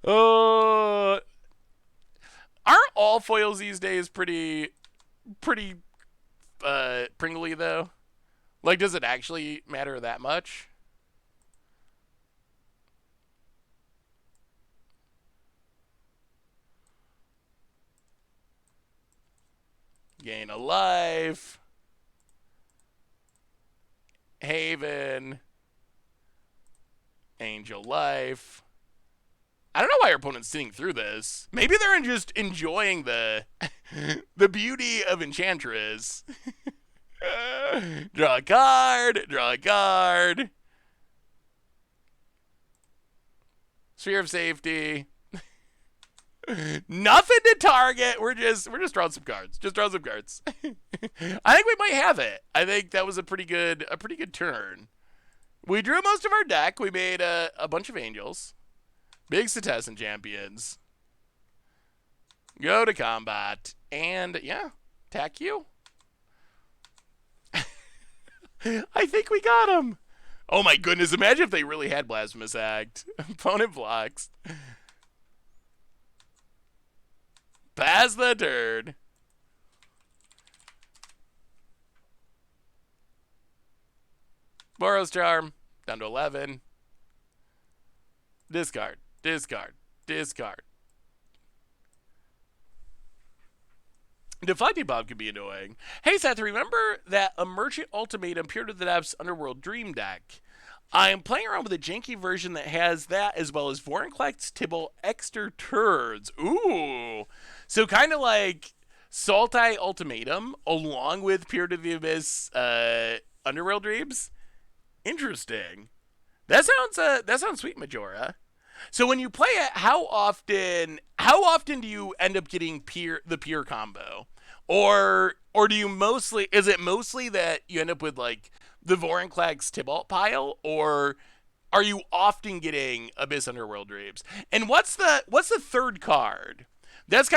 Oh, aren't all foils these days pretty pringly though? Like, does it actually matter that much? Gain a life. Haven. Angel life. I don't know why our opponent's sitting through this. Maybe they're just enjoying the the beauty of Enchantress. Draw a card. Draw a card. Sphere of safety. Nothing to target. We're just drawing some cards. Just draw some cards. I think we might have it. I think that was a pretty good turn. We drew most of our deck. We made a bunch of angels. Big Cetizen champions. Go to combat. And yeah, attack you. I think we got him. Oh my goodness, imagine if they really had Blasphemous Act. Opponent blocks. Pass the turn. Boros Charm. Down to 11. Discard. Discard. Discard. Deflecting Bomb could be annoying. Hey Seth, remember that a Merchant Ultimatum Peer to the Depths Underworld Dream deck? I am playing around with a janky version that has that, as well as Vorinclex, Tibble, Exter Turds. Ooh. So kind of like Sultai Ultimatum, along with Peer to the Abyss Underworld Dreams. Interesting. That sounds sweet, Majora. So when you play it, how often do you end up getting the peer combo? Or do you is it mostly that you end up with like the Vorinclex Tibalt pile, or are you often getting Abyss Underworld Dreams? And what's the third card? That's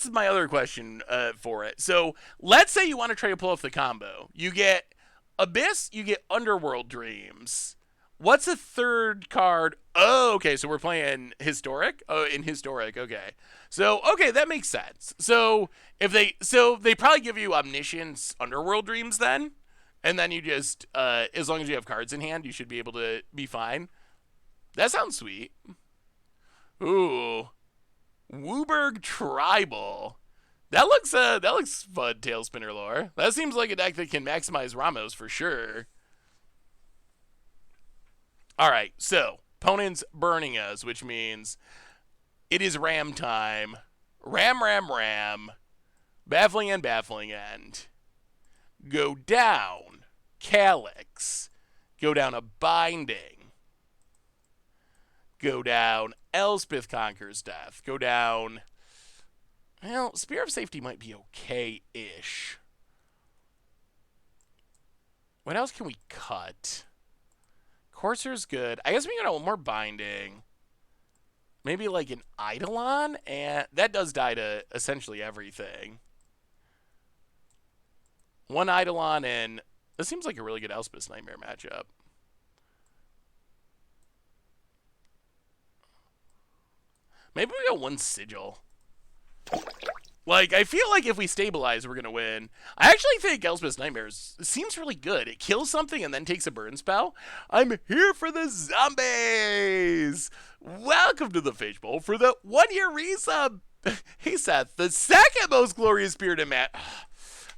my other question for it. So let's say you want to try to pull off the combo. You get Abyss, you get Underworld Dreams. What's the third card? Oh, okay, so we're playing Historic? Oh, in Historic, okay. So, okay, that makes sense. So, they probably give you Omniscience Underworld Dreams then, and then you just, as long as you have cards in hand, you should be able to be fine. That sounds sweet. Ooh. Wooburg Tribal. That looks fun, Tailspinner lore. That seems like a deck that can maximize Ramos for sure. Alright, so, opponent's burning us, which means it is ram time. Ram, ram, ram. Baffling end, baffling end. Go down. Calyx. Go down a Binding. Go down Elspeth Conquers Death. Go down... Well, Spear of Safety might be okay-ish. What else can we cut? Courser's good. I guess we can get one more Binding. Maybe like an Eidolon, and that does die to essentially everything. One Eidolon, and this seems like a really good Elspeth's Nightmare matchup. Maybe we got one Sigil. Like, I feel like if we stabilize, we're going to win. I actually think Elspeth's Nightmares seems really good. It kills something and then takes a burn spell. I'm here for the zombies! Welcome to the Fishbowl for the 1-year resub. Hey, Seth, the second most glorious spirit in Matt.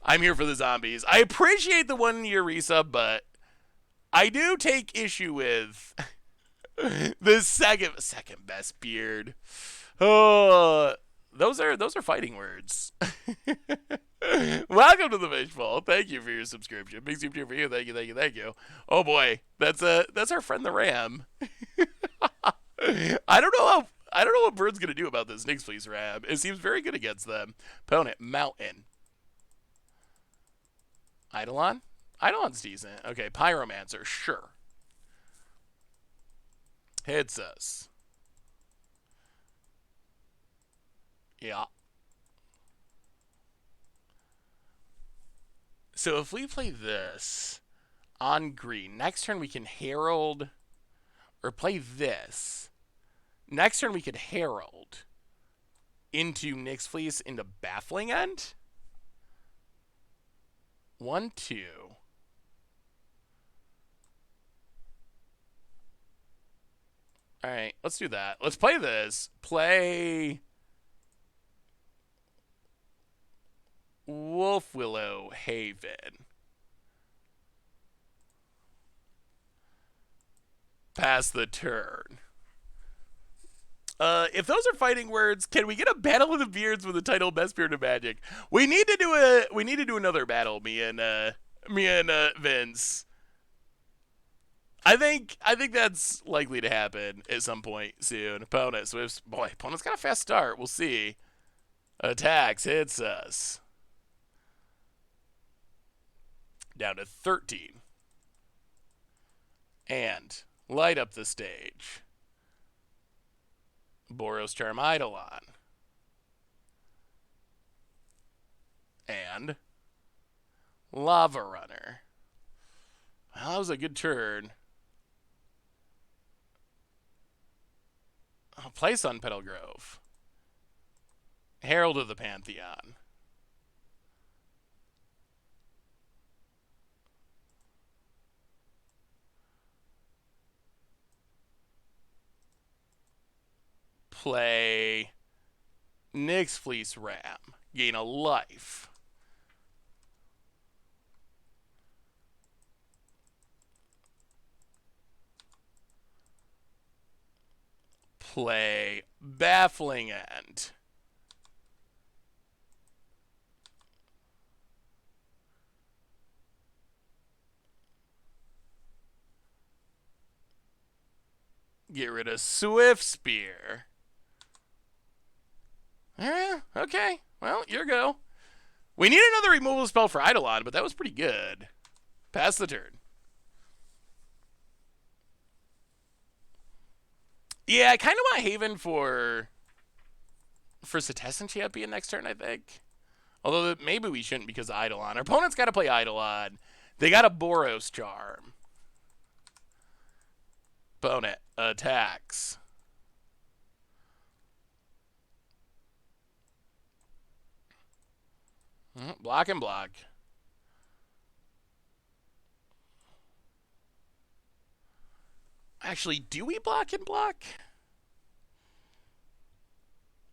I'm here for the zombies. I appreciate the 1-year resub, but I do take issue with the second best beard. Oh... Those are fighting words. Welcome to the Fishbowl. Thank you for your subscription. Big soup cheer for you. Thank you, thank you, thank you. Oh boy, that's our friend the Ram. I don't know what Bird's gonna do about this Nyx Fleece Ram. It seems very good against them. Opponent Mountain. Eidolon? Eidolon's decent. Okay, Pyromancer, sure. Hits us. Yeah. So if we play this on green, next turn we can Herald, or play this. Next turn we could Herald into Nyx Fleece into Baffling End. 1-2. Alright, let's do that. Let's play this. Play Wolfwillow Haven. Pass the turn. If those are fighting words, can we get a Battle of the Beards with the title Best Spirit of Magic? We need to do another battle, me and Vince. I think that's likely to happen at some point soon. Opponent Swifts, boy, opponent's got a fast start. We'll see. Attacks, hits us. Down to 13. And light up the stage. Boros Charm Eidolon. And Lava Runner. Well, that was a good turn. I'll play Sun Petal Grove. Herald of the Pantheon. Play Nyx Fleece Ram. Gain a life. Play Baffling End. Get rid of Swift Spear. Okay. Well, your go. We need another removal spell for Eidolon, but that was pretty good. Pass the turn. Yeah, I kind of want Haven for Setessan Champion next turn, I think. Although maybe we shouldn't because of Eidolon. Our opponent's got to play Eidolon. They got a Boros Charm. Opponent attacks. Block and block. Actually, do we block and block?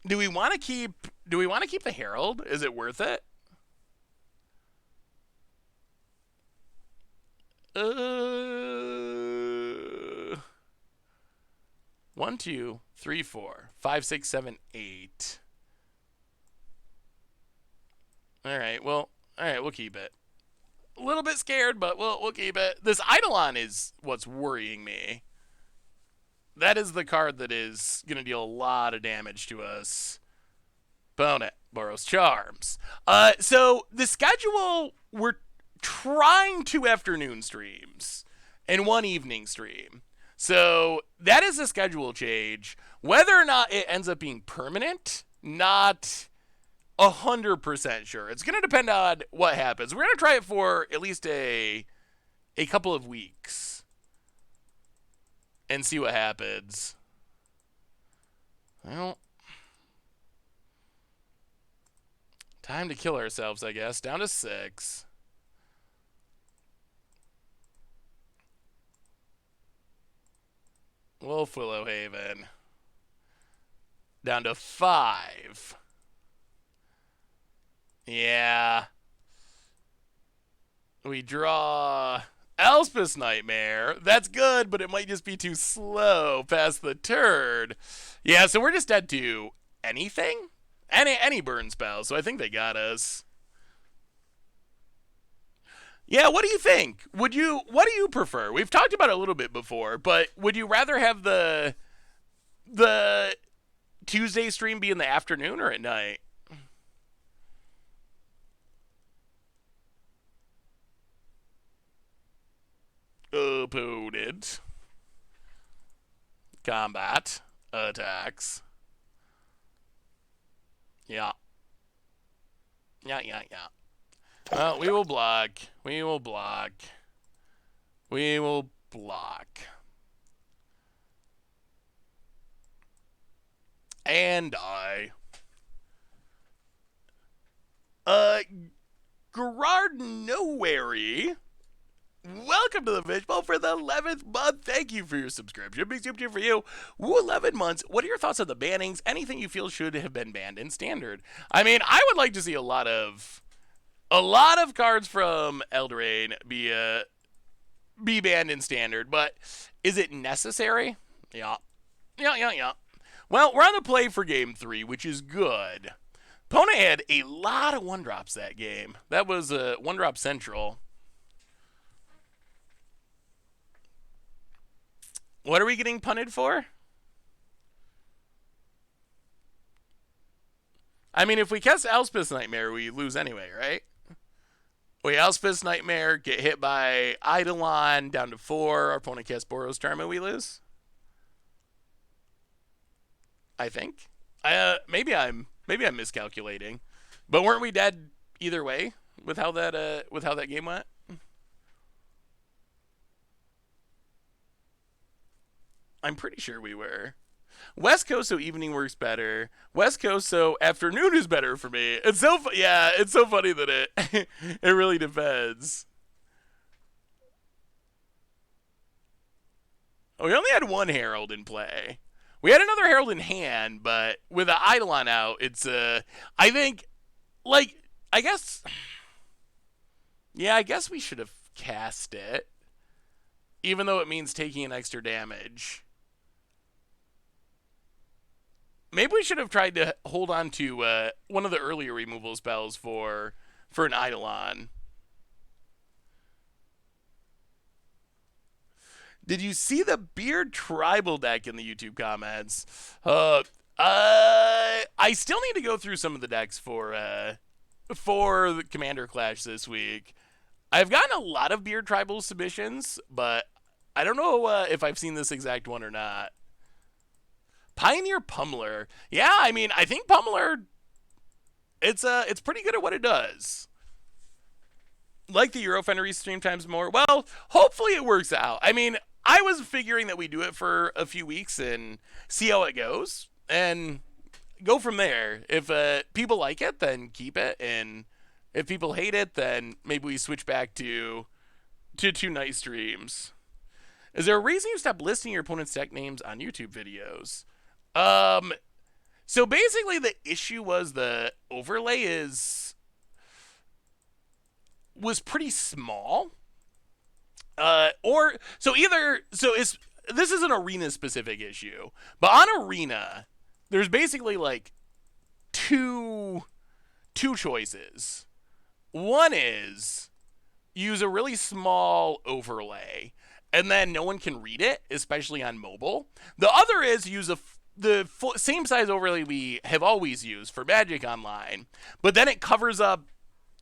Do we want to keep the Herald? Is it worth it? 1, 2, 3, 4, 5, 6, 7, 8. Alright, we'll keep it. A little bit scared, but we'll keep it. This Eidolon is what's worrying me. That is the card that is going to deal a lot of damage to us. Opponent, Boros Charms. So the schedule, we're trying 2 afternoon streams and 1 evening stream. So that is a schedule change. Whether or not it ends up being permanent, not 100% sure. It's going to depend on what happens. We're going to try it for at least a couple of weeks and see what happens. Well, time to kill ourselves, I guess. Down to 6. Wolfwillow Haven. Down to 5. Yeah. We draw Elspeth's Nightmare. That's good, but it might just be too slow past the turn. Yeah, so we're just dead to anything? Any burn spell, so I think they got us. Yeah, what do you think? What do you prefer? We've talked about it a little bit before, but would you rather have the Tuesday stream be in the afternoon or at night? opponent. Combat. Attacks. Yeah. Yeah. We will block. We will block. We will block. And die. Gerard Nowary. Welcome to the Fishbowl for the 11th month. Thank you for your subscription. Big super for you. Woo, 11 months. What are your thoughts on the bannings? Anything you feel should have been banned in standard? I mean, I would like to see a lot of cards from Eldraine be banned in standard, but is it necessary? Yeah. Well, we're on the play for game 3, which is good. Opponent had a lot of 1-drops that game. That was 1-drop central. What are we getting punted for? I mean, if we cast Elspeth's Nightmare, we lose anyway, right? We Elspeth's Nightmare, get hit by Eidolon, down to 4. Our opponent casts Boros Charm, and we lose? I think. Maybe I'm miscalculating. But weren't we dead either way with how that game went? I'm pretty sure we were. West Coast, so evening works better. West Coast, so afternoon is better for me. It's so funny that it it really depends. Oh, we only had one Herald in play. We had another Herald in hand, but with the Eidolon out, it's I think, like, I guess we should have cast it, even though it means taking an extra damage. Maybe we should have tried to hold on to one of the earlier removal spells for an Eidolon. Did you see the Beard Tribal deck in the YouTube comments? I still need to go through some of the decks for the Commander Clash this week. I've gotten a lot of Beard Tribal submissions, but I don't know if I've seen this exact one or not. Pioneer Pummeler. Yeah, I mean, I think Pummeler, it's pretty good at what it does. Like the Eurofenry stream times more. Well, hopefully it works out. I mean, I was figuring that we do it for a few weeks and see how it goes and go from there. If people like it, then keep it, and if people hate it, then maybe we switch back to 2 night streams. Is there a reason you stopped listing your opponent's deck names on YouTube videos? So basically the issue was the overlay was pretty small. This is an arena specific issue, but on arena, there's basically like two choices. One is use a really small overlay, and then no one can read it, especially on mobile. The other is use the same size overlay we have always used for Magic Online, but then it covers up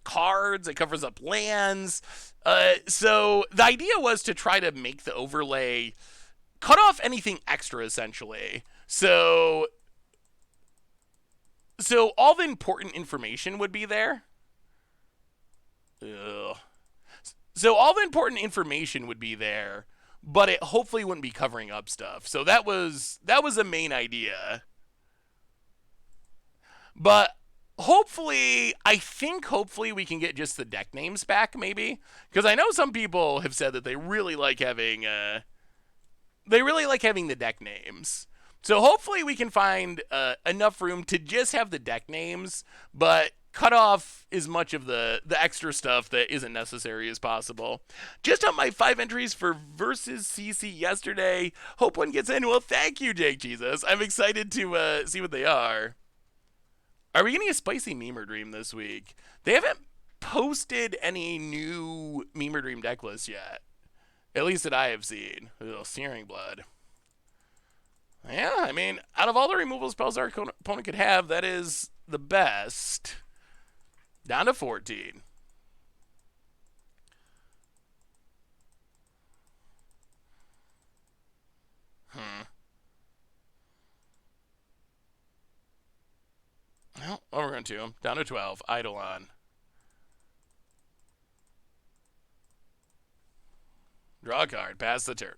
cards, it covers up lands. So the idea was to try to make the overlay cut off anything extra, essentially. So all the important information would be there. Ugh. So all the important information would be there, but it hopefully wouldn't be covering up stuff. So that was the main idea. But hopefully we can get just the deck names back, maybe, because I know some people have said that they really like having the deck names. So hopefully we can find enough room to just have the deck names, but cut off as much of the extra stuff that isn't necessary as possible. Just on my 5 entries for Versus CC yesterday. Hope one gets in. Well, thank you, Jake Jesus. I'm excited to see what they are. Are we getting a spicy Memer Dream this week? They haven't posted any new Memer Dream deck lists yet. At least that I have seen. Ugh, Searing Blood. Yeah, I mean, out of all the removal spells our opponent could have, that is the best. Down to 14. Hmm. Well, we're going to. Down to 12. Eidolon. Draw a card. Pass the turn.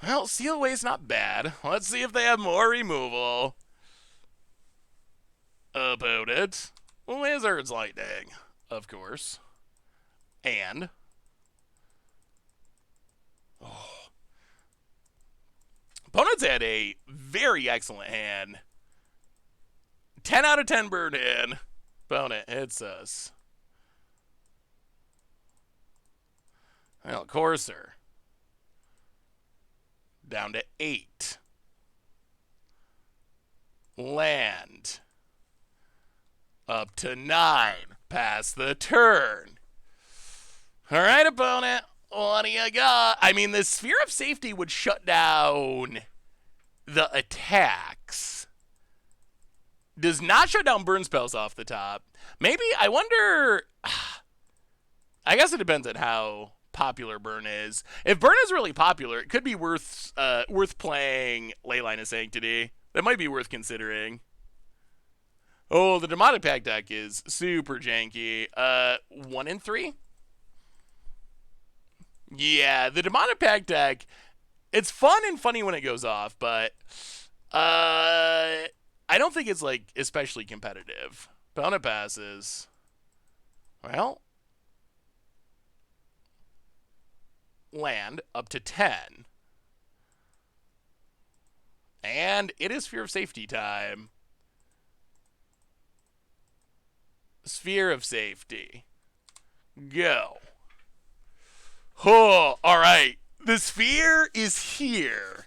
Well, Seal Away's not bad. Let's see if they have more removal. Opponent. Wizard's Lightning, of course. And. Oh. Opponents had a very excellent hand. 10 out of 10 burn in. Opponent hits us. Well, Courser. Down to 8. Land. Up to 9. Pass the turn. All right, opponent. What do you got? I mean, the Sphere of Safety would shut down the attacks. Does not shut down burn spells off the top. Maybe, I wonder... I guess it depends on how popular burn is. If burn is really popular, it could be worth playing Leyline of Sanctity. That might be worth considering. Oh, the Demonic Pact deck is super janky. 1 in 3? Yeah, the Demonic Pact deck, it's fun and funny when it goes off, but I don't think it's like especially competitive. Opponent passes. Well, land up to 10. And it is Sphere of Safety time. Sphere of Safety. Go. Oh, all right. The sphere is here.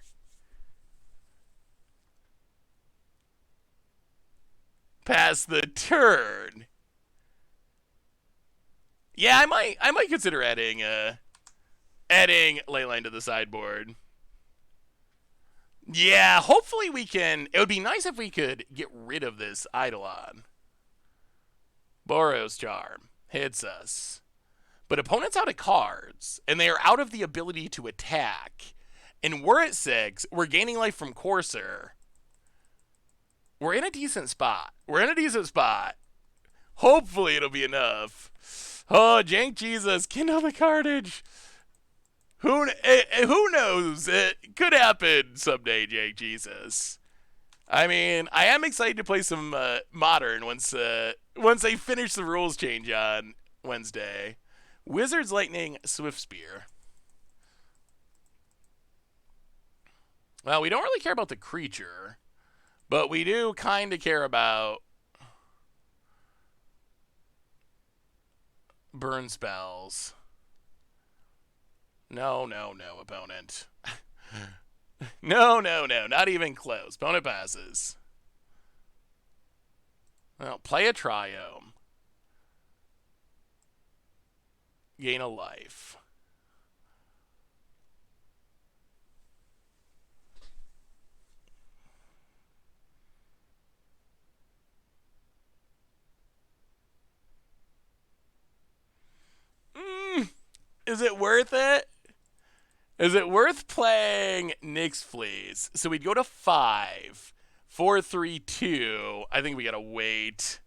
Pass the turn. Yeah, I might consider adding Leyline to the sideboard. Yeah, hopefully we can. It would be nice if we could get rid of this Eidolon. Boros Charm hits us. But opponent's out of cards, and they are out of the ability to attack. And we're at 6. We're gaining life from Courser. We're in a decent spot. Hopefully it'll be enough. Oh, Jank Jesus, kindle the carnage. Who knows? It could happen someday, Jank Jesus. I mean, I am excited to play some Modern once they finish the rules change on Wednesday. Wizard's Lightning, Swift Spear. Well, we don't really care about the creature, but we do kind of care about burn spells. No, opponent. No, not even close. Opponent passes. Well, play a Triome. Gain a life. Is it worth it? Is it worth playing Nyx Fleas? So we'd go to 5. 4, 3, 2. I think we gotta wait.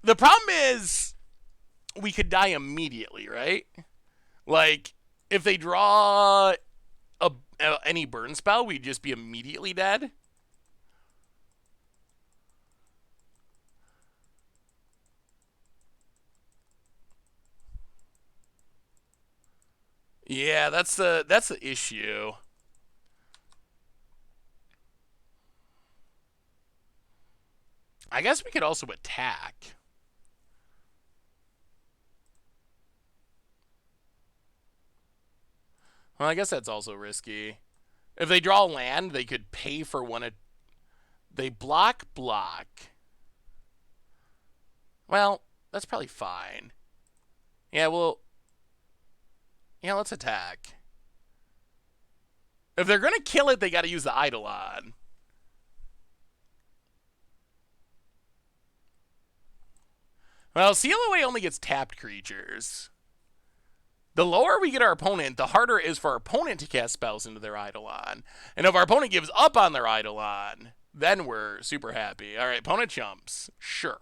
The problem is we could die immediately, right? Like, if they draw any burn spell, we'd just be immediately dead. Yeah, that's the issue. I guess we could also attack. Well, I guess that's also risky. If they draw land, they could pay for one. They block. Well, that's probably fine. Yeah, well... Yeah, let's attack. If they're going to kill it, they got to use the Eidolon. Well, Seal Away only gets tapped creatures. The lower we get our opponent, the harder it is for our opponent to cast spells into their Eidolon. And if our opponent gives up on their Eidolon, then we're super happy. All right, opponent jumps. Sure.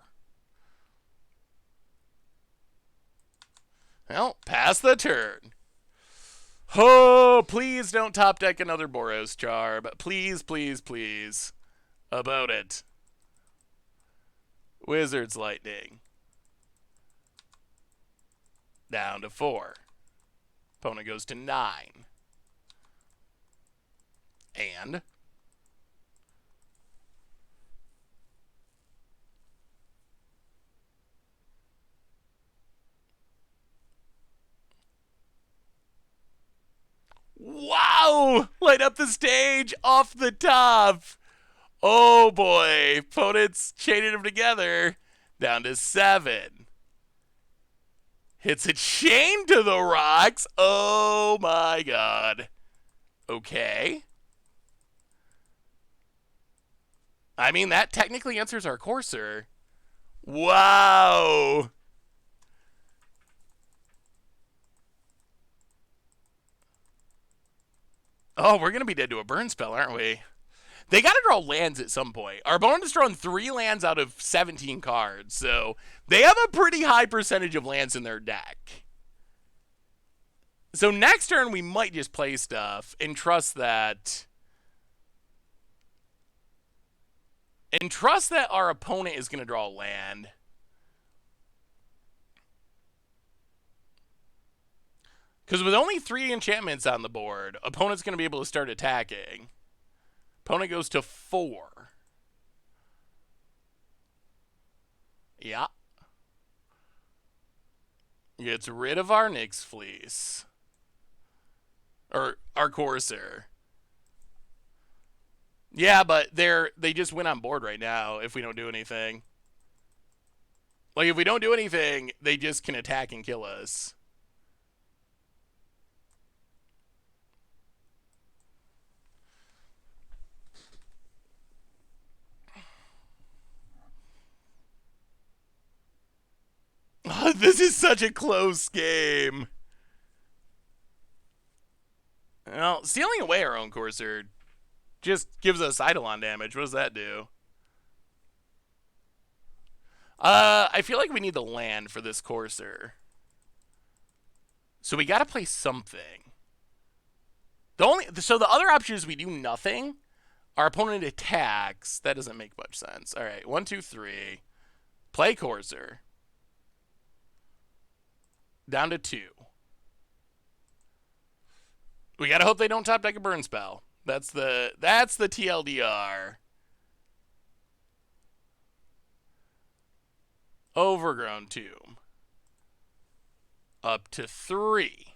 Well, pass the turn. Oh, please don't top deck another Boros Charm. Please, please, please. About it. Wizard's Lightning. Down to 4. Opponent goes to 9. And wow! Light up the stage off the top. Oh boy. Opponent's chaining them together. Down to 7. Hits a chain to the rocks. Oh my god. Okay. I mean, that technically answers our Courser. Wow. Oh, we're going to be dead to a burn spell, aren't we? They got to draw lands at some point. Our opponent is drawing 3 lands out of 17 cards, so they have a pretty high percentage of lands in their deck. So next turn, we might just play stuff and trust that our opponent is going to draw a land. Because with only 3 enchantments on the board, opponent's going to be able to start attacking. Opponent goes to 4. Yeah. Gets rid of our Nyx Fleece. Or our Courser. Yeah, but they just went on board right now if we don't do anything. Like, if we don't do anything, they just can attack and kill us. This is such a close game. Well, stealing away our own Courser just gives us Eidolon damage. What does that do? I feel like we need the land for this Courser. So we gotta play something. So the other option is we do nothing. Our opponent attacks. That doesn't make much sense. All right, 1, 2, 3. Play Courser. Down to 2. We gotta hope they don't top deck a burn spell. That's the TLDR. Overgrown Tomb. Up to 3.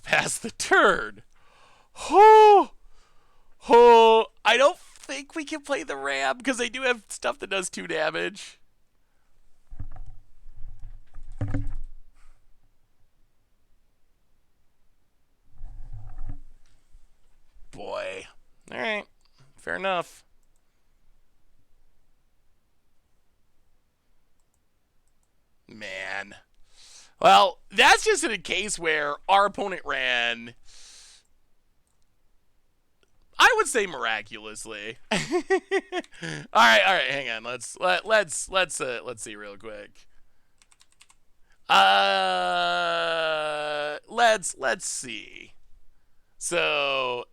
Pass the turn. Oh, I don't think we can play the Ram because they do have stuff that does 2 damage. Boy. All right. Fair enough. Man. Well, that's just in a case where our opponent ran, I would say, miraculously. all right, hang on. Let's see real quick. Let's see. So,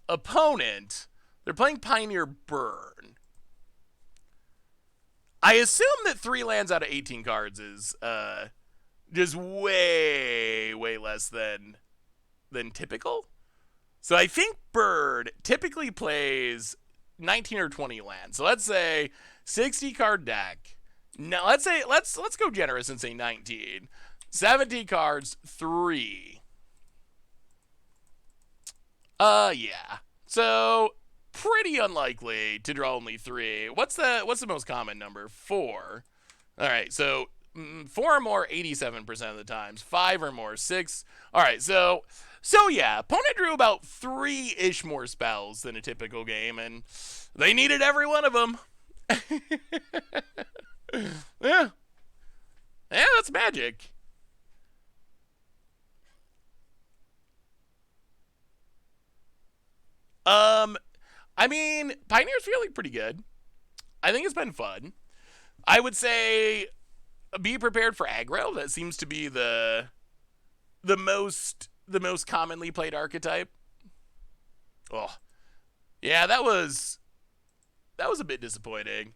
opponent, they're playing Pioneer Burn. I assume that 3 lands out of 18 cards is just way less than typical. So I think Bird typically plays 19 or 20 lands. So let's say 60 card deck. Now let's go generous and say 19. 70 cards, 3. Yeah. So pretty unlikely to draw only 3. What's the most common number? 4. All right. So 4 or more 87% of the times, 5 or more 6. All right, so yeah, opponent drew about 3-ish more spells than a typical game, and they needed every one of them. Yeah, that's magic. I mean, Pioneer's feeling pretty good. I think it's been fun. I would say be prepared for aggro. That seems to be the most commonly played archetype. Oh, yeah, that was a bit disappointing.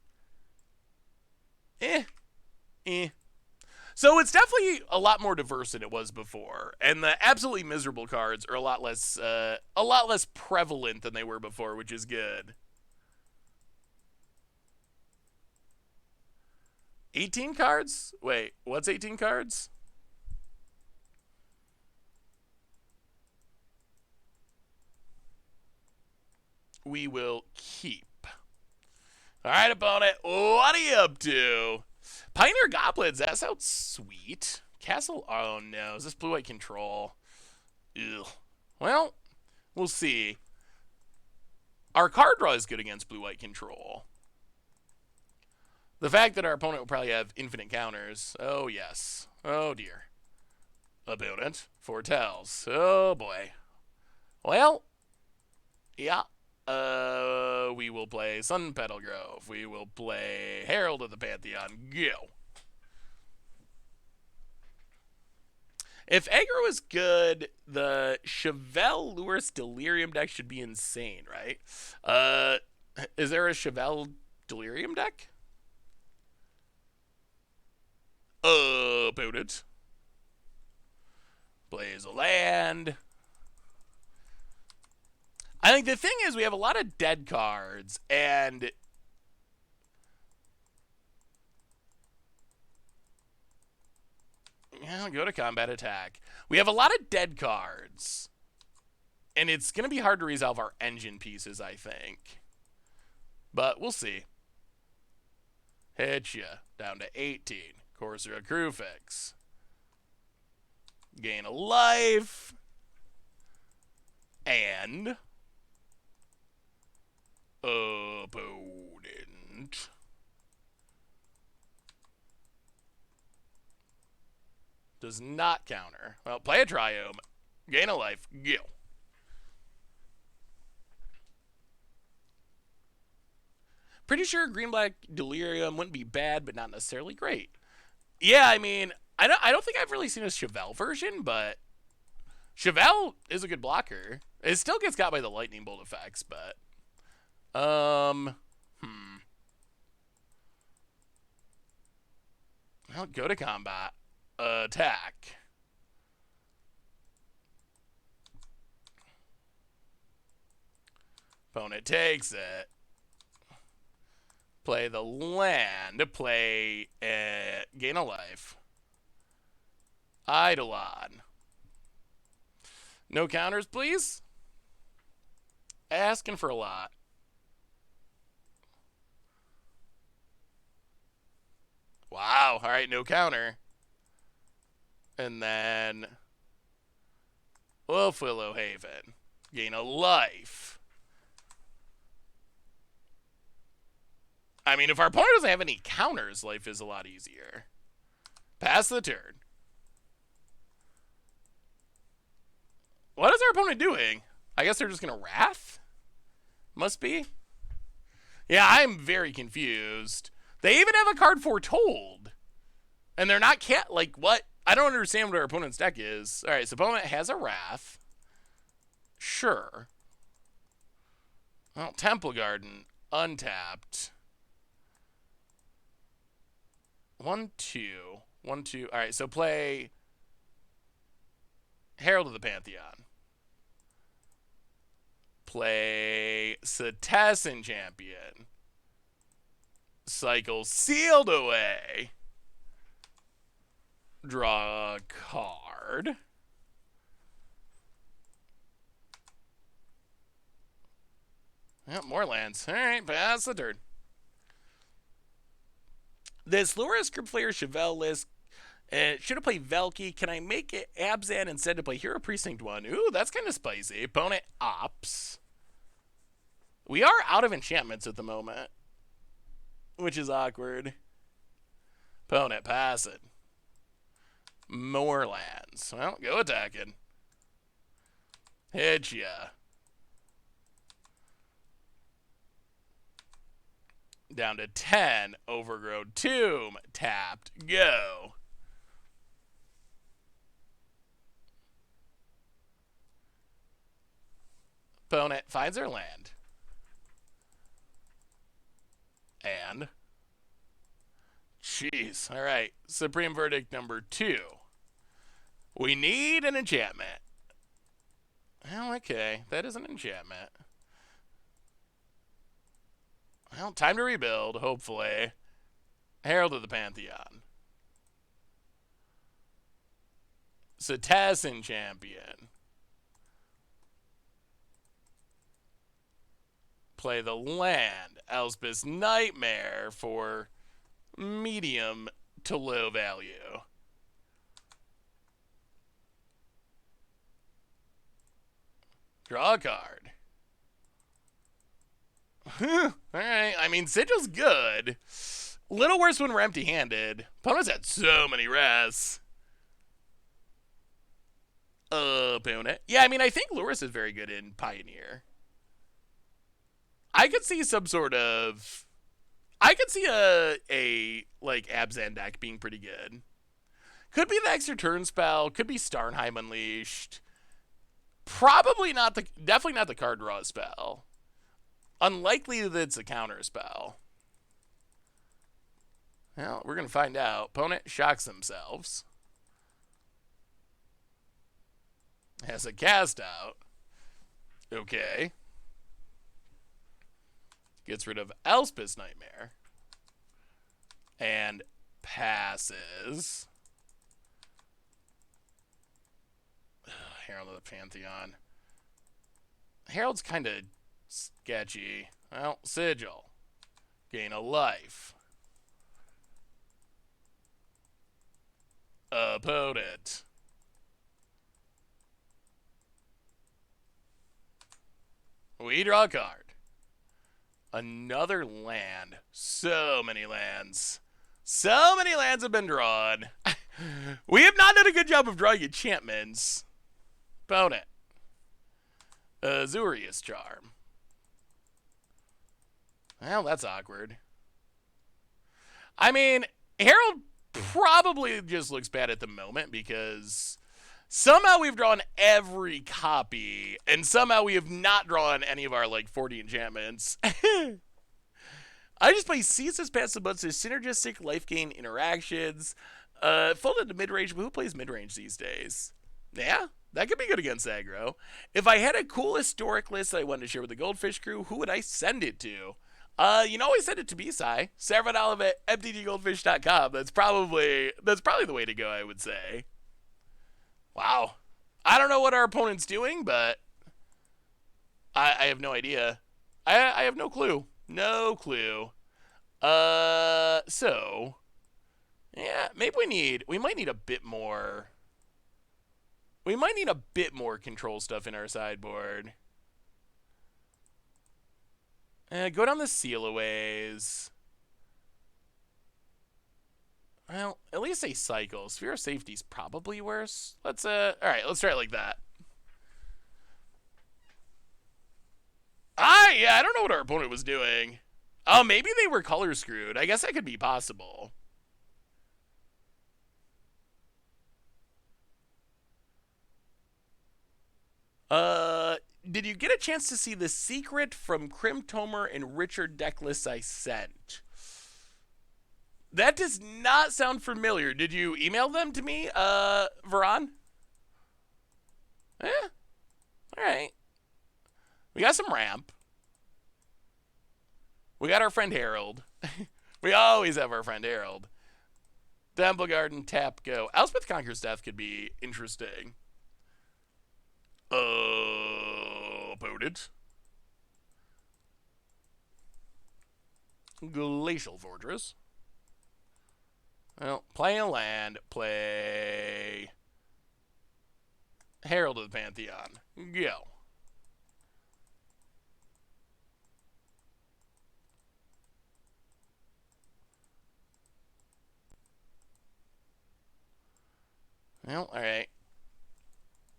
Eh, eh. So it's definitely a lot more diverse than it was before, and the absolutely miserable cards are a lot less prevalent than they were before, which is good. 18 cards? Wait, what's 18 cards? We will keep. All right, opponent, what are you up to? Pioneer Goblins, that sounds sweet. Castle, oh no, is this blue-white control? Ugh. Well, we'll see. Our card draw is good against blue-white control. The fact that our opponent will probably have infinite counters. Oh, yes. Oh, dear. Opponent foretells. Oh, boy. Well, yeah. We will play Sun Petal Grove. We will play Herald of the Pantheon. Go. If aggro is good, the Chevelle Luris Delirium deck should be insane, right? Is there a Chevelle Delirium deck? Opponent plays a land. I think the thing is we have a lot of dead cards, and go to combat attack. We have a lot of dead cards, and it's going to be hard to resolve our engine pieces, I think. But we'll see. Hit ya. Down to 18. Courser of Crufix. Gain a life. And opponent does not counter. Well, play a Triome. Gain a life. Go. Pretty sure green-black Delirium wouldn't be bad, but not necessarily great. Yeah, I mean, I don't think I've really seen a Chevelle version, but Chevelle is a good blocker. It still gets got by the lightning bolt effects, but Well, go to combat. Attack. Opponent takes it. Play the land. Play gain a life. Eidolon. No counters, please. Asking for a lot. Wow. All right, no counter. And then Wolf Willow Haven. Gain a life. I mean, if our opponent doesn't have any counters, life is a lot easier. Pass the turn. What is our opponent doing? I guess they're just going to Wrath? Must be. Yeah, I'm very confused. They even have a card Foretold. And they're not like, what? I don't understand what our opponent's deck is. All right, so opponent has a Wrath. Sure. Well, Temple Garden, untapped. 1, 2. 1, 2. All right, so play Herald of the Pantheon. Play Setessan Champion. Cycle sealed away. Draw a card. Yep, more lands. All right, pass the turn. This Loris Group Player Chevelle list should have played Velky. Can I make it Abzan instead to play Hero Precinct 1? Ooh, that's kind of spicy. Opponent Ops. We are out of enchantments at the moment, which is awkward. Opponent pass it. More lands. Well, go attacking. Hit ya. Down to 10. Overgrown Tomb. Tapped. Go. Opponent finds their land. And jeez. All right. Supreme Verdict number 2. We need an enchantment. Well, okay. That is an enchantment. Well, time to rebuild, hopefully. Herald of the Pantheon. Cetacean Champion. Play the land. Elspeth's Nightmare for medium to low value. Draw a card. Alright, I mean, Sigil's good. Little worse when we're empty-handed. Opponents had so many rests. Opponent. Yeah, I mean, I think Loris is very good in Pioneer. I could see some sort of... I could see a like, Abzan deck being pretty good. Could be the extra turn spell. Could be Starnheim Unleashed. Probably not the... Definitely not the card draw spell. Unlikely that it's a counter spell. Well, we're going to find out. Opponent shocks themselves. Has a cast out. Okay. Gets rid of Elspeth's Nightmare. And passes. Herald of the Pantheon. Herald's kind of sketchy. Well, Sigil. Gain a life. Opponent. We draw a card. Another land. So many lands. So many lands have been drawn. We have not done a good job of drawing enchantments. Opponent. Azurius Charm. Well, that's awkward. I mean, Herald probably just looks bad at the moment because somehow we've drawn every copy and somehow we have not drawn any of our, like, 40 enchantments. I just play Ceaseless Passive Buds to synergistic life gain interactions. Folded to mid-range, but who plays mid-range these days? Yeah, that could be good against aggro. If I had a cool historic list that I wanted to share with the Goldfish crew, who would I send it to? You know, I send it to B-Sci. Sarvanolive at mtggoldfish.com. That's probably the way to go, I would say. Wow. I don't know what our opponent's doing, but I have no idea. I have no clue. No clue. So yeah, maybe we might need a bit more. We might need a bit more control stuff in our sideboard. Go down the seal-aways. Well, at least a cycle. Sphere of Safety's probably worse. Let's, alright, let's try it like that. Yeah, I don't know what our opponent was doing. Oh, maybe they were color screwed. I guess that could be possible. Did you get a chance to see the secret from Crim Tomer and Richard deck lists I sent? That does not sound familiar. Did you email them to me, Veron? Yeah. Alright. We got some ramp. We got our friend Herald. We always have our friend Herald. Temple Garden, tap, go. Elspeth Conquers Death could be interesting. Opponent. Glacial Fortress. Well, play a land, play Herald of the Pantheon. Go. Well, alright.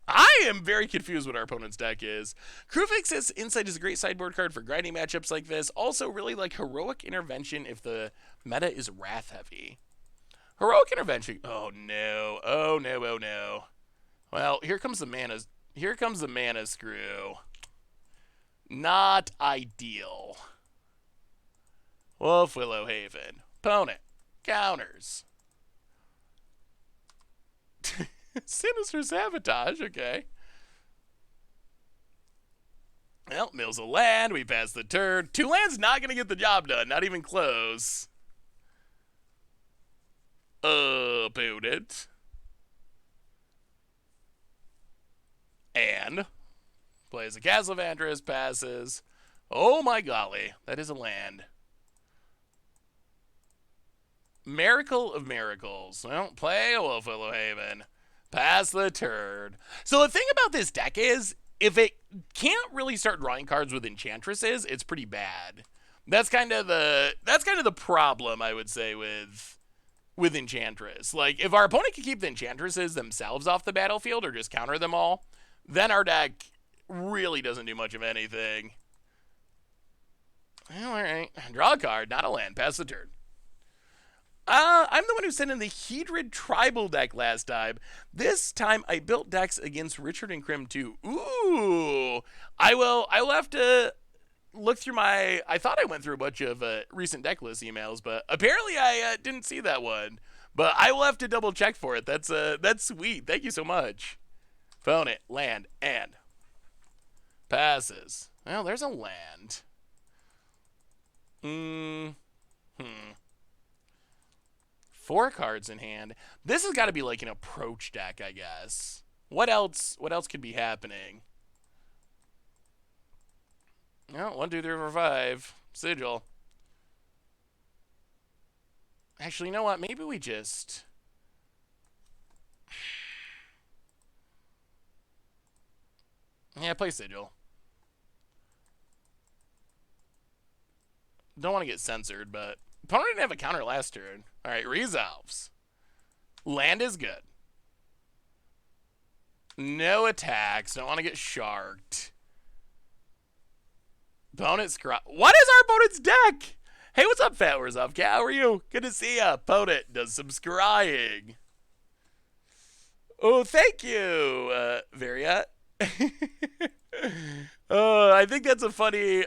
I am very confused what our opponent's deck is. Krufix's Insight is a great sideboard card for grinding matchups like this. Also, really like Heroic Intervention if the meta is Wrath heavy. Heroic Intervention. Oh no. Oh no. Oh no. Well, here comes the mana. Here comes the mana screw. Not ideal. Wolf Willow Haven. Opponent. Counters. Sinister Sabotage. Okay. Well, mills a land. We pass the turn. 2 lands not going to get the job done. Not even close. Opponent. And plays a Castle of Enchantress, passes. Oh my golly, that is a land. Miracle of Miracles. Well, play a Wolf Willow Haven. Pass the turn. So the thing about this deck is, if it can't really start drawing cards with Enchantresses, it's pretty bad. That's kind of the problem, I would say, with Enchantress. Like, if our opponent can keep the Enchantresses themselves off the battlefield or just counter them all, then our deck really doesn't do much of anything. Well, alright. Draw a card, not a land. Pass the turn. I'm the one who sent in the Hedrid Tribal deck last time. This time I built decks against Richard and Krim too. Ooh. I will have to look through my... I thought I went through a bunch of recent deck list emails, but apparently I didn't see that one. But I will have to double check for it. That's sweet. Thank you so much. Opponent, land, and passes. Well, there's a land. 4 cards in hand. This has got to be like an approach deck, I guess. What else could be happening? No, 1, 2, 3, 4, 5. Sigil. Actually, you know what? Maybe we just... Yeah, play Sigil. Don't want to get censored, but... Opponent didn't have a counter last turn. Alright, resolves. Land is good. No attacks. Don't want to get sharked. Opponent scry. What is our opponent's deck? Hey, what's up, Fat Where's Up, Cat? How are you? Good to see ya. Opponent does some scrying. Oh, thank you, Variat. I think that's a funny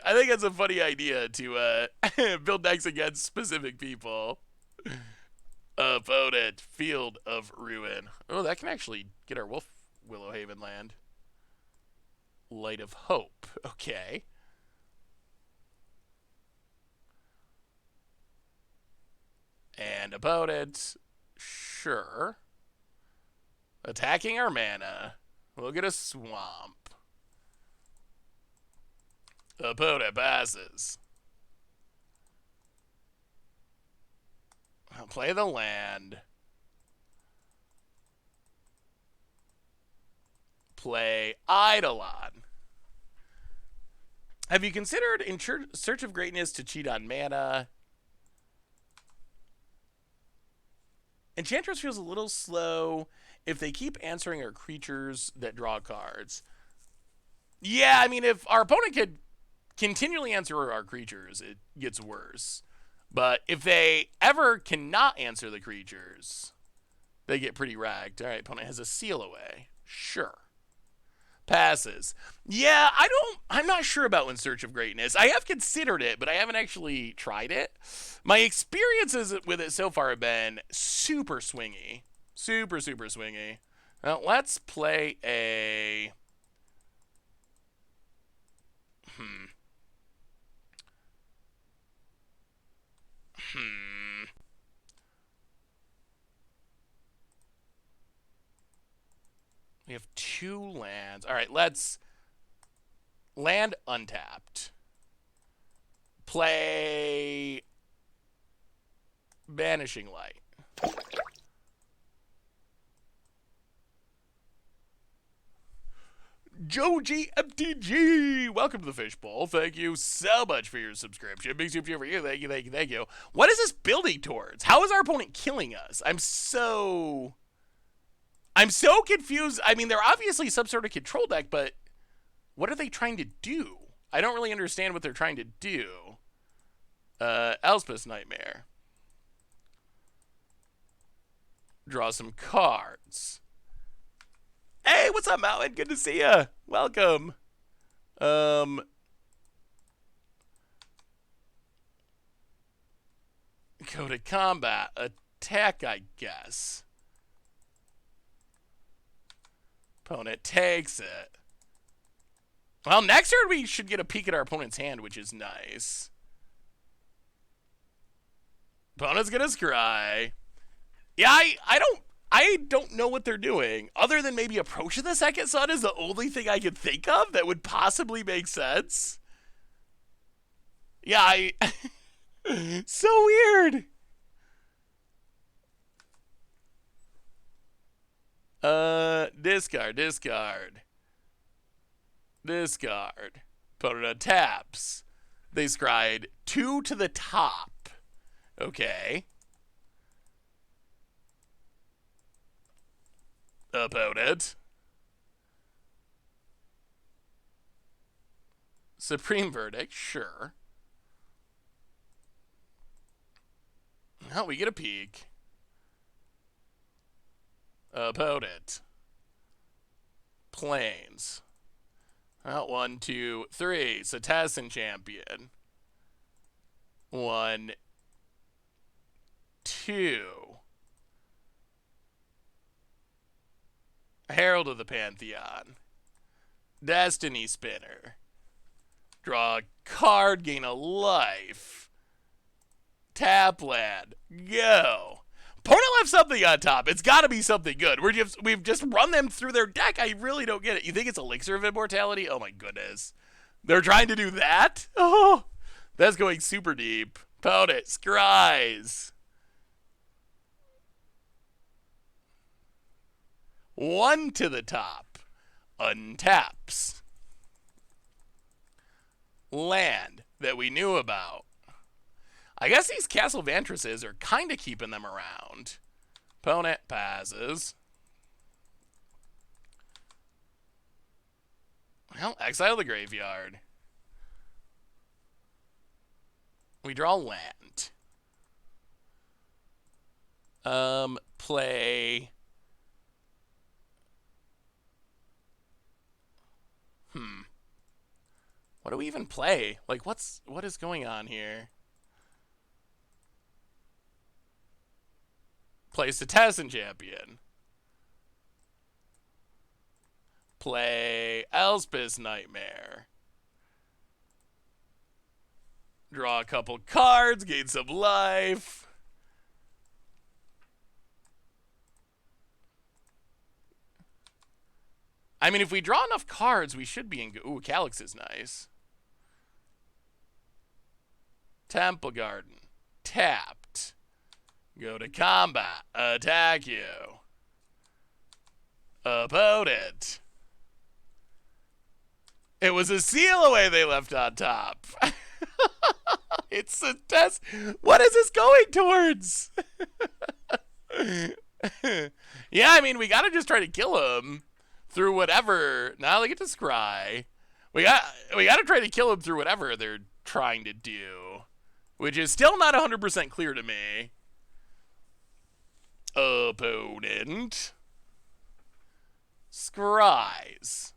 idea to build decks against specific people. Opponent, Field of Ruin. Oh, that can actually get our Wolf Willow Haven land. Light of Hope. Okay. And opponent, sure. Attacking our mana. We'll get a swamp. Opponent passes. I'll play the land. Play Eidolon. Have you considered in Search of Greatness to cheat on mana? Enchantress feels a little slow if they keep answering our creatures that draw cards. Yeah, I mean, if our opponent could continually answer our creatures, it gets worse. But if they ever cannot answer the creatures, they get pretty ragged. All right, opponent has a Seal Away. Sure. Passes. Yeah, I'm not sure about In Search of Greatness. I have considered it, but I haven't actually tried it. My experiences with it so far have been super swingy. Super, super swingy. Now, let's play a... We have 2 lands. All right, let's... Land untapped. Play... Banishing Light. Joji MTG, welcome to the fishbowl. Thank you so much for your subscription. Big super for you. Thank you, thank you, thank you. What is this building towards? How is our opponent killing us? I'm so confused. I mean, they're obviously some sort of control deck, but what are they trying to do? I don't really understand what they're trying to do. Elspeth's Nightmare. Draw some cards. Hey, what's up, Mountain? Good to see ya. Welcome. Go to combat. Attack, I guess. Opponent takes it. Well, next turn we should get a peek at our opponent's hand, which is nice. Opponent's gonna scry. Yeah, I don't know what they're doing. Other than maybe Approach of the Second Sun is the only thing I could think of that would possibly make sense. Yeah, so weird. Discard. Opponent taps. They scried 2 to the top. Okay. Opponent. Supreme Verdict, sure. Now we get a peek. Opponent. Planes. Well, 1, 2, 3. Cetacean Champion. 1, 2. Herald of the Pantheon. Destiny Spinner. Draw a card, gain a life. Tap land. Go. Opponent left something on top. It's got to be something good. We've just run them through their deck. I really don't get it. You think it's Elixir of Immortality? Oh my goodness. They're trying to do that? Oh, that's going super deep. Opponent scries. 1 to the top. Untaps. Land that we knew about. I guess these Castle Vantresses are kind of keeping them around. Opponent passes. Well, exile the graveyard. We draw land. Play. What do we even play? Like, what is going on here? Play Cetacean Champion. Play Elspeth's Nightmare. Draw a couple cards, gain some life. I mean, if we draw enough cards, we should be in good. Ooh, Calyx is nice. Temple Garden. Tapped. Go to combat. Attack you. Opponent. It was a seal away they left on top. It's a test. What is this going towards? Yeah, I mean, we gotta just try to kill him through whatever. Now they get to scry. We gotta try to kill him through whatever they're trying to do, which is still not 100% clear to me. Opponent scries.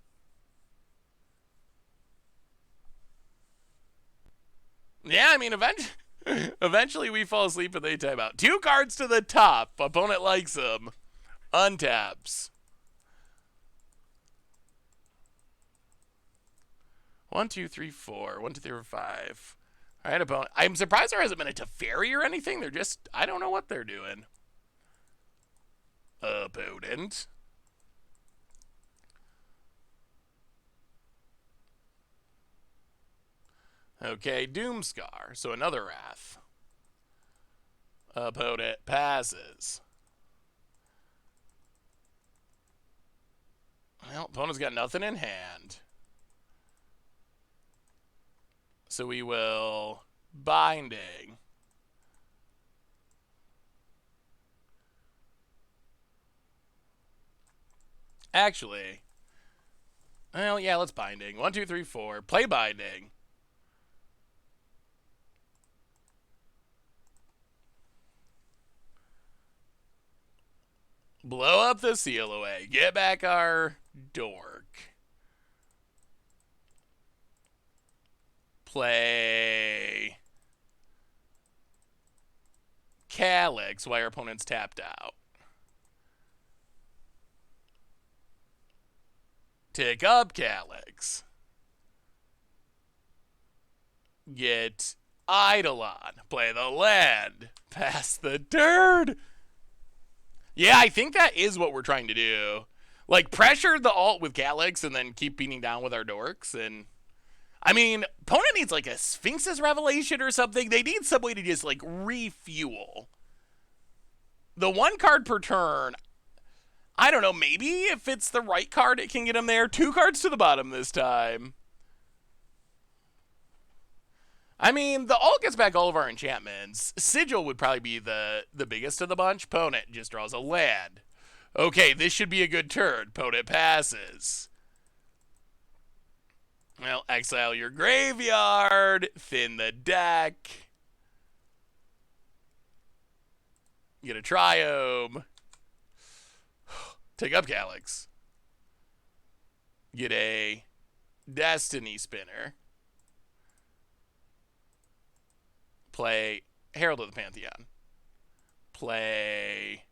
Yeah, I mean, eventually we fall asleep and they time out. 2 cards to the top. Opponent likes them. Untaps. 1, 2, 3, 4. 1, 2, 3, 4, 5. All right, opponent. I'm surprised there hasn't been a Teferi or anything. They're just, I don't know what they're doing. Opponent. Okay, Doomscar. So another Wrath. Opponent passes. Well, opponent's got nothing in hand. So we will binding. Actually, well, yeah, let's binding. 1, 2, 3, 4. Play binding. Blow up the seal away. Get back our dork. Play Calyx while your opponent's tapped out. Take up Calyx. Get Eidolon. Play the land. Pass the turn. Yeah, I think that is what we're trying to do. Like, pressure the alt with Calyx and then keep beating down with our dorks. And I mean, opponent needs like a Sphinx's Revelation or something. They need some way to just like refuel. The 1 card per turn, I don't know, maybe if it's the right card, it can get him there. 2 cards to the bottom this time. I mean, the alt gets back all of our enchantments. Sigil would probably be the biggest of the bunch. Opponent just draws a land. Okay, this should be a good turn. Opponent passes. Well, exile your graveyard. Thin the deck. Get a Triome. Take up Calyx. Get a Destiny Spinner. Play Herald of the Pantheon. Play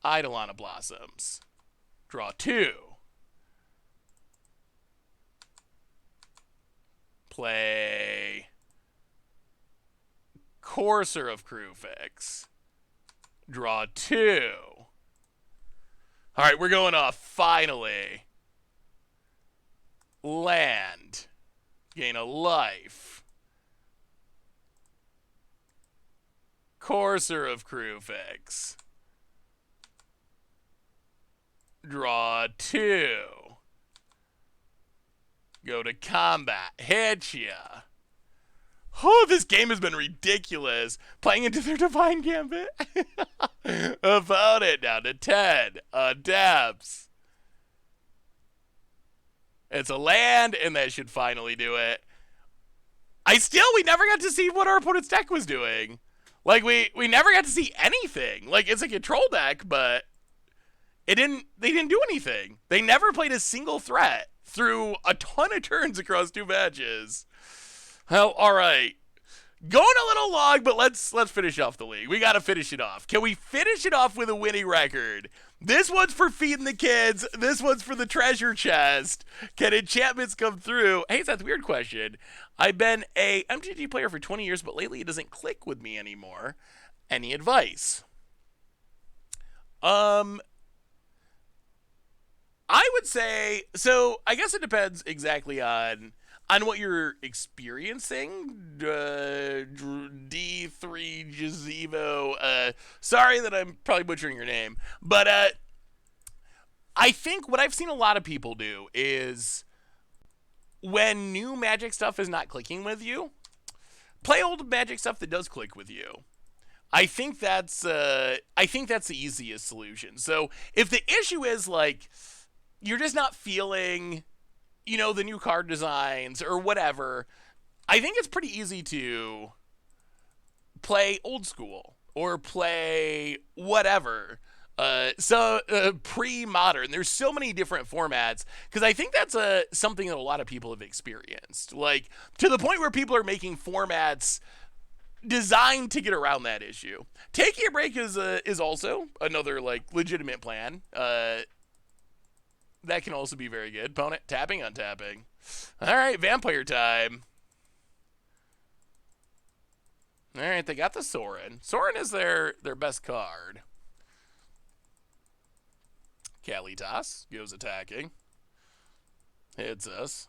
Eidolon of Blossoms. Draw 2. Play Courser of Crufix. Draw 2. All right, we're going off finally. Land. Gain a life. Courser of Crufix. Draw 2. Go to combat. Hit ya. Oh, this game has been ridiculous. Playing into their Divine Gambit. Opponent down to 10. Adapts. It's a land, and that should finally do it. We never got to see what our opponent's deck was doing. Like, we never got to see anything. Like, it's a control deck, but they didn't do anything. They never played a single threat through a ton of turns across 2 matches. Well, all right. Going a little long, but let's finish off the league. We got to finish it off. Can we finish it off with a winning record? This one's for feeding the kids. This one's for the treasure chest. Can enchantments come through? Hey, that's a weird question. I've been a MTG player for 20 years, but lately it doesn't click with me anymore. Any advice? I would say, so I guess it depends exactly on what you're experiencing. D3 Gazebo. Sorry that I'm probably butchering your name. But I think what I've seen a lot of people do is when new Magic stuff is not clicking with you, play old Magic stuff that does click with you. I think that's the easiest solution. So if the issue is like you're just not feeling, the new card designs or whatever, I think it's pretty easy to play old school or play whatever. Pre-modern. There's so many different formats because I think that's something that a lot of people have experienced. Like, to the point where people are making formats designed to get around that issue. Taking a break is also another like legitimate plan. That can also be very good. Opponent tapping, untapping. All right, vampire time. All right, they got the Sorin. Sorin is their best card. Kalitas goes attacking. Hits us.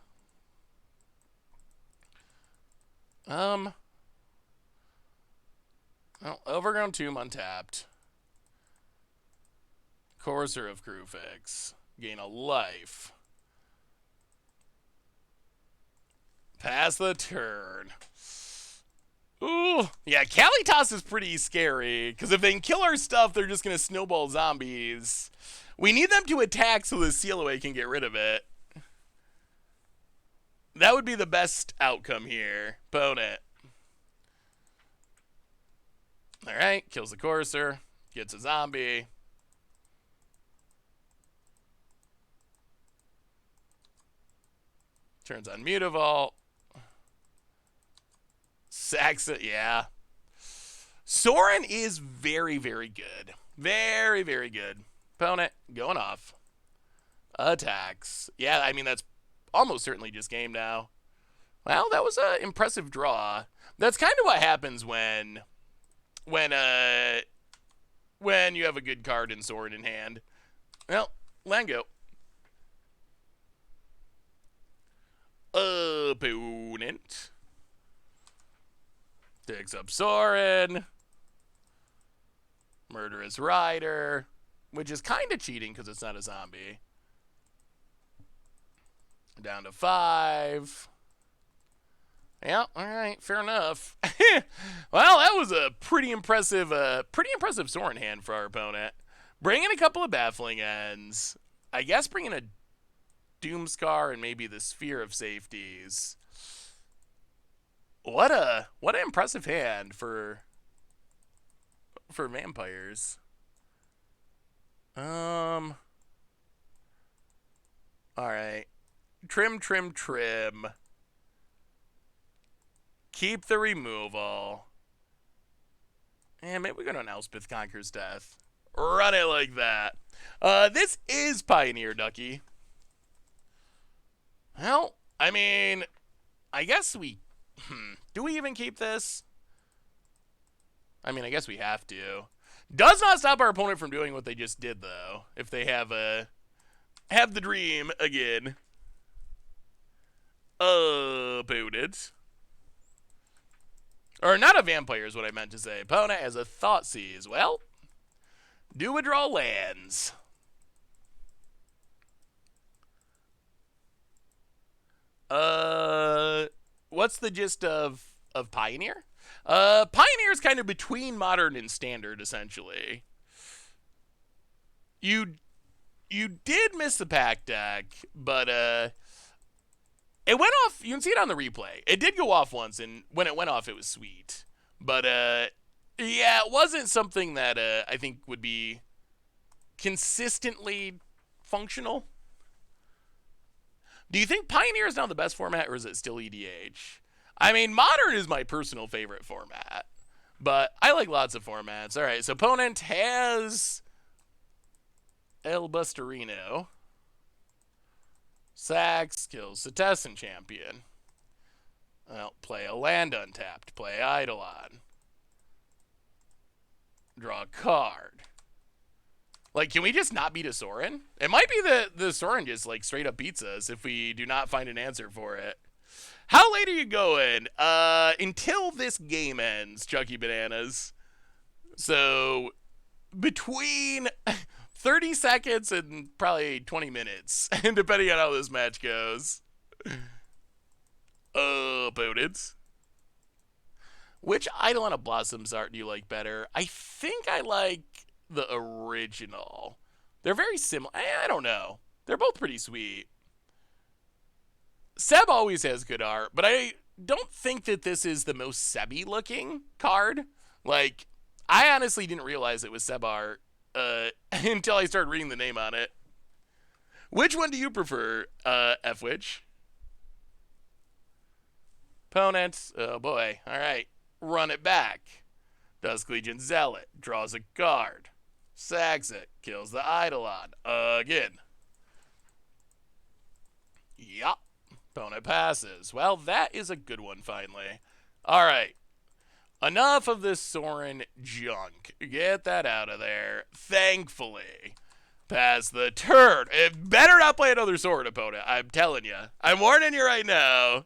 – 1, Well, Overgrown Tomb untapped. Courser of Krufix. Gain a life. Pass the turn. Ooh. Yeah, Kalitas is pretty scary, because if they can kill our stuff, they're just going to snowball zombies. We need them to attack so the seal away can get rid of it. That would be the best outcome here. Opponent. Alright, kills the Courser. Gets a zombie. Turns on Mutavault. Sacks it, yeah. Sorin is very, very good. Very, very good. Opponent, going off. Attacks. Yeah, I mean, that's almost certainly just game now. Well, that was an impressive draw. That's kind of what happens when you have a good card in Sorin in hand. Well, Lango. Opponent. Digs up Sorin. Murderous Rider. Which is kind of cheating because it's not a zombie. Down to 5. Yeah, alright, fair enough. Well, that was a pretty impressive Sorin hand for our opponent. Bring in a couple of Baffling Ends. I guess bring in a Doomscar and maybe the Sphere of Safeties. What an impressive hand for vampires. Alright. Trim. Keep the removal. And maybe we go to an Elspeth Conquers Death. Run it like that. This is Pioneer, Ducky. Well, I mean, I guess we... do we even keep this? I mean, I guess we have to. Does not stop our opponent from doing what they just did, though. If they have the dream again. Opponent. Or not a vampire is what I meant to say. Opponent has a Thoughtseize. Well, do withdraw lands. What's the gist of Pioneer? Pioneer is kind of between Modern and Standard, essentially. You did miss the Pact deck, but it went off. You can see it on the replay. It did go off once, and when it went off, it was sweet. But yeah, it wasn't something that I think would be consistently functional. Do you think Pioneer is now the best format, or is it still EDH? I mean, Modern is my personal favorite format, but I like lots of formats. All right, so opponent has El Bustarino. Sacks, kills the Tessin champion. Well, play a land untapped. Play Eidolon. Draw a card. Like, can we just not beat a Sorin? It might be that the Sorin just, like, straight up beats us if we do not find an answer for it. How late are you going? Until this game ends, Chucky Bananas. So, between 30 seconds and probably 20 minutes, depending on how this match goes. Opponents. Which Eidolon of Blossoms art do you like better? I think I like the original. They're very similar. I don't know. They're both pretty sweet. Seb always has good art, but I don't think that this is the most Sebby looking card. Like, I honestly didn't realize it was Seb art until I started reading the name on it. Which one do you prefer, F-Witch? Opponent. Oh boy. Alright. Run it back. Dusk Legion Zealot. Draws a card. Sacks it. Kills the Eidolon. Again. Yup. Opponent passes. Well, that is a good one, finally. Alright. Enough of this Sorin junk. Get that out of there. Thankfully. Pass the turn. It better not play another Sorin opponent. I'm telling you. I'm warning you right now.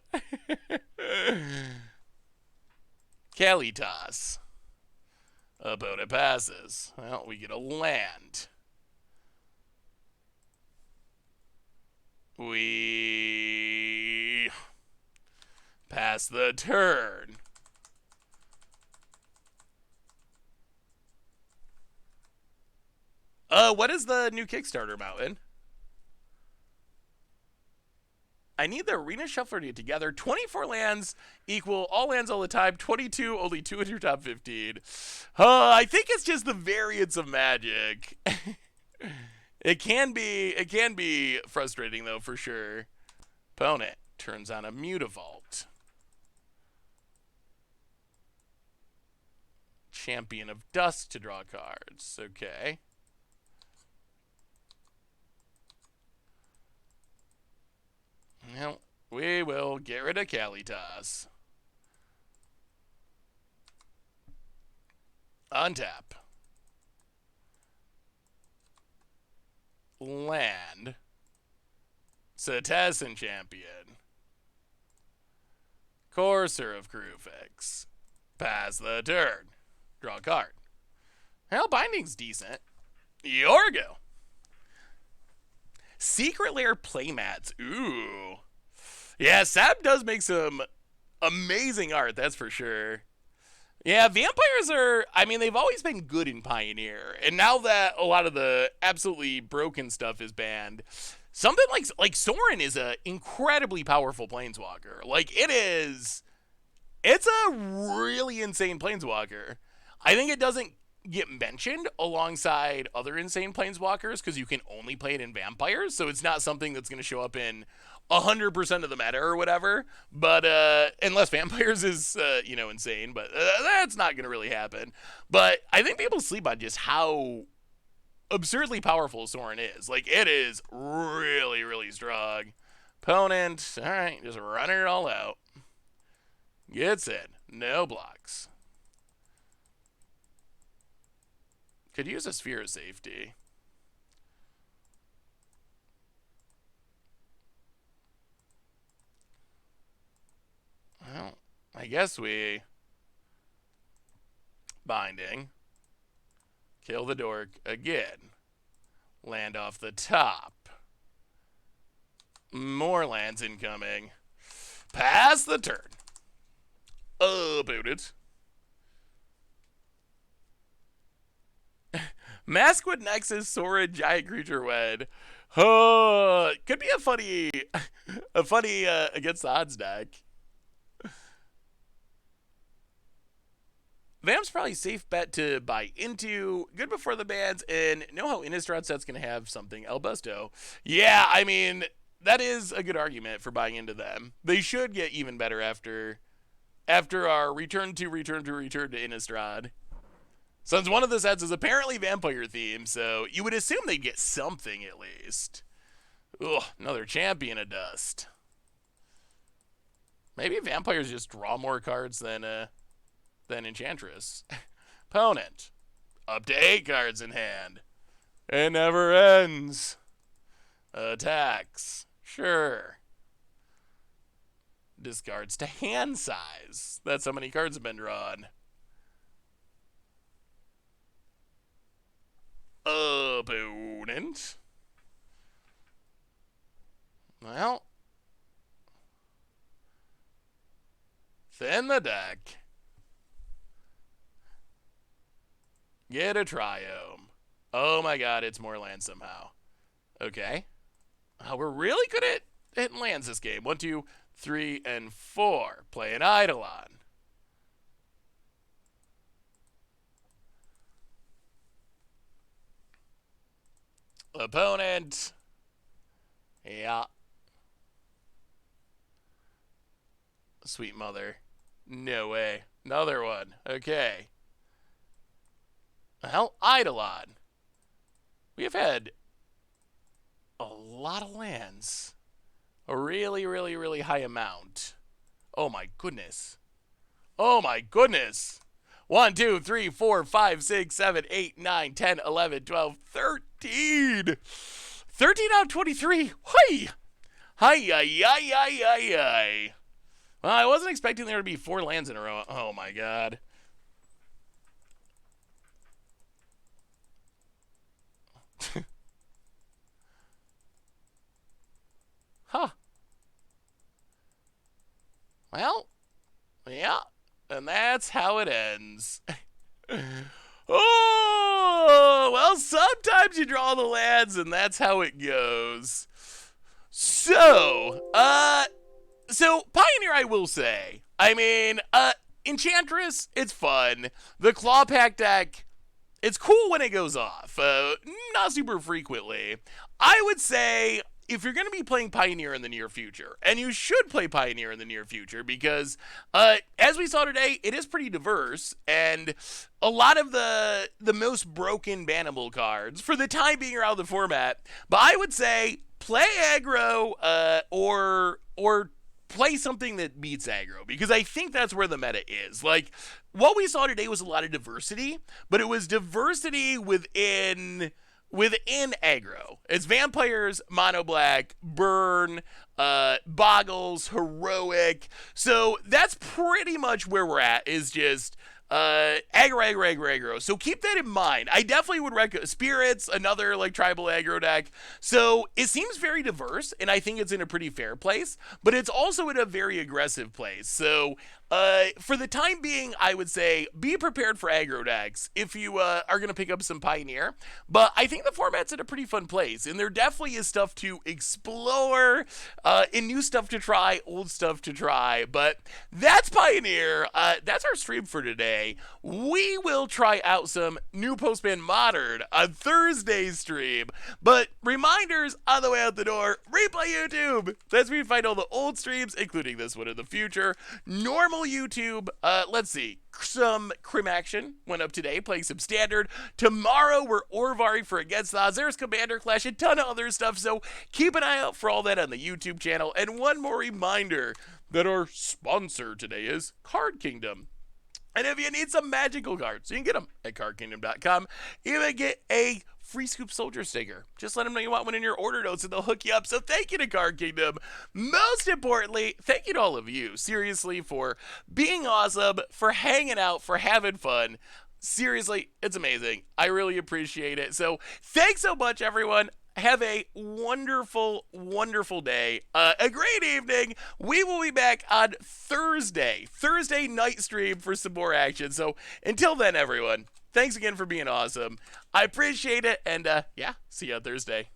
Kalitas. Opponent passes. Well, we get a land. We pass the turn. What is the new Kickstarter mountain? I need the Arena Shuffler to get together. 24 lands equal all lands all the time. 22, only 2 in your top 15. I think it's just the variance of Magic. It can be frustrating though, for sure. Opponent turns on a Mutavault. Champion of Dusk to draw cards. Okay. Well, we will get rid of Kalitas. Untap. Land. Setessan Champion. Courser of Krufix. Pass the turn. Draw a card. Well, binding's decent. Yorgo. Secret Lair playmats. Ooh. Yeah, Sab does make some amazing art, that's for sure. Yeah, vampires are, I mean, they've always been good in Pioneer. And now that a lot of the absolutely broken stuff is banned, something like Sorin is an incredibly powerful planeswalker. Like, it's a really insane planeswalker. I think it doesn't get mentioned alongside other insane planeswalkers because you can only play it in vampires, so it's not something that's going to show up in 100% of the meta or whatever. But unless vampires is insane, but that's not going to really happen. But I think people sleep on just how absurdly powerful Sorin is. Like, it is really, really strong. Opponent, all right, just running it all out. Gets in, no blocks. Could use a Sphere of Safety. Well, I guess we binding. Kill the dork again. Land off the top. More lands incoming. Pass the turn. About it. Maskwood Nexus, Sora, Giant Creature Wed. Oh, could be a funny against the odds deck. Vamp's probably safe bet to buy into. Good before the bans, and know how Innistrad set's going to have something. El Busto. Yeah, I mean, that is a good argument for buying into them. They should get even better after our return to Innistrad. Since one of the sets is apparently vampire themed, so you would assume they'd get something at least. Ugh, another Champion of Dust. Maybe vampires just draw more cards than Enchantress. Opponent. Up to 8 cards in hand. It never ends. Attacks. Sure. Discards to hand size. That's how many cards have been drawn. Opponent. Well. Thin the deck. Get a Triome. Oh my god, it's more land somehow. Okay. We're really good at hitting lands this game. 1, 2, 3, and 4. Play an Eidolon. Opponent. Yeah. Sweet mother. No way. Another one. Okay. Well, Eidolon. We have had a lot of lands. A really, really, really high amount. Oh my goodness. Oh my goodness. 1, 2, 3, 4, 5, 6, 7, 8, 9, 10, 11, 12, 13. 13 out of 23. Hi. Hi, hi, hi, hi, hi, hi. Well, I wasn't expecting there to be 4 lands in a row. Oh my god. Huh. Well, yeah. And that's how it ends. Oh, well, sometimes you draw the lands, and that's how it goes. So Pioneer, I will say. I mean, Enchantress, it's fun. The Claw Pact deck, it's cool when it goes off. Not super frequently. I would say if you're going to be playing Pioneer in the near future, and you should play Pioneer in the near future because, as we saw today, it is pretty diverse, and a lot of the most broken bannable cards for the time being are out of the format. But I would say play aggro, or play something that beats aggro, because I think that's where the meta is. Like, what we saw today was a lot of diversity, but it was diversity within aggro. It's vampires, mono black, burn, boggles, heroic. So that's pretty much where we're at, is just aggro. So keep that in mind. I definitely would recommend Spirits, another like tribal aggro deck. So it seems very diverse, and I think it's in a pretty fair place, but it's also in a very aggressive place. So for the time being, I would say be prepared for aggro decks if you are going to pick up some Pioneer. But I think the format's in a pretty fun place, and there definitely is stuff to explore, and new stuff to try, old stuff to try. But that's Pioneer. That's our stream for today. We will try out some new Postman Modern on Thursday's stream. But reminders on the way out the door, replay YouTube. That's where you find all the old streams, including this one in the future. Normal YouTube, let's see, some Crim Action went up today, playing some Standard. Tomorrow we're Orvari for Against the Odds. There's Commander Clash, a ton of other stuff, so keep an eye out for all that on the YouTube channel. And one more reminder that our sponsor today is Card Kingdom. And if you need some magical cards, you can get them at cardkingdom.com. Even get a free Scoop Soldier sticker. Just let them know you want one in your order notes, and they'll hook you up. So thank you to Card Kingdom. Most importantly, thank you to all of you, seriously, for being awesome, for hanging out, for having fun. Seriously, it's amazing. I really appreciate it. So thanks so much, everyone. Have a wonderful, wonderful day. A great evening. We will be back on Thursday night stream for some more action. So until then, everyone, thanks again for being awesome. I appreciate it. And yeah, see you on Thursday.